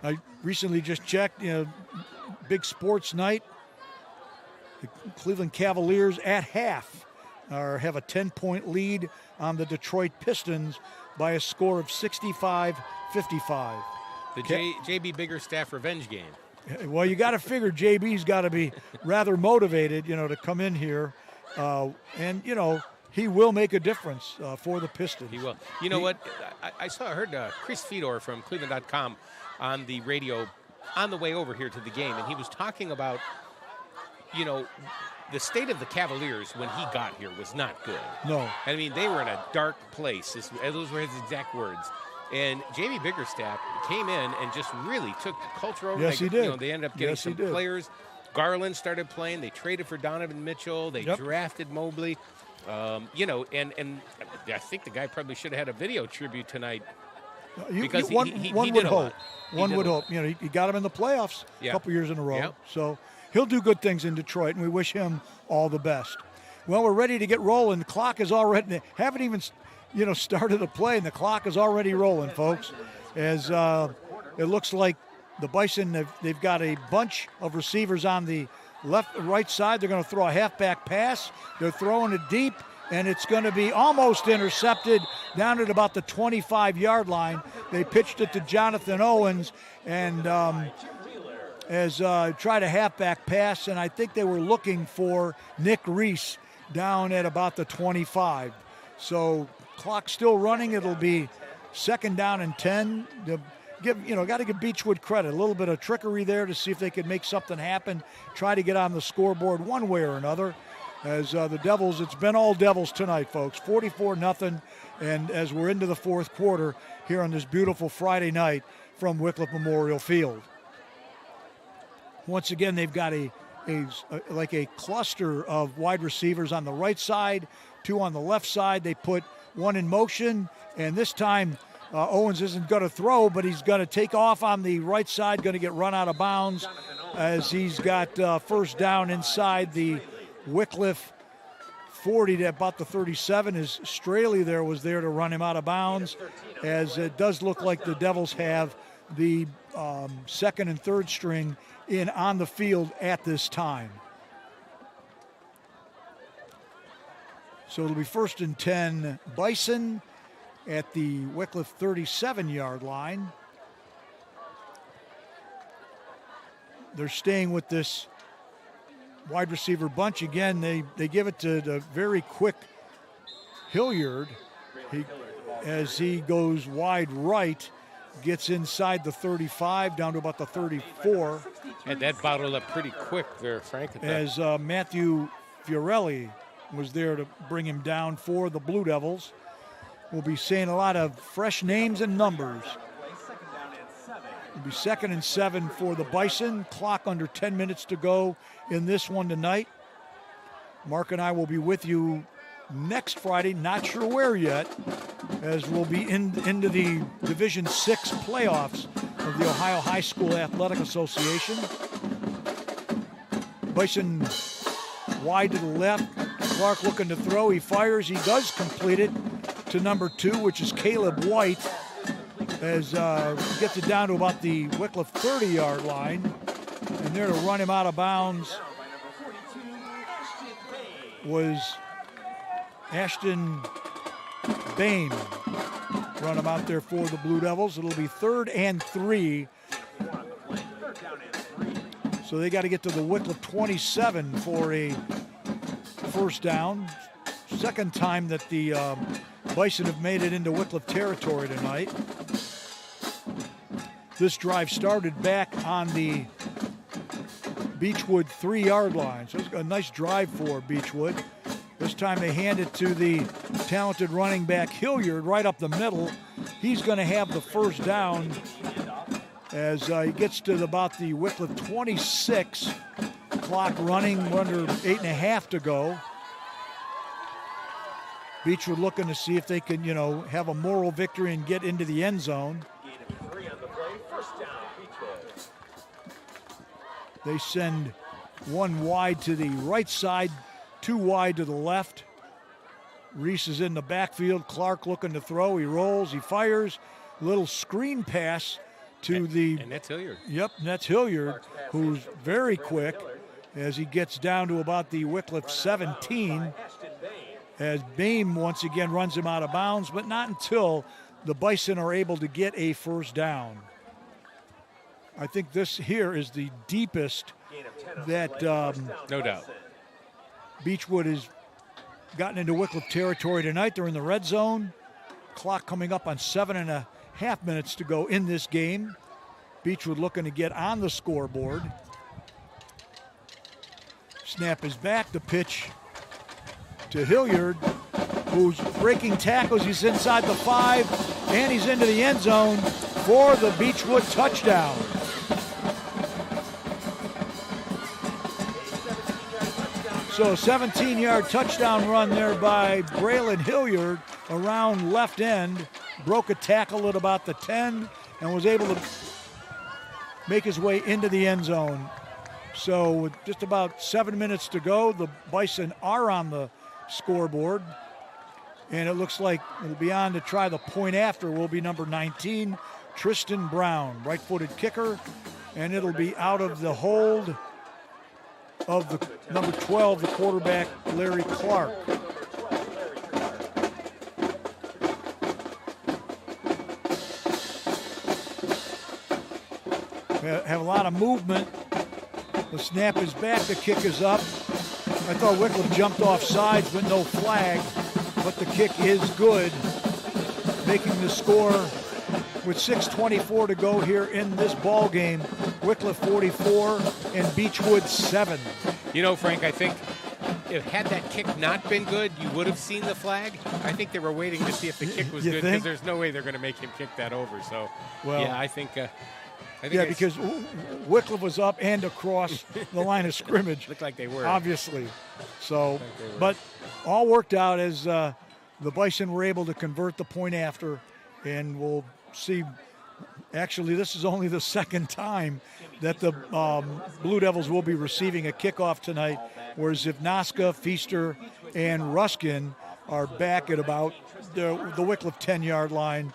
I recently just checked, big sports night. The Cleveland Cavaliers at half have a 10-point lead on the Detroit Pistons by a score of 65-55. The JB Biggerstaff revenge game. Well, you got to figure JB's got to be rather motivated, to come in here. And he will make a difference for the Pistons. He will. You know what? I heard Chris Fedor from Cleveland.com on the radio on the way over here to the game, and he was talking about, the state of the Cavaliers when he got here was not good. No. I mean, they were in a dark place. Those were his exact words. And Jamie Biggerstaff came in and just really took the culture over. Yes, he did. They ended up getting some players. Garland started playing. They traded for Donovan Mitchell. They drafted Mobley. You know, and I think the guy probably should have had a video tribute tonight. Because he one did would a hope. lot. One would hope. You know, he got him in the playoffs a Yeah. couple years in a row. Yep. So he'll do good things in Detroit, and we wish him all the best. Well, we're ready to get rolling. The clock is already, haven't even, started to play, and the clock is already rolling, folks. As it looks like the Bison, they've got a bunch of receivers on the right side. They're going to throw a halfback pass. They're throwing it deep, and it's going to be almost intercepted down at about the 25-yard line. They pitched it to Jonathan Owens, and tried a halfback pass, and I think they were looking for Nick Reese down at about the 25. So clock still running. It'll be 2nd down and 10. Got to give Beachwood credit. A little bit of trickery there to see if they could make something happen, try to get on the scoreboard one way or another. As the Devils, it's been all Devils tonight, folks. 44-0, and as we're into the 4th quarter here on this beautiful Friday night from Wickliffe Memorial Field. Once again, they've got a cluster of wide receivers on the right side, 2 on the left side. They put one in motion, and this time Owens isn't going to throw, but he's going to take off on the right side, going to get run out of bounds as he's got first down inside the Wickliffe 40 to about the 37. As Straley was there to run him out of bounds, as it does look like the Devils have the 2nd and 3rd string in on the field at this time. So it'll be 1st and 10 Bison at the Wickliffe 37-yard line. They're staying with this wide receiver bunch. Again, they give it to the very quick Hilliard. As he goes wide right, gets inside the 35, down to about the 34. And that bottled up pretty quick there, Frank. As Matthew Fiorelli was there to bring him down for the Blue Devils. We'll be seeing a lot of fresh names and numbers. It'll be 2nd and 7 for the Bison. Clock under 10 minutes to go in this one tonight. Mark and I will be with you next Friday, not sure where yet, as we'll be into the Division 6 playoffs of the Ohio High School Athletic Association. Bison wide to the left. Clark looking to throw. He fires. He does complete it to number 2, which is Caleb White, as he gets it down to about the Wickliffe 30-yard line. And there to run him out of bounds was Ashton Bain. Run him out there for the Blue Devils. It'll be 3rd and 3. So they got to get to the Wickliffe 27 for a first down. Second time that the Bison have made it into Wickliffe territory tonight. This drive started back on the Beachwood 3-yard line. So it's a nice drive for Beachwood. This time they hand it to the talented running back Hilliard right up the middle. He's going to have the first down as he gets to about the Wickliffe 26. Clock running, under 8.5 to go. Beachwood looking to see if they can, have a moral victory and get into the end zone. They send one wide to the right side, 2 wide to the left. Reese is in the backfield. Clark looking to throw. He rolls. He fires. Little screen pass to and that's Hilliard. Yep, and that's Hilliard, who's very quick as he gets down to about the Wickliffe 17. As Bain once again runs him out of bounds, but not until the Bison are able to get a first down. I think this here is the deepest that no doubt Beachwood has gotten into Wickliffe territory tonight. They're in the red zone. Clock coming up on 7.5 minutes to go in this game. Beachwood looking to get on the scoreboard. Snap is back. The pitch to Hilliard, who's breaking tackles. He's inside the 5, and he's into the end zone for the Beachwood touchdown. So a 17-yard touchdown run there by Braylon Hilliard around left end. Broke a tackle at about the 10 and was able to make his way into the end zone. So with just about 7 minutes to go, the Bison are on the scoreboard. And it looks like it'll be on to try the point after will be number 19, Tristan Brown, right-footed kicker. And it'll be out of the hold of the number 12, the quarterback, Larry Clark. We have a lot of movement. The snap is back, the kick is up. I thought Wickliffe jumped off sides, but no flag. But the kick is good, making the score with 6:24 to go here in this ball game. Wickliffe 44 and Beachwood 7. You know, Frank, I think if had that kick not been good, you would have seen the flag. I think they were waiting to see if the kick was good because there's no way they're going to make him kick that over. So, well, yeah, I think because Wickliffe was up and across the line of scrimmage. Looked like they were. Obviously. So, but all worked out as the Bison were able to convert the point after, and we'll see. Actually, this is only the second time that the Blue Devils will be receiving a kickoff tonight, whereas Zivnaska, Feaster, and Ruskin are back at about the Wickliffe 10-yard line.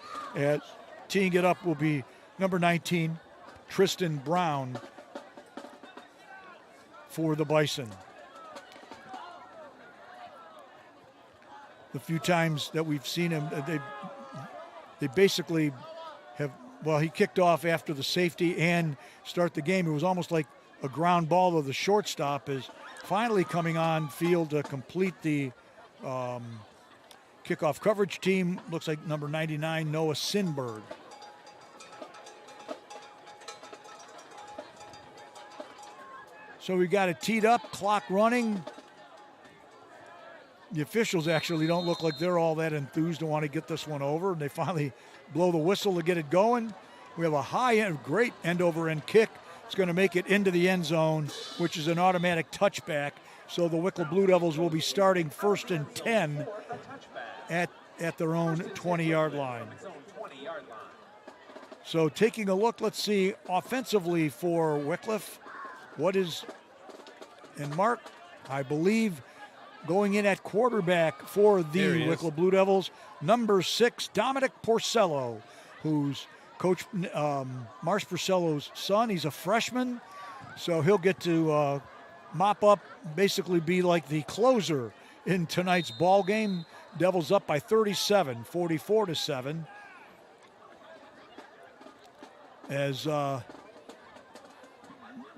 Teeing it up will be number 19, Tristan Brown, for the Bison. The few times that we've seen him, they basically have, well, he kicked off after the safety and start the game. It was almost like a ground ball, though the shortstop is finally coming on field to complete the kickoff coverage team. Looks like number 99, Noah Sinberg. So we got it teed up, clock running. The officials actually don't look like they're all that enthused to want to get this one over. And they finally blow the whistle to get it going. We have a high end, great end over end kick. It's going to make it into the end zone, which is an automatic touchback. So the Wickliffe Blue Devils will be starting 1st and 10 at their own 20-yard line. So taking a look, let's see offensively for Wickliffe. And Mark, I believe, going in at quarterback for the Wickliffe Blue Devils, number 6, Dominic Porcello, who's Coach Mars Porcello's son. He's a freshman, so he'll get to mop up, basically be like the closer in tonight's ball game. Devils up by 37, 44-7. As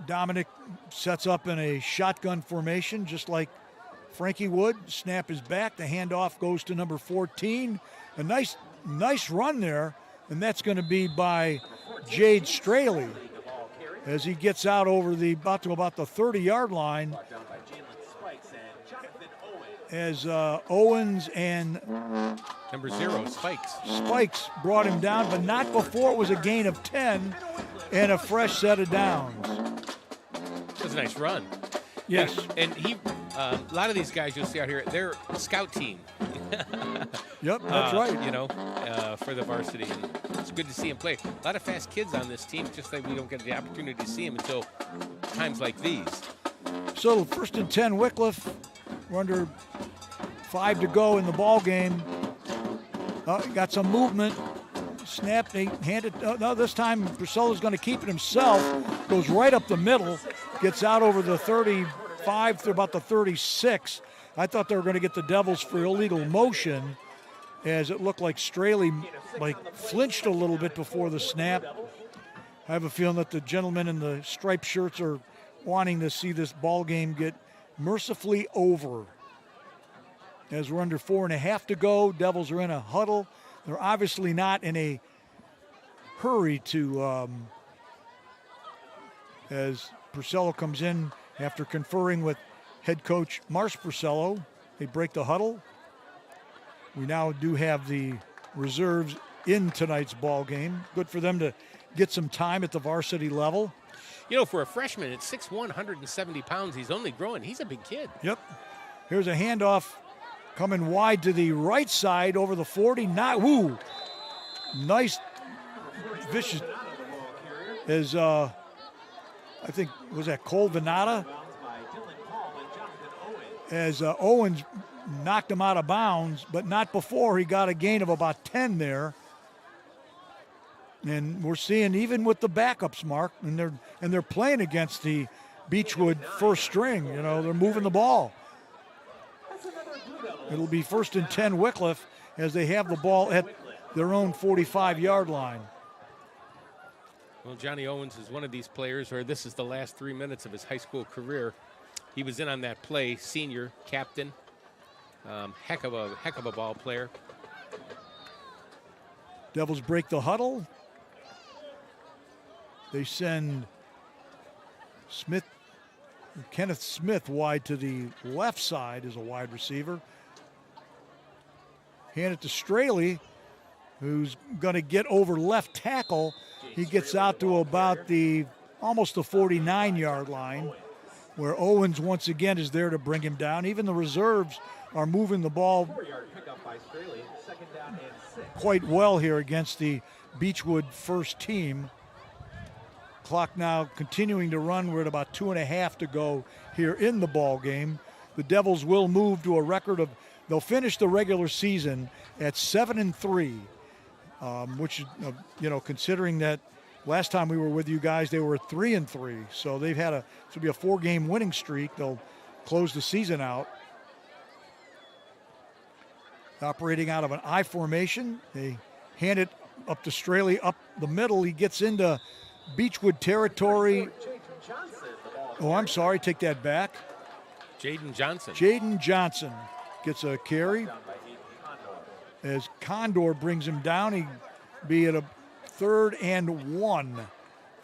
Dominic sets up in a shotgun formation, just like Frankie would. Snap is back. The handoff goes to number 14. A nice run there, and that's going to be by Jade Straley as he gets out over about the 30-yard line. As Owens and number 0, Spikes brought him down, but not before it was a gain of 10 and a fresh set of downs. That was a nice run. Yes. And he, a lot of these guys you'll see out here, they're a scout team. Yep, that's right. For the varsity. And it's good to see him play. A lot of fast kids on this team, just like we don't get the opportunity to see them until times like these. So 1st and 10, Wickliffe. We're under 5 to go in the ball game. Got some movement. Snap, they hand it. No, this time Porcello's going to keep it himself. Goes right up the middle. Gets out over the 35 to about the 36. I thought they were going to get the Devils for illegal motion, as it looked like Straley flinched a little bit before the snap. I have a feeling that the gentlemen in the striped shirts are wanting to see this ball game get mercifully over. As we're under 4.5 to go, Devils are in a huddle. They're obviously not in a hurry to, as Porcello comes in after conferring with head coach Mars Porcello. They break the huddle. We now do have the reserves in tonight's ball game. Good for them to get some time at the varsity level. You know, for a freshman at 6'1", 170 pounds, he's only growing. He's a big kid. Yep. Here's a handoff coming wide to the right side over the 40. Nice, vicious, as I think, was that Cole Venata? As Owens knocked him out of bounds, but not before he got a gain of about 10 there. And we're seeing even with the backups, Mark, and they're playing against the Beachwood first string. You know, they're moving the ball. It'll be 1st and 10 Wickliffe as they have the ball at their own 45-yard line. Well, Johnny Owens is one of these players where this is the last 3 minutes of his high school career. He was in on that play, senior, captain, heck of a ball player. Devils break the huddle. They send Kenneth Smith wide to the left side as a wide receiver. Hand it to Straley, who's going to get over left tackle. He gets out to about almost the 49-yard line, where Owens once again is there to bring him down. Even the reserves are moving the ball quite well here against the Beachwood first team. Clock now continuing to run. We're at about 2.5 to go here in the ball game. The Devils will move to a record of, they'll finish the regular season at 7-3, which, you know, considering that last time we were with you guys, they were at 3-3. So they've had this will be a 4-game winning streak. They'll close the season out. Operating out of an I formation. They hand it up to Straley up the middle. He gets into Beachwood territory. Oh, I'm sorry, take that back. Jaden Johnson. Jaden Johnson gets a carry. As Condor brings him down, he'd be at a 3rd and 1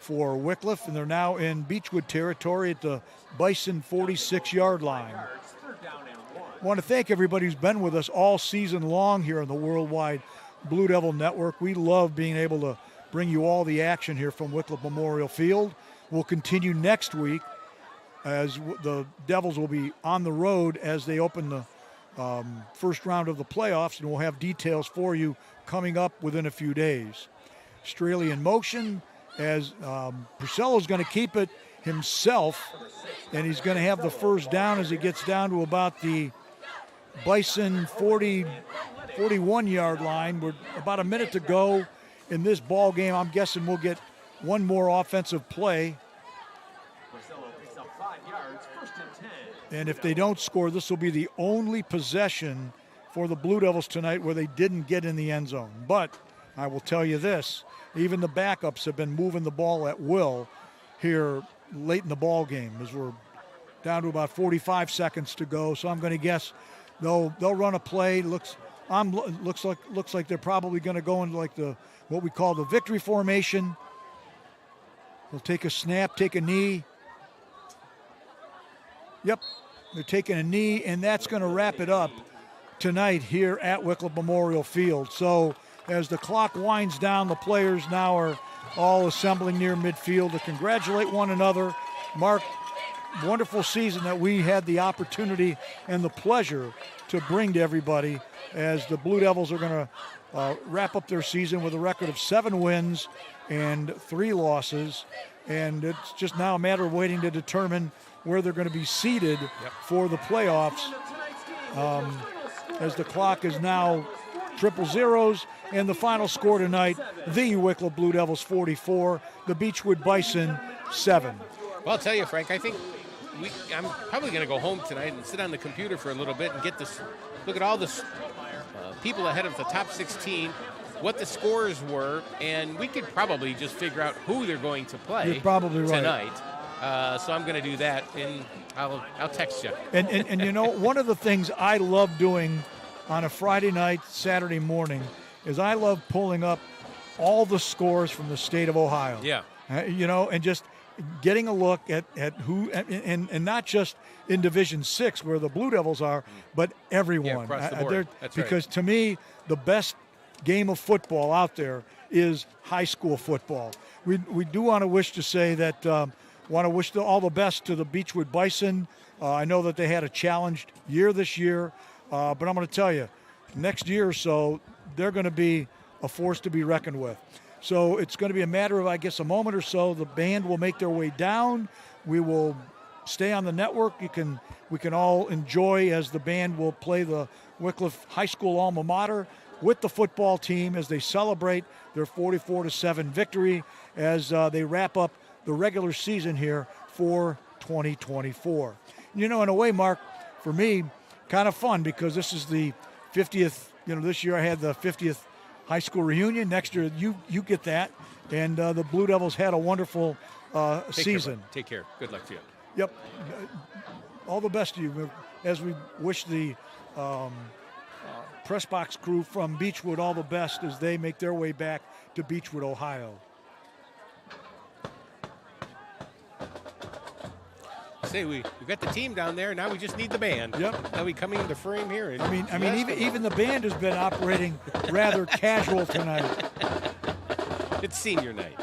for Wickliffe, and they're now in Beachwood territory at the Bison 46-yard line. I want to thank everybody who's been with us all season long here on the Worldwide Blue Devil Network. We love being able to bring you all the action here from Wickliffe Memorial Field. We'll continue next week as the Devils will be on the road as they open the first round of the playoffs, and we'll have details for you coming up within a few days. Straley in motion as Purcell's going to keep it himself, and he's going to have the first down as he gets down to about the Bison 41-yard line. We're about a minute to go in this ball game. I'm guessing we'll get one more offensive play. And if they don't score, this will be the only possession for the Blue Devils tonight where they didn't get in the end zone. But I will tell you this, even the backups have been moving the ball at will here late in the ball game as we're down to about 45 seconds to go. So I'm going to guess they'll run a play. Looks like they're probably going to go into like what we call the victory formation. They'll take a snap, take a knee. Yep, they're taking a knee, and that's going to wrap it up tonight here at Wickliffe Memorial Field. So as the clock winds down, the players now are all assembling near midfield to congratulate one another. Mark, wonderful season that we had the opportunity and the pleasure to bring to everybody as the Blue Devils are going to wrap up their season with a record of 7 wins and 3 losses. And it's just now a matter of waiting to determine where they're going to be seated for the playoffs. As the clock is now 000, and the final score tonight, the Wickliffe Blue Devils 44, the Beachwood Bison 7. Well, I'll tell you, Frank, I think I'm probably going to go home tonight and sit on the computer for a little bit and look at all the people ahead of the top 16, what the scores were, and we could probably just figure out who they're going to play. You're probably right. Tonight. So I'm going to do that, and I'll text you. And you know, one of the things I love doing on a Friday night, Saturday morning, is I love pulling up all the scores from the state of Ohio. Yeah. You know, and just getting a look at who, and not just in Division 6 where the Blue Devils are, but everyone. Yeah, across the board. That's because right. To me, the best game of football out there is high school football. We do want to wish to say that Want to wish all the best to the Beachwood Bison. I know that they had a challenged year this year, but I'm going to tell you, next year or so, they're going to be a force to be reckoned with. So it's going to be a matter of, I guess, a moment or so. The band will make their way down. We will stay on the network. We can all enjoy as the band will play the Wickliffe High School alma mater with the football team as they celebrate their 44-7 victory as they wrap up the regular season here for 2024. You know, in a way, Mark, for me, kind of fun because this is the 50th, this year I had the 50th high school reunion. Next year you get that. And the Blue Devils had a wonderful season. Take care. Good luck to you. Yep. All the best to you as we wish the press box crew from Beachwood all the best as they make their way back to Beachwood, Ohio. Say we got the team down there. Now we just need the band. Yep. Now we coming into frame here. And I mean, even the band has been operating rather casual tonight. It's senior night.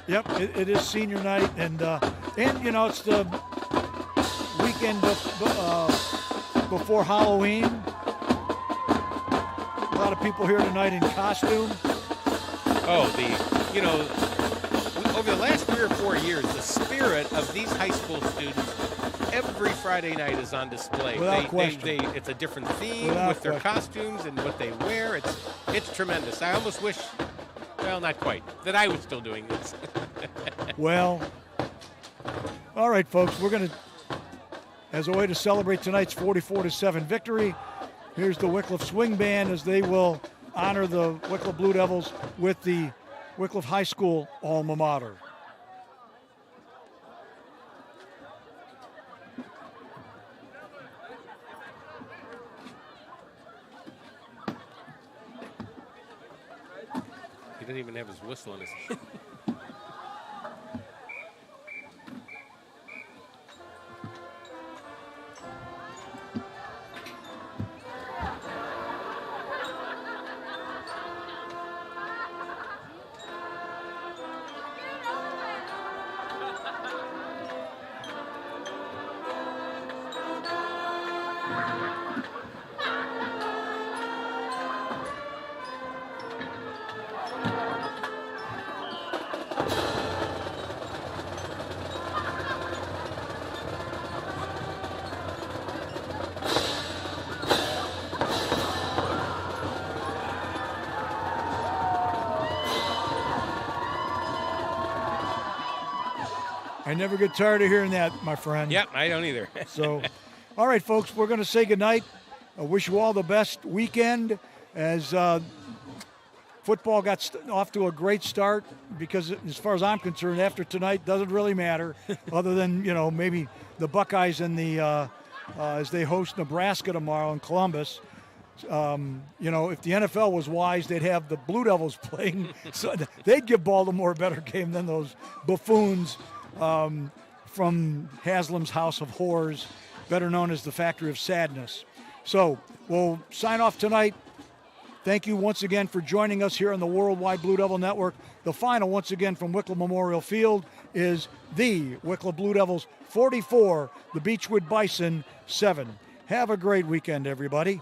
Yep, it is senior night, and it's the weekend before Halloween. A lot of people here tonight in costume. Over the last 3 or 4 years, the spirit of these high school students every Friday night is on display. Without question. It's a different theme Without with their question. costumes and what they wear. It's tremendous. I almost wish, well, not quite, that I was still doing this. Well, all right, folks, we're going to, as a way to celebrate tonight's 44-7 victory, here's the Wickliffe Swing Band as they will honor the Wickliffe Blue Devils with the Wickliffe High School alma mater. He doesn't even have his whistle on his. I never get tired of hearing that, my friend. Yep, I don't either. So, all right, folks, we're going to say goodnight. I wish you all the best weekend as football got off to a great start because, as far as I'm concerned, after tonight, doesn't really matter other than, maybe the Buckeyes and the as they host Nebraska tomorrow in Columbus. If the NFL was wise, they'd have the Blue Devils playing. So they'd give Baltimore a better game than those buffoons from Haslam's House of Horrors, better known as the Factory of Sadness. So we'll sign off tonight. Thank you once again for joining us here on the Worldwide Blue Devil Network. The final, once again, from Wickliffe Memorial Field is the Wickliffe Blue Devils 44, the Beachwood Bison 7. Have a great weekend, everybody.